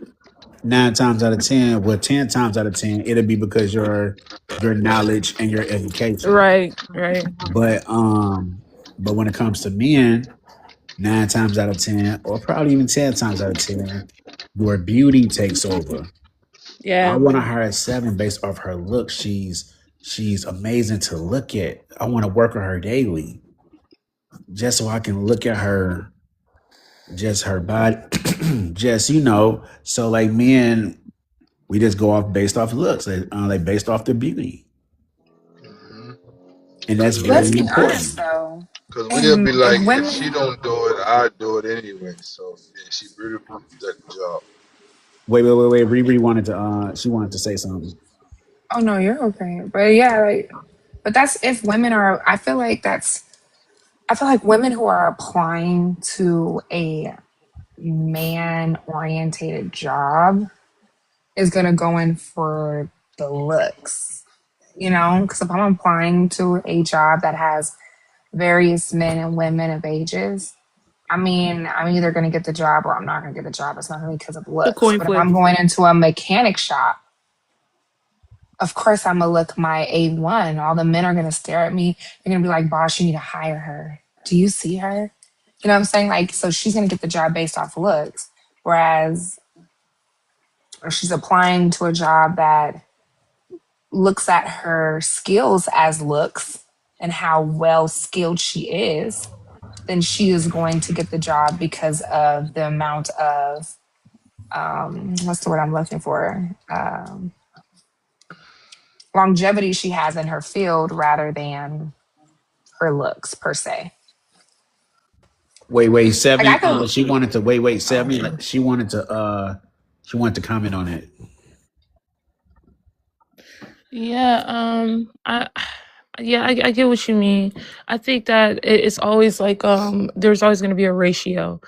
9 times out of 10, well, 10 times out of 10, it'll be because your knowledge and your education. Right, right. But when it comes to men, 9 times out of 10, or probably even 10 times out of 10, your beauty takes over. I Yeah. want to hire a 7 based off her look. She's amazing to look at. I want to work with her daily, just so I can look at her, just her body, just So like men, we just go off based off looks, like based off the beauty, hmm and that's Cause Let's very be we, honest important. though. cause we'll be If like, if she women, don't do it, I do it anyway. So yeah, she beautiful. She got the job. Wait. Riri wanted to. She wanted to say something. oh no, you're okay. But yeah, like, but that's if women are. I feel like women who are applying to a man orientated job is gonna go in for the looks. You know, because if I'm applying to a job that has various men and women of ages, I mean, I'm either going to get the job or I'm not going to get the job. It's not really because of The looks. coin But if flip. I'm going into a mechanic shop, of course I'm going to look my A1. All the men are going to stare at me. They're going to be like, boss, you need to hire her. Do you see her? You know what I'm saying? Like, so she's going to get the job based off looks. Whereas if she's applying to a job that looks at her skills as looks and how well skilled she is, then she is going to get the job because of the amount of what's the word I'm looking for? Longevity she has in her field rather than her looks per se. Wait, Like I 7. could, She wanted to wait, oh, 7. Like, she wanted to comment on it. Yeah, I get what you mean. I think that it's always like there's always going to be a ratio.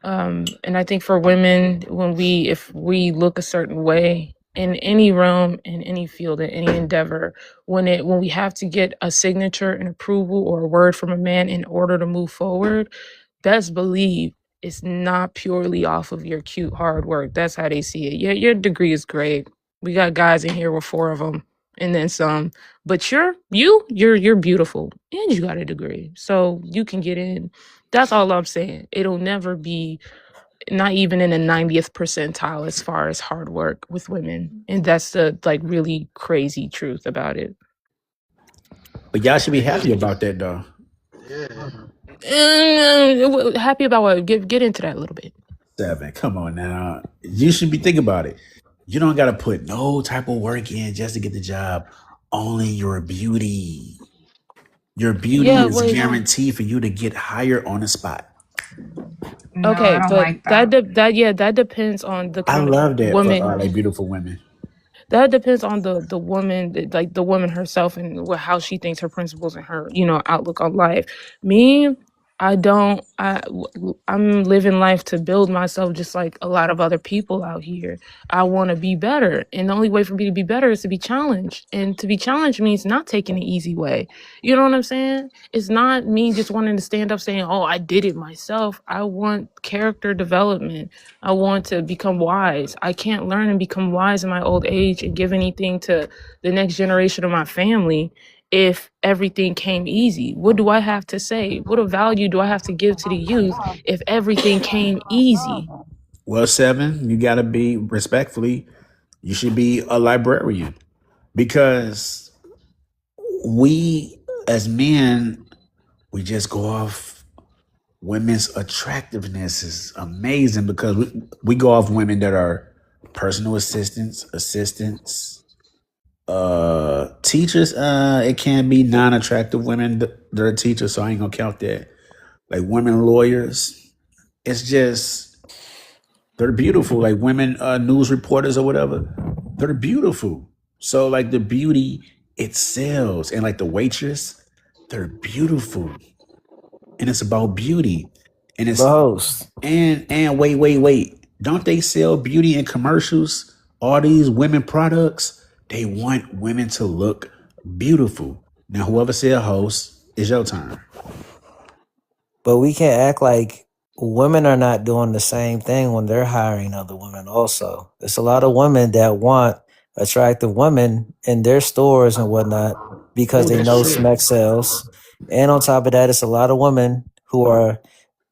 And I think for women, if we look a certain way in any realm, in any field, in any endeavor, when we have to get a signature, an approval, or a word from a man in order to move forward, best believe it's not purely off of your cute hard work. That's how they see it. Yeah, your degree is great. We got guys in here with 4 of them and then some. But you're beautiful and you got a degree, so you can get in. That's all I'm saying. It'll never be, not even in the 90th percentile as far as hard work with women, and that's the like really crazy truth about it. But y'all should be Yeah, happy about that, though. yeah. Happy about what? Get into that a little bit. 7. Come on now. You should be thinking about it. You don't got to put no type of work in just to get the job. Only your beauty. Your beauty Yeah, is wait. guaranteed for you to get hired on the spot. no, I Okay, don't but like that. that depends on the I kind of love that for woman. like beautiful women. That depends on the woman, like the woman herself, and how she thinks, her principles and her outlook on life. Me, I don't. I'm living life to build myself, just like a lot of other people out here. I want to be better, and the only way for me to be better is to be challenged. And to be challenged means not taking the easy way. You know what I'm saying? It's not me just wanting to stand up saying, "Oh, I did it myself." I want character development. I want to become wise. I can't learn and become wise in my old age and give anything to the next generation of my family if everything came easy. What do I have to say? What a value do I have to give to the youth if everything came easy? Well, 7, you got to be respectfully, you should be a librarian because we as men, we just go off women's attractiveness is amazing because we go off women that are personal assistants, teachers. It can be non-attractive women that are teachers, so I ain't gonna count that. Like women lawyers, it's just they're beautiful. Like women news reporters or whatever, they're beautiful. So like the beauty, it sells, and like the waitress, they're beautiful, and it's about beauty, and The it's host. and wait. Don't they sell beauty in commercials? All these women products, they want women to look Beautiful. Now, whoever said host, it's your turn. But we can't act like women are not doing the same thing when they're hiring other women also. There's a lot of women that want attractive women in their stores and whatnot because Oh, they that's know true. Smeck sells. And on top of that, it's a lot of women who are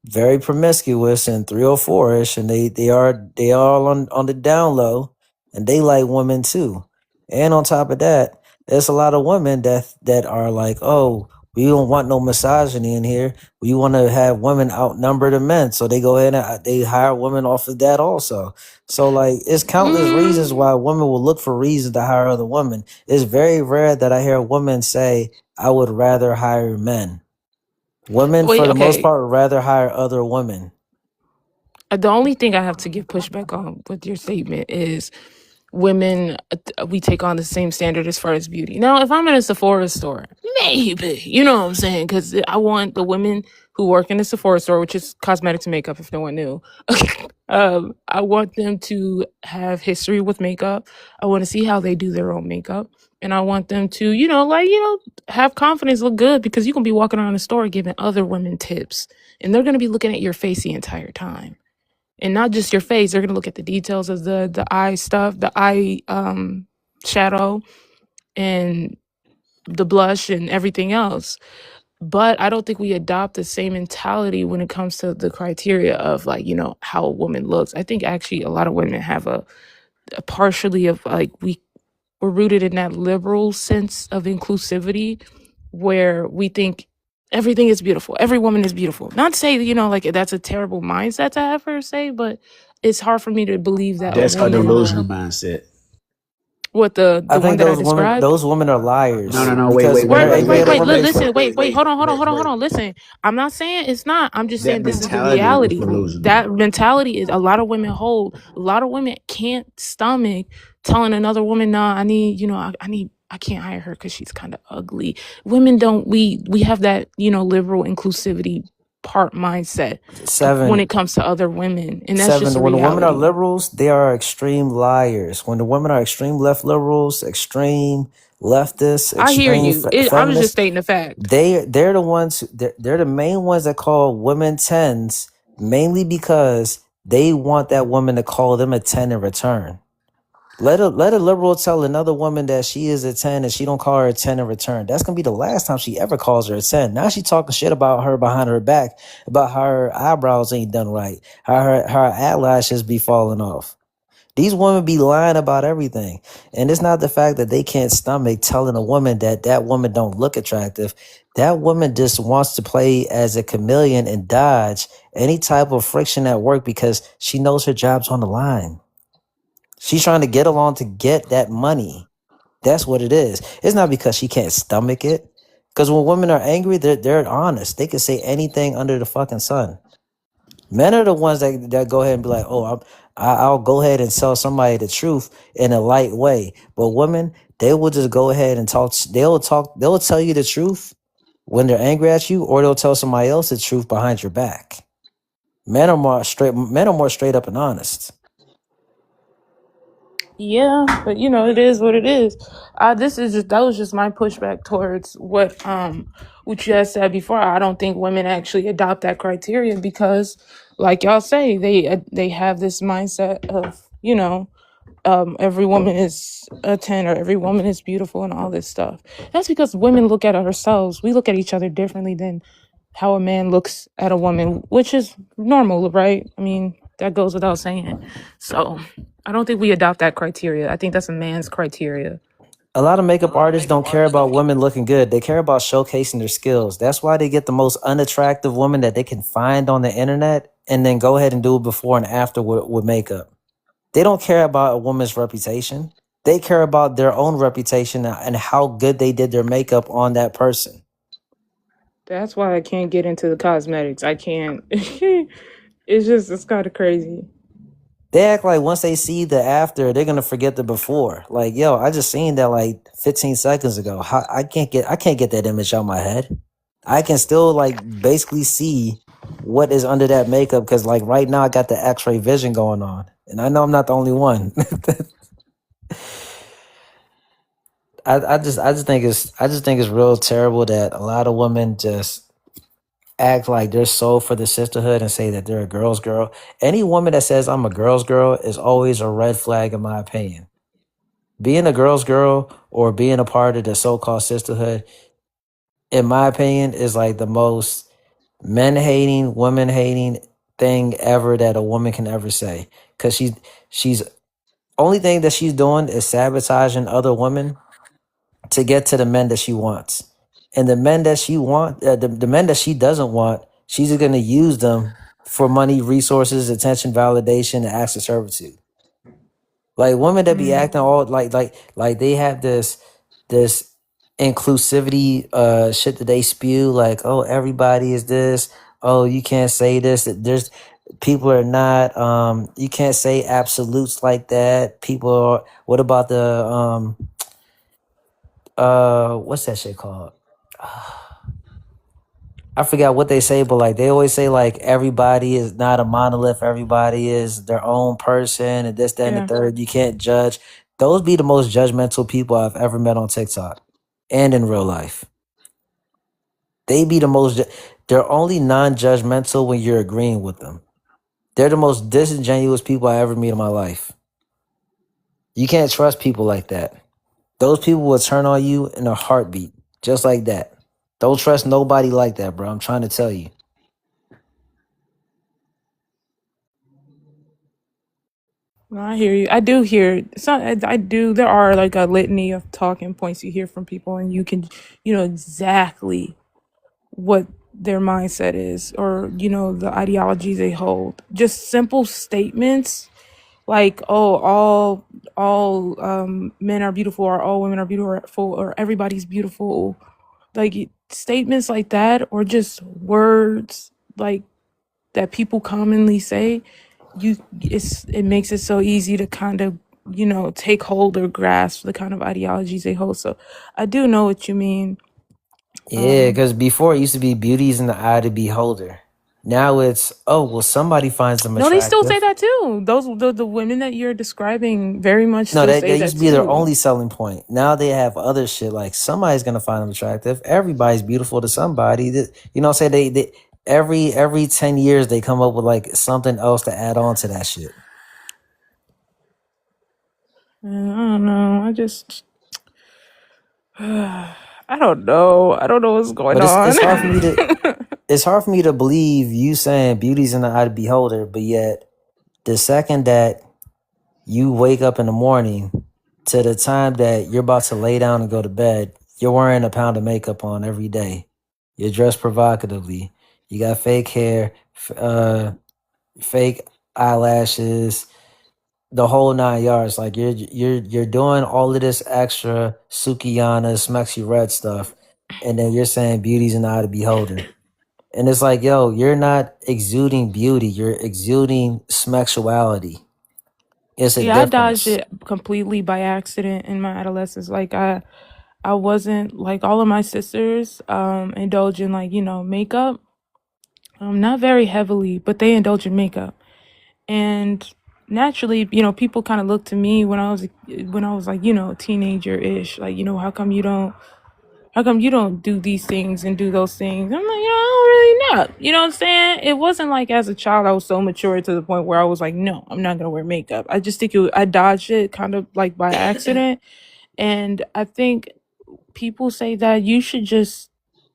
very promiscuous and 304ish, and they are on the down low, and they like women too. And on top of that, there's a lot of women that are like, oh, we don't want no misogyny in here. We want to have women outnumber the men, so they go ahead and they hire women off of that also. So like, it's countless reasons why women will look for reasons to hire other women. It's very rare that I hear a woman say, "I would rather hire men." Women, Wait, for the most okay. part, would rather hire other women. The only thing I have to give pushback on with your statement is women, we take on the same standard as far as beauty. Now, if I'm in a Sephora store, maybe, you know what I'm saying? Because I want the women who work in the Sephora store, which is cosmetics and makeup, if no one knew. I want them to have history with makeup. I want to see how they do their own makeup. And I want them to, have confidence, look good, because you can be walking around the store giving other women tips, and they're going to be looking at your face the entire time, and not just your face. They're gonna look at the details of the eye stuff, the eye shadow, and the blush and everything else. But I don't think we adopt the same mentality when it comes to the criteria of, like, how a woman looks. I think actually a lot of women have a partially of, like, we're rooted in that liberal sense of inclusivity where we think everything is beautiful. Every woman is beautiful. Not to say, like, that's a terrible mindset to have her say, but it's hard for me to believe that a That's a woman, delusional mindset. what I the one think that I described. those women are No, liars no, no. Wait, because wait, when wait, Right, they're wait, right, angry wait, right, at a wait, right. woman, wait, Listen, wait, wait, wait, wait. wait, Hold wait. on. Listen, I'm not saying it's not. I'm just That saying this is the mentality is reality. delusional. That mentality is a lot of women hold. A lot of women can't stomach telling another woman, "Nah, I need, I can't hire her because she's kind of ugly." Women don't. We have that, liberal inclusivity part mindset when seven, it comes to other women, and that's just seven. a When the women are reality. liberals, they are extreme liars. When the women are extreme left liberals, extreme leftists, I hear extreme you. I was just feminists, stating the fact. they're the ones. They're the main ones that call women tens, mainly because they want that woman to call them a 10 in return. Let a liberal tell another woman that she is a 10 and she don't call her a 10 in return. That's gonna be the last time she ever calls her a 10. Now she talking shit about her behind her back, about how her eyebrows ain't done right, how her eyelashes be falling off. These women be lying about everything. And it's not the fact that they can't stomach telling a woman that that woman don't look attractive. That woman just wants to play as a chameleon and dodge any type of friction at work because she knows her job's on the line. She's trying to get along to get that money. That's what it is. It's not because she can't stomach it. Because when women are angry, they're honest. They can say anything under the fucking sun. Men are the ones that go ahead and be like, "Oh, I'll go ahead and tell somebody the truth in a light way." But women, they will just go ahead and talk. They'll talk. They'll tell you the truth when they're angry at you, or they'll tell somebody else the truth behind your back. Men are more straight. Men are more straight up and honest. Yeah, but it is what it is. That was just my pushback towards what you had said before. I don't think women actually adopt that criteria because, like y'all say, they have this mindset of, every woman is a 10 or every woman is beautiful and all this stuff. That's because women look at ourselves. We look at each other differently than how a man looks at a woman, which is normal, right? I mean, that goes without saying. So I don't think we adopt that criteria. I think that's a man's criteria. A lot of makeup artists don't care about women looking good. They care about showcasing their skills. That's why they get the most unattractive woman that they can find on the internet and then go ahead and do it before and after with makeup. They don't care about a woman's reputation. They care about their own reputation and how good they did their makeup on that person. That's why I can't get into the cosmetics. I can't. It's kind of crazy. They act like once they see the after, they're gonna forget the before. Like, yo, I just seen that like 15 seconds ago. I can't get that image out my head. I can still like basically see what is under that makeup because like right now I got the X-ray vision going on, and I know I'm not the only one. I just think it's real terrible that a lot of women just act like they're so for the sisterhood and say that they're a girl's girl. Any woman that says I'm a girl's girl is always a red flag in my opinion. Being a girl's girl or being a part of the so-called sisterhood, in my opinion, is like the most men hating, women hating thing ever that a woman can ever say. Cause she's only thing that she's doing is sabotaging other women to get to the men that she wants. And the men that she the men that she doesn't want, she's going to use them for money, resources, attention, validation, and acts of servitude. Like women that be acting all like they have this inclusivity shit that they spew, like, oh, everybody is this, oh, you can't say this, that there's people are not you can't say absolutes like that. People are, what about the what's that shit called? I forgot what they say, but like they always say like everybody is not a monolith, everybody is their own person and this, that, and the Yeah. third. You can't judge. Those be the most judgmental people I've ever met on TikTok and in real life. They be the most they're only non-judgmental when you're agreeing with them. They're the most disingenuous people I ever meet in my life. You can't trust people like that. Those people will turn on you in a heartbeat, just like that. Don't trust nobody like that, bro. I'm trying to tell you. No, I hear you. I do hear some. I do. There are like a litany of talking points you hear from people, and you can, exactly what their mindset is, or the ideology they hold. Just simple statements like, "Oh, all men are beautiful," or "all women are beautiful," or "everybody's beautiful." Like statements like that, or just words like that people commonly say, it makes it so easy to kind of take hold or grasp the kind of ideologies they hold. So I do know what you mean. Yeah, because before it used to be beauty's in the eye of the beholder. Now it's, oh, well, somebody finds them No, they still say attractive. that too. Those the women that you're describing very much No, still that, say that used that to be their too. only selling point. Now they have other shit like somebody's gonna find them attractive. Everybody's beautiful to somebody. You know what I'm saying? They every 10 years they come up with like something else to add on to that shit. And I don't know. I just I don't know. I don't know what's going But on. it's hard for me to believe you saying beauty's in the eye of the beholder, but yet the second that you wake up in the morning to the time that you're about to lay down and go to bed, you're wearing a pound of makeup on every day. You're dressed provocatively. You got fake hair, fake eyelashes, the whole 9 yards. Like you're doing all of this extra Sukiyana, Smexy Red stuff, and then you're saying beauty's an eye of the beholder. And it's like, yo, you're not exuding beauty, you're exuding smexuality. It's a Yeah, I dodged difference. it completely by accident in my adolescence. Like I wasn't like all of my sisters indulge in like, makeup. Not very heavily, but they indulge in makeup. And naturally, people kind of looked to me when I was like, teenager-ish, like, how come you don't do these things and do those things? I'm like, I don't really know. You know what I'm saying? It wasn't like as a child I was so mature to the point where I was like, no, I'm not gonna wear makeup. I just think I dodged it kind of like by accident. And I think people say that you should just,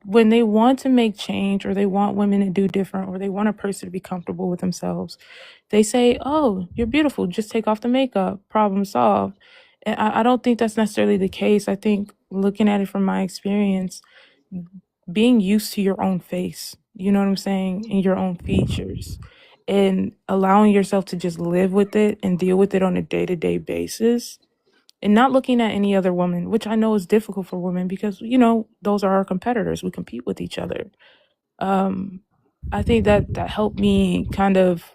when they want to make change or they want women to do different or they want a person to be comfortable with themselves, they say, oh, you're beautiful, just take off the makeup, problem solved. And I don't think that's necessarily the case. I think looking at it from my experience, being used to your own face, you know what I'm saying, and your own features, and allowing yourself to just live with it and deal with it on a day-to-day basis, and not looking at any other woman, which I know is difficult for women because, those are our competitors. We compete with each other. Um, I think that helped me kind of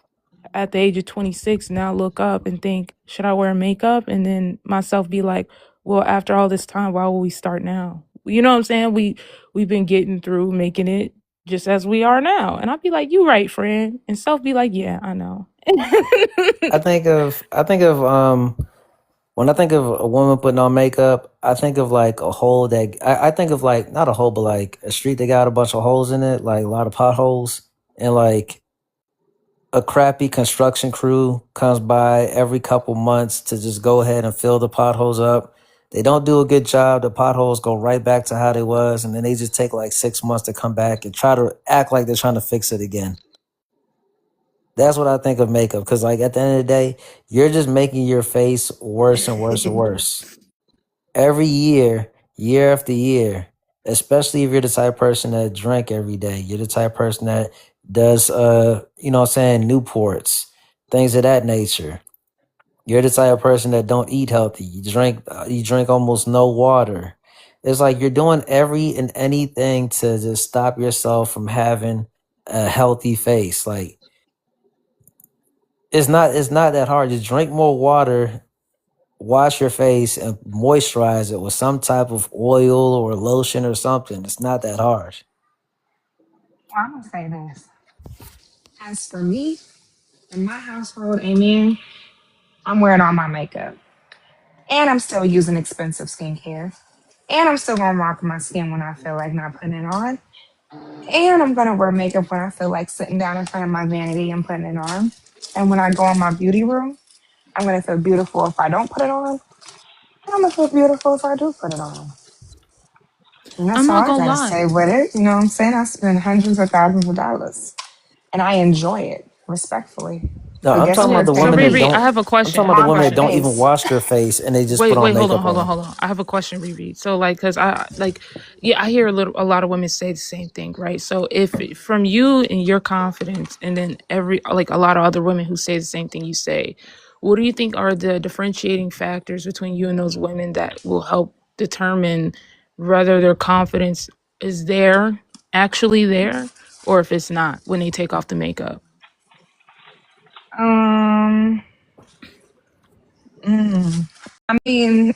at the age of 26 now look up and think, should I wear makeup? And then myself be like, well, after all this time, why will we start now? You know what I'm saying? We've been getting through making it just as we are now. And I'd be like, you right, friend. And self be like, yeah, I know. I think of When I think of a woman putting on makeup, I think of like a hole that I think of like not a hole, but like a street that got a bunch of holes in it, like a lot of potholes, and like a crappy construction crew comes by every couple months to just go ahead and fill the potholes up. They don't do a good job. The potholes go right back to how they was, and then they just take like 6 months to come back and try to act like they're trying to fix it again. That's what I think of makeup. Because like at the end of the day, you're just making your face worse and worse and worse every year, year after year. Especially if you're the type of person that drink every day. You're the type of person that does you know what I'm saying, Newports, things of that nature. You're the type of person that don't eat healthy. You drink almost no water. It's like you're doing every and anything to just stop yourself from having a healthy face. Like it's not that hard. Just drink more water, wash your face, and moisturize it with some type of oil or lotion or something. It's not that hard. I'm gonna say this. As for me, in my household, amen, I'm wearing all my makeup. And I'm still using expensive skincare. And I'm still gonna rock my skin when I feel like not putting it on. And I'm gonna wear makeup when I feel like sitting down in front of my vanity and putting it on. And when I go in my beauty room, I'm gonna feel beautiful if I don't put it on. And I'm gonna feel beautiful if I do put it on. And I'm that's all not I gonna gotta lie. say with it. You know what I'm saying? I spend hundreds of thousands of dollars. And I enjoy it, respectfully. No, But I'm guess talking about what? Okay, the Pay so women for that Riri, I don't. have a I'm talking question. about I the have a on women my that question. don't even face. wash their face and they just put on Wait, hold on, makeup hold on, on. hold on. I have a question, Riri. So, like, because I like, yeah, I hear a lot of women say the same thing, right? So, if from you and your confidence, and then like a lot of other women who say the same thing you say, what do you think are the differentiating factors between you and those women that will help determine whether their confidence is there, actually there, or if it's not when they take off the makeup? Um, I mean,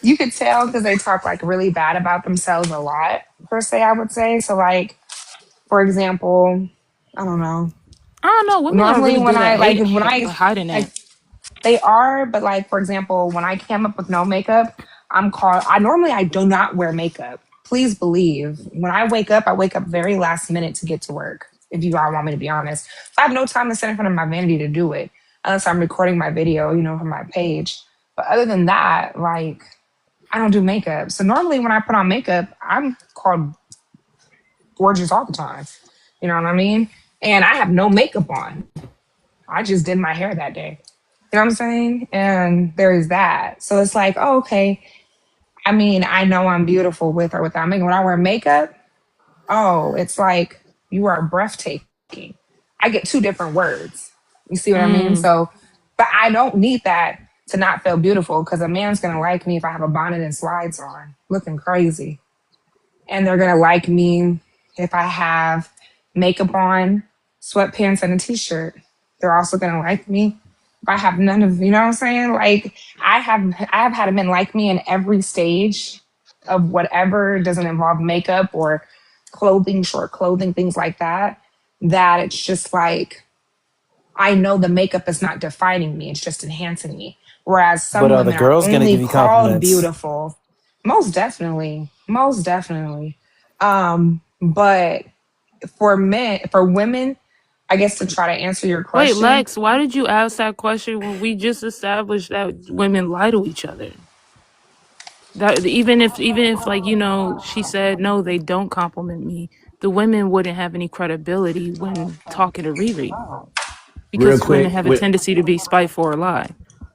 you could tell because they talk like really bad about themselves a lot, per se, I would say. So, like, for example, I don't know. I don't know. Women are Normally, really when good at hiding like, that. they are, but like, for example, when I came up with no makeup, I do not wear makeup. Please believe. When I wake up very last minute to get to work, if you all want me to be honest. So I have no time to sit in front of my vanity to do it unless I'm recording my video, for my page. But other than that, like, I don't do makeup. So normally when I put on makeup, I'm called gorgeous all the time. You know what I mean? And I have no makeup on. I just did my hair that day. You know what I'm saying? And there's that. So it's like, oh, okay. I mean, I know I'm beautiful with or without makeup. When I wear makeup, oh, it's like you are breathtaking. I get two different words. You see what I mean? Mm. So, but I don't need that to not feel beautiful because a man's gonna like me if I have a bonnet and slides on, looking crazy. And they're gonna like me if I have makeup on, sweatpants, and a t-shirt. They're also gonna like me if I have none of, you know what I'm saying? Like I have had men like me in every stage of whatever doesn't involve makeup or clothing, short clothing, things like that. That it's just like I know the makeup is not defining me, it's just enhancing me. Whereas But some are the women are girls gonna only give you called compliments? beautiful. Most definitely. Most definitely. But for women, I guess to try to answer your Wait, question, Lex, why did you ask that question when we just established that women lie to each other? That even if like she said no, they don't compliment me. The women wouldn't have any credibility when talking to Riri Real because women quick, have a tendency to be spiteful or lie.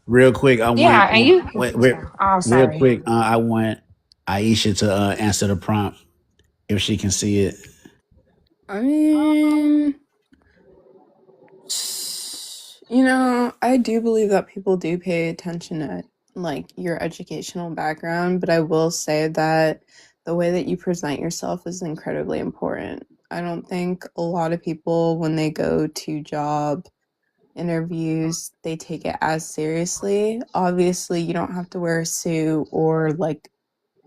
real quick. I yeah, want and you wait, oh, real sorry. quick. I want Aisha to answer the prompt if she can see it. I mean, I do believe that people do pay attention to like your educational background, but I will say that the way that you present yourself is incredibly important. I don't think a lot of people, when they go to job interviews, they take it as seriously. Obviously, you don't have to wear a suit or like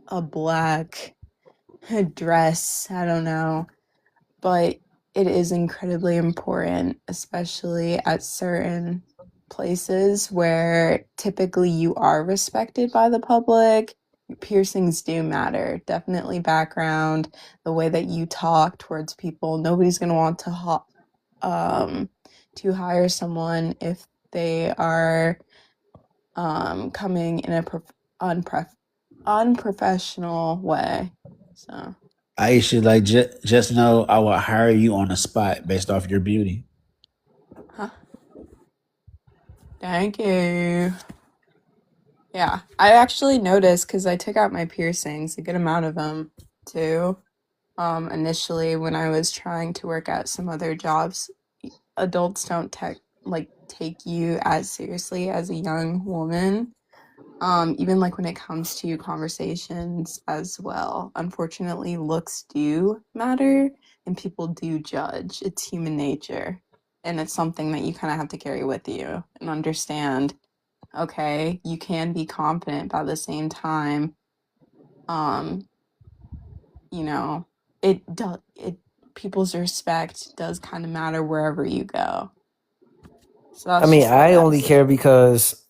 a black dress. I don't know, but it is incredibly important, especially at certain workplaces where typically you are respected by the public, piercings do matter. Definitely background, the way that you talk towards people. Nobody's gonna want to hire someone if they are coming in a unprofessional way. So, I should like just know I will hire you on the spot based off your beauty. huh. Thank you. Yeah, I actually noticed because I took out my piercings, a good amount of them too. Initially when I was trying to work at some other jobs, adults don't take you as seriously as a young woman. Even like when it comes to conversations as well. Unfortunately, looks do matter and people do judge. It's human nature. And it's something that you kind of have to carry with you and understand. Okay, you can be confident, but at the same time, um, you know, it people's respect does kind of matter wherever you go. So I that's mean, just the way I I only see it. care because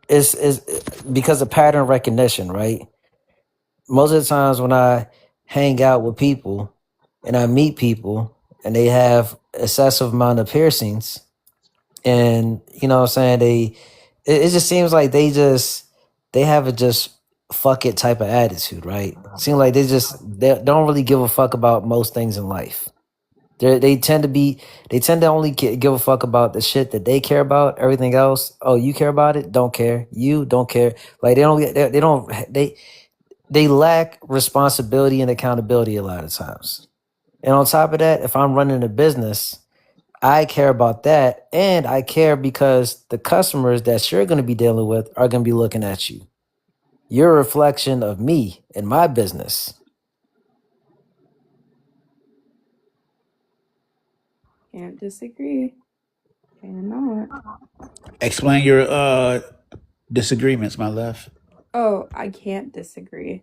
it's because of pattern recognition, right? Most of the times when I hang out with people and I meet people and they have excessive amount of piercings, and you know what I'm saying, it just seems like they have a just fuck it type of attitude, right? Seems like they don't really give a fuck about most things in life. They tend to only give a fuck about the shit that they care about. Everything else, oh, you care about it, don't care. You don't care. Like they lack responsibility and accountability a lot of times. And on top of that, if I'm running a business, I care about that, and I care because the customers that you're going to be dealing with are going to be looking at you. You're a reflection of me and my business. Can't disagree. Cannot. Explain your disagreements, my love. Oh, I can't disagree.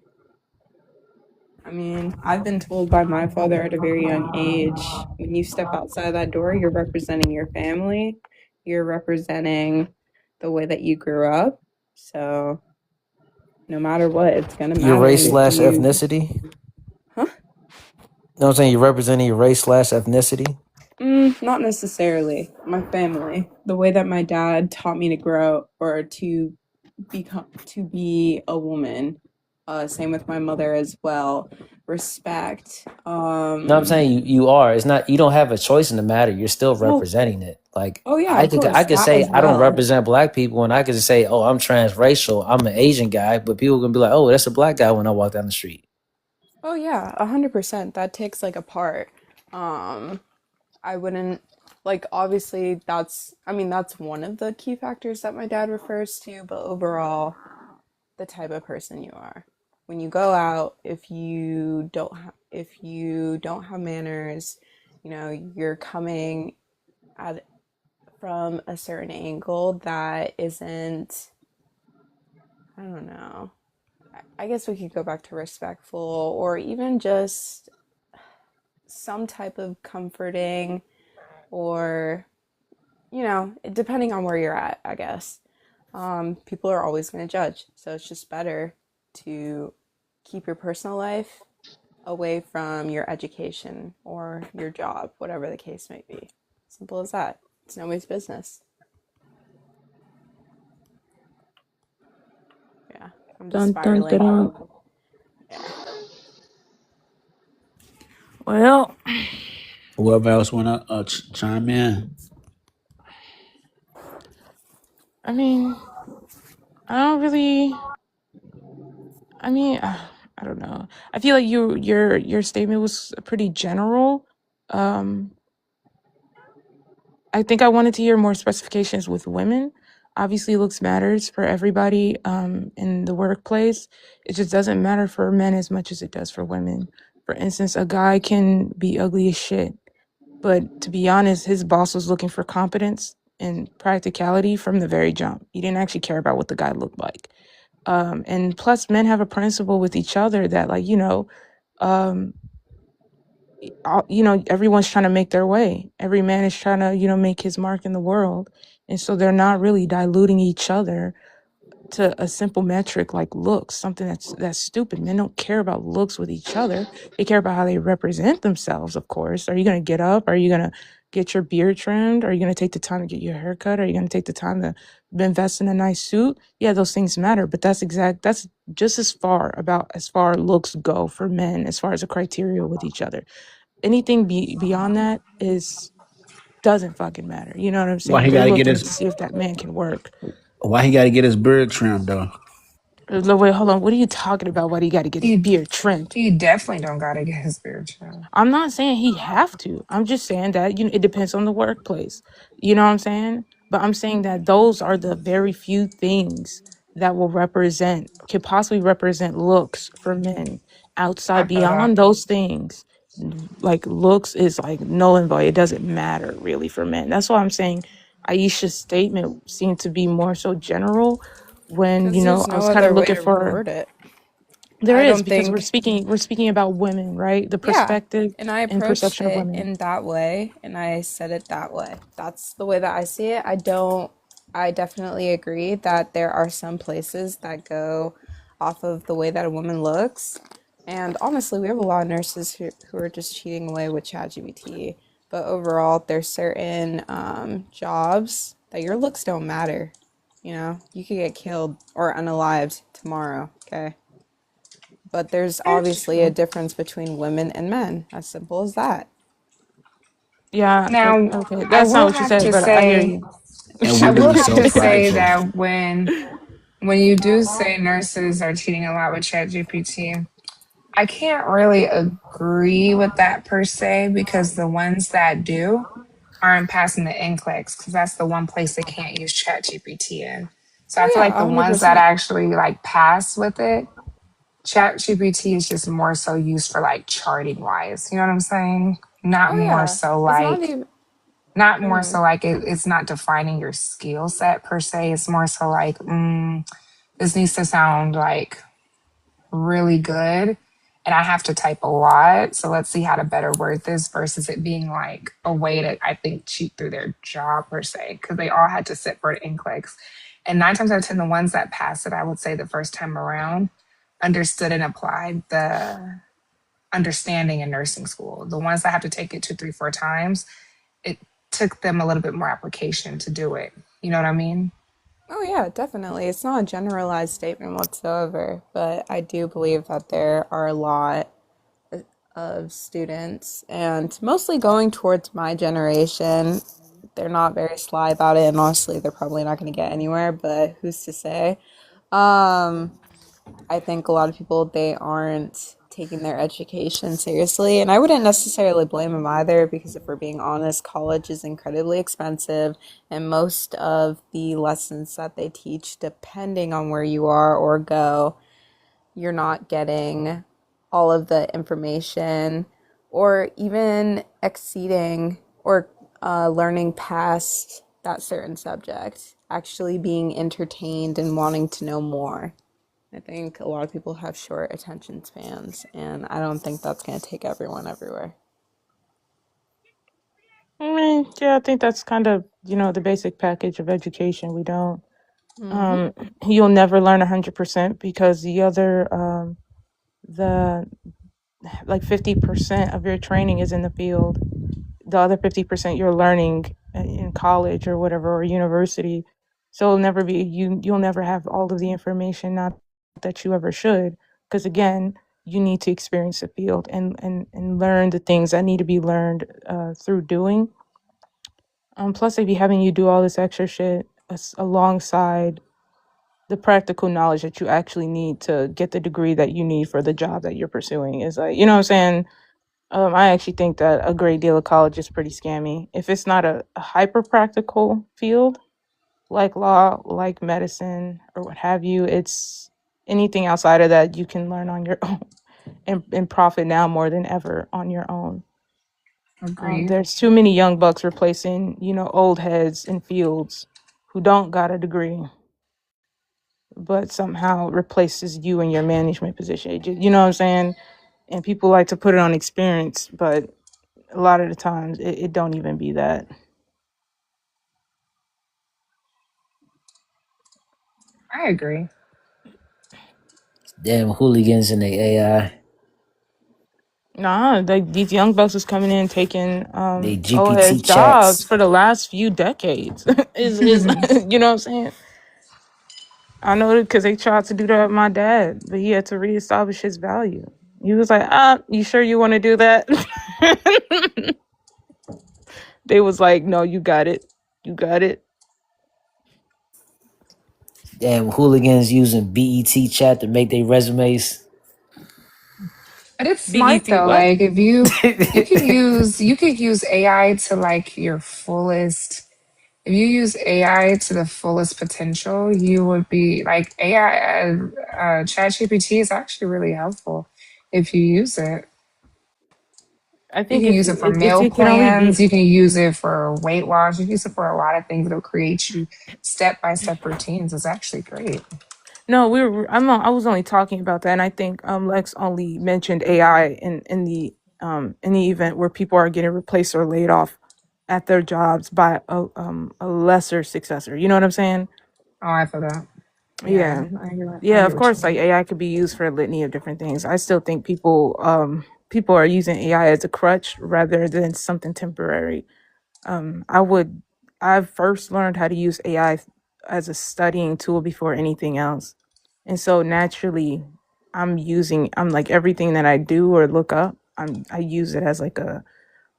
I mean, I've been told by my father at a very young age, when you step outside that door, you're representing your family, you're representing the way that you grew up. So, no matter what, it's gonna Your matter race if slash you, ethnicity. You huh? know what I'm saying? You're representing your race slash ethnicity. Not necessarily. My family, the way that my dad taught me to grow or to be a woman. Same with my mother as well. Respect. No, I'm saying you are. It's not. You don't have a choice in the matter. You're still Well, representing it. Like oh yeah, of I course, could that say as I don't well. represent black people, and I could just say, oh, I'm transracial. I'm an Asian guy, but people are gonna be like, oh, that's a black guy when I walk down the street. Oh yeah, 100%. That takes like a part. Um, I wouldn't like obviously that's one of the key factors that my dad refers to, but overall, the type of person you are. When you go out, if you don't have manners, you're coming at from a certain angle that isn't, I don't know. I guess we could go back to respectful or even just some type of comforting or, depending on where you're at, I guess. People are always going to judge. So it's just better to keep your personal life away from your education or your job, whatever the case may be. Simple as that. It's nobody's business. Yeah, I'm just Dun dun dun. spiraling. Dun. Yeah. Well, Whoever else want to chime in. I mean, I don't really. I mean, I don't know. I feel like your statement was pretty general. Um, I think I wanted to hear more specifications with women. Obviously, looks matters for everybody in the workplace. It just doesn't matter for men as much as it does for women. For instance, a guy can be ugly as shit, but to be honest, his boss was looking for competence and practicality from the very jump. He didn't actually care about what the guy looked like. And plus, men have a principle with each other that, like, um, everyone's trying to make their way. Every man is trying to, make his mark in the world. And so they're not really diluting each other to a simple metric like looks, something that's stupid. Men don't care about looks with each other. They care about how they represent themselves, of course. Are you going to get up? Are you going to get your beard trimmed? Are you going to take the time to get your hair cut? Are you going to take the time to invest in a nice suit? Yeah, those things matter, but that's just as far looks go for men, as far as a criteria with each other. Anything beyond that doesn't fucking matter. You know what I'm Why saying? he They're gotta get looking to his see if that man can work. Why he gotta get his beard trimmed though? Wait, hold on. What are you talking about? Why do you got to get his He beard trimmed? he definitely don't gotta get his spiritual. I'm not saying he have to. I'm just saying that it depends on the workplace. You know what I'm saying? But I'm saying that those are the very few things that could possibly represent looks for men. I Outside feel that. beyond those things, like looks is like null and void. It doesn't matter really for men. That's why I'm saying Aisha's statement seemed to be more so general when, Because there's I no was kind of other way looking to for. word it. There I is, don't because think, we're speaking about women, right? The yeah. perspective And I and approached perception of it women. in that way, and I said it that way. That's the way that I see it. I definitely agree that there are some places that go off of the way that a woman looks. And honestly, we have a lot of nurses who are just cheating away with ChatGPT. But overall, there's certain jobs that your looks don't matter. You know, you could get killed or unalived tomorrow, okay? But there's It's obviously a true. difference between women and men. As simple as that. Yeah, Now, okay. I That's not will what you have said, to but I hear say, you. And I women will are have so to say prideful. that when you do say nurses are cheating a lot with ChatGPT, I can't really agree with that per se because the ones that do aren't passing the NCLEX because that's the one place they can't use ChatGPT in. So I Oh feel yeah, like the ones that 100%. actually like pass with it, ChatGPT is just more so used for like charting wise. You know what I'm saying? Not Oh more yeah. so It's not like even. not more Mm. so like it's not defining your skill set per se. It's more so like this needs to sound like really good and I have to type a lot. So let's see how to better word this versus it being like a way to, I think, cheat through their job per se, because they all had to sit for an NCLEX. And 9 times out of 10, the ones that passed it, I would say the first time around, understood and applied the understanding in nursing school. The ones that have to take it 2, 3, 4 times, it took them a little bit more application to do it. You know what I mean? Oh yeah, definitely. It's not a generalized statement whatsoever, but I do believe that there are a lot of students, and mostly going towards my generation. They're not very sly about it, and honestly, they're probably not going to get anywhere. But who's to say? Um, I think a lot of people they aren't taking their education seriously, and I wouldn't necessarily blame them either because if we're being honest, college is incredibly expensive, and most of the lessons that they teach, depending on where you are or go, you're not getting all of the information or even exceeding or learning past that certain subject, actually being entertained and wanting to know more. I think a lot of people have short attention spans, and I don't think that's going to take everyone everywhere. I mean, yeah, I think that's kind of, the basic package of education. We don't, Mm-hmm. um, you'll never learn 100% because the like 50% of your training is in the field. The other 50% you're learning in college or whatever, or university. So it'll never be, you'll never have all of the information, not that you ever should, because again, you need to experience the field and learn the things that need to be learned through doing. Plus, they be having you do all this extra shit alongside the practical knowledge that you actually need to get the degree that you need for the job that you're pursuing. Is like, you know what I'm saying? I actually think that a great deal of college is pretty scammy. If it's not a hyper practical field like law, like medicine, or what have you, it's anything outside of that you can learn on your own and profit now more than ever on your own. Agreed. There's too many young bucks replacing, old heads in fields who don't got a degree, but somehow replaces you in your management position. You know what I'm saying? and people like to put it on experience, but a lot of the times it don't even be that. I agree. Damn hooligans in the AI. Nah, like these young bucks is coming in taking They old heads GPT jobs chats. for the last few decades. is you know what I'm saying? I know it because they tried to do that with my dad, but he had to reestablish his value. He was like, you sure you want to do that? They was like, no, you got it. You got it. Damn hooligans using BET chat to make their resumes. But it's smart BET though. what? Like if you could use AI to like your fullest. If you use AI to the fullest potential, you would be like AI. ChatGPT is actually really helpful if you use it. I You think can if use it for it, meal it can only be. plans. You can use it for weight loss. You can use it for a lot of things. It'll create you step by step routines. It's actually great. No, I was only talking about that, and I think Lex only mentioned AI in the event where people are getting replaced or laid off at their jobs by a lesser successor. You know what I'm saying? Oh, I feel that. Yeah, Yeah. I Yeah, get of what you course, like mean. AI could be used for a litany of different things. I still think people are using AI as a crutch rather than something temporary. Um, I would I first learned how to use AI as a studying tool before anything else. And so naturally I'm like everything that I do or look up, I use it as like a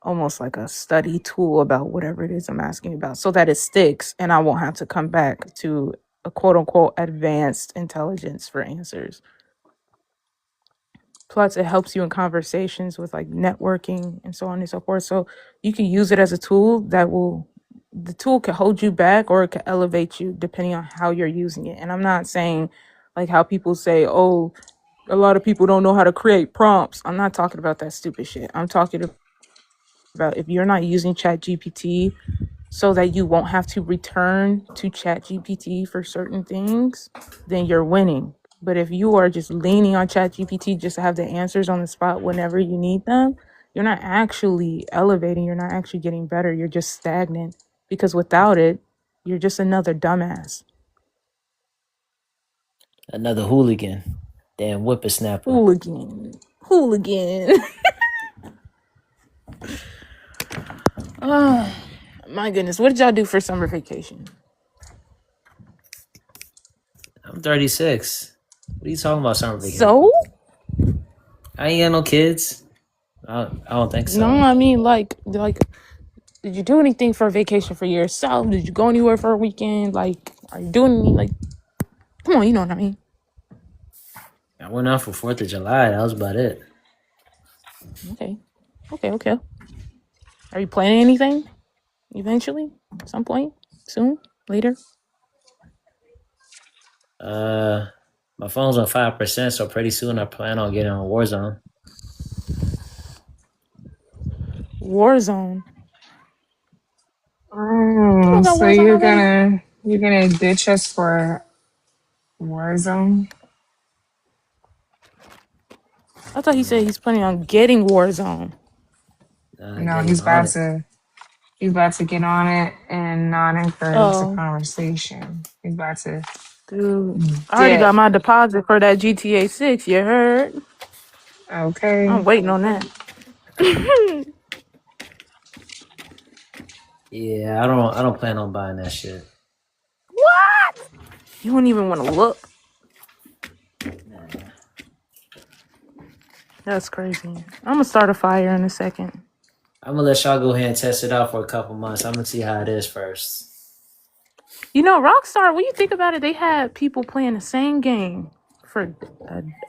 almost like a study tool about whatever it is I'm asking about so that it sticks and I won't have to come back to a quote unquote advanced intelligence for answers. Plus, it helps you in conversations with like networking and so on and so forth. So you can use it as a tool the tool can hold you back or it can elevate you depending on how you're using it. And I'm not saying like how people say, oh, a lot of people don't know how to create prompts. I'm not talking about that stupid shit. I'm talking about if you're not using Chat GPT so that you won't have to return to Chat GPT for certain things, then you're winning. But if you are just leaning on Chat GPT just to have the answers on the spot whenever you need them, you're not actually elevating, you're not actually getting better, you're just stagnant. Because without it, you're just another dumbass. Another hooligan. Damn whippersnapper. Hooligan. Hooligan. Oh my goodness. What did y'all do for summer vacation? I'm 36. What are you talking about summer vacation? So? I ain't got no kids. I don't think No, so. I mean like did you do anything for a vacation for yourself? Did you go anywhere for a weekend? Like, are you doing any, like, come on, you know what I mean? I went out for 4th of July. That was about it. Okay. Okay. Are you planning anything eventually? Some point? Soon? Later? Uh, my phone's on 5%, so pretty soon I plan on getting on Warzone. Warzone. You Oh, don't got so Warzone you're already? gonna ditch us for Warzone? I thought he said he's planning on getting Warzone. No, Getting on it. he's about to get on it and not encourage the Oh, conversation. He's about to dude. I already dip. got my deposit for that GTA 6, you heard? I'm Okay. waiting on that. Yeah, I don't plan on buying that shit. What? You wouldn't even want to look. Nah. That's crazy. I'm gonna start a fire in a second. I'm gonna let y'all go ahead and test it out for a couple months. I'm gonna see how it is first. You know, Rockstar, when you think about it, they had people playing the same game for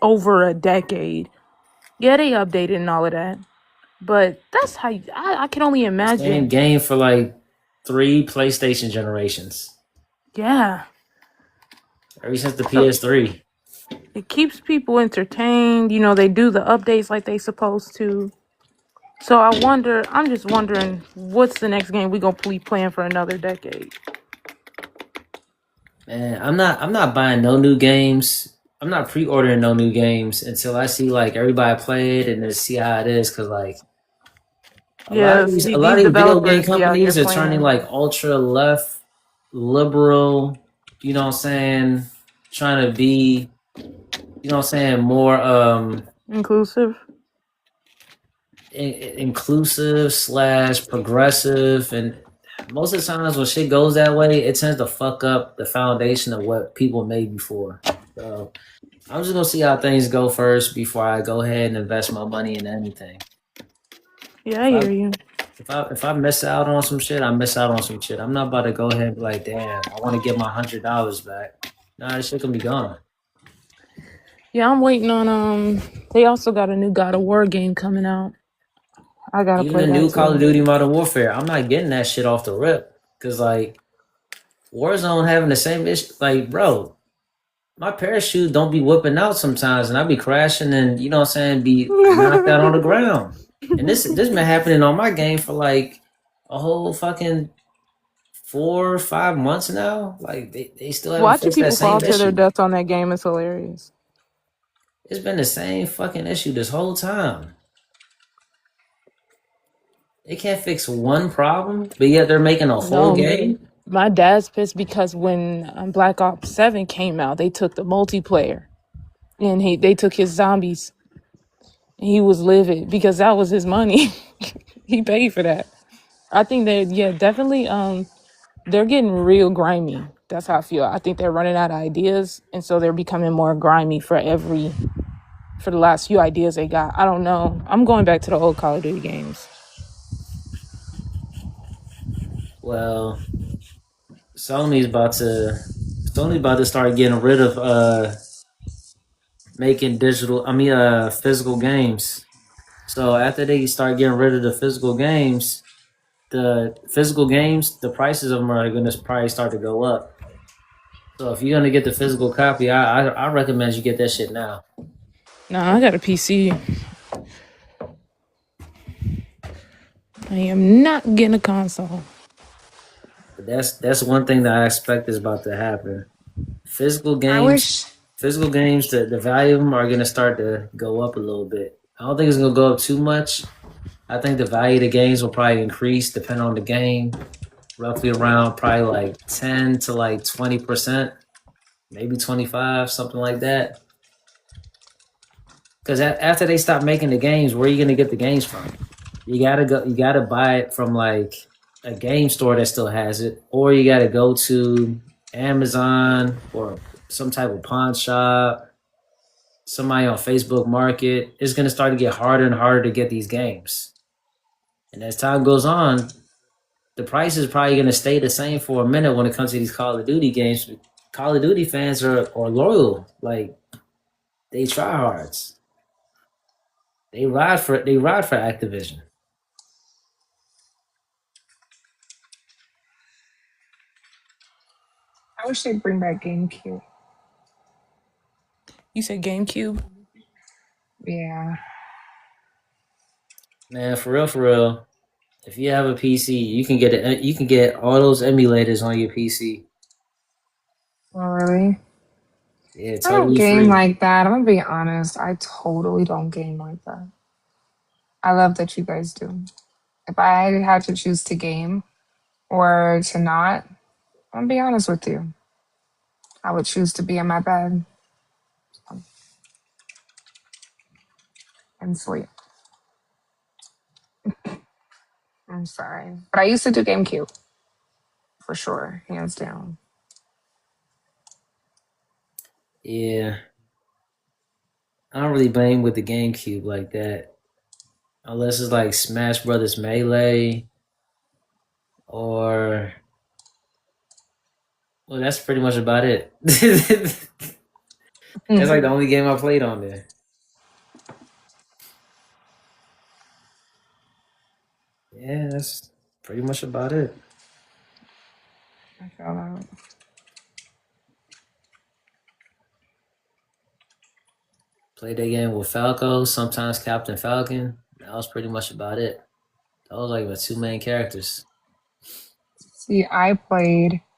over a decade. Yeah, they updated and all of that. But that's how I can only Same imagine. game for like 3 PlayStation generations. Yeah. Ever since the So PS3. it keeps people entertained. You know, they do the updates like they supposed to. So I'm just wondering what's the next game we gonna be playing for another decade. Man, I'm not buying no new games I'm not pre-ordering no new games until I see like everybody play it and then see how it is. Cause like Yeah, a see, lot these of these video game developers be out here companies are turning playing like ultra left, liberal. You know what I'm saying? Trying to be, you know what I'm saying, more inclusive. inclusive slash progressive, and most of the times when shit goes that way, it tends to fuck up the foundation of what people made before. So I'm just gonna see how things go first before I go ahead and invest my money in anything. Yeah, If I I hear you. if I miss out on some shit, I miss out on some shit. I'm not about to go ahead and be like, damn, I want to get my $100 back. Nah, this shit can be gone. Yeah, I'm waiting on they also got a new God of War game coming out. I gotta Even play the that new Call of too. Duty Modern Warfare, I'm not getting that shit off the rip. Cause like Warzone having the same issue. Like, bro, my parachute don't be whipping out sometimes, and I be crashing, and you know what I'm saying, be knocked out on the ground. And this been happening on my game for like a whole fucking 4 or 5 months now. Like they still haven't Watching fixed that people fall same to their issue. deaths on that game is hilarious. It's been the same fucking issue this whole time. They can't fix one problem, but yet they're making a whole No, game. my dad's pissed because when Black Ops 7 came out, they took the multiplayer and they took his zombies. And he was livid because that was his money. He paid for that. I think that yeah, definitely they're getting real grimy. That's how I feel. I think they're running out of ideas and so they're becoming more grimy for the last few ideas they got. I don't know. I'm going back to the old Call of Duty games. Well, Sony's about to start getting rid of making physical games. So after they start getting rid of the physical games, the prices of them are going to probably start to go up. So if you're going to get the physical copy, I recommend you get that shit now. Nah, I got a PC. I am not getting a console. But that's one thing that I expect is about to happen. Physical I games, wish. the value of them are going to start to go up a little bit. I don't think it's going to go up too much. I think the value of the games will probably increase depending on the game, roughly around probably like 10 to like 20%, maybe 25, something like that. Because after they stop making the games, where are you going to get the games from? You gotta buy it from like a game store that still has it, or you gotta go to Amazon or some type of pawn shop, somebody on Facebook Market. It's gonna start to get harder and harder to get these games. And as time goes on, the price is probably gonna stay the same for a minute when it comes to these Call of Duty games. Call of Duty fans are loyal. Like they try hards. They ride for Activision. I wish they'd bring back GameCube. You said GameCube? Yeah. Man, for real. If you have a PC, you can get it. You can get all those emulators on your PC. Oh, really? Yeah, I don't totally game free. like that. I'm gonna be honest. I totally don't game like that. I love that you guys do. If I had to choose to game or to not, I'm gonna be honest with you. I would choose to be in my bed and sleep. I'm sorry. But I used to do GameCube for sure, hands down. Yeah, I don't really bang with the GameCube like that, unless it's like Smash Brothers Melee or well, that's pretty much about it. That's like the only game I played on there. Yeah, that's pretty much about it. I feel that. Played that game with Falco, sometimes Captain Falcon. That was pretty much about it. That was like the two main characters. See, I played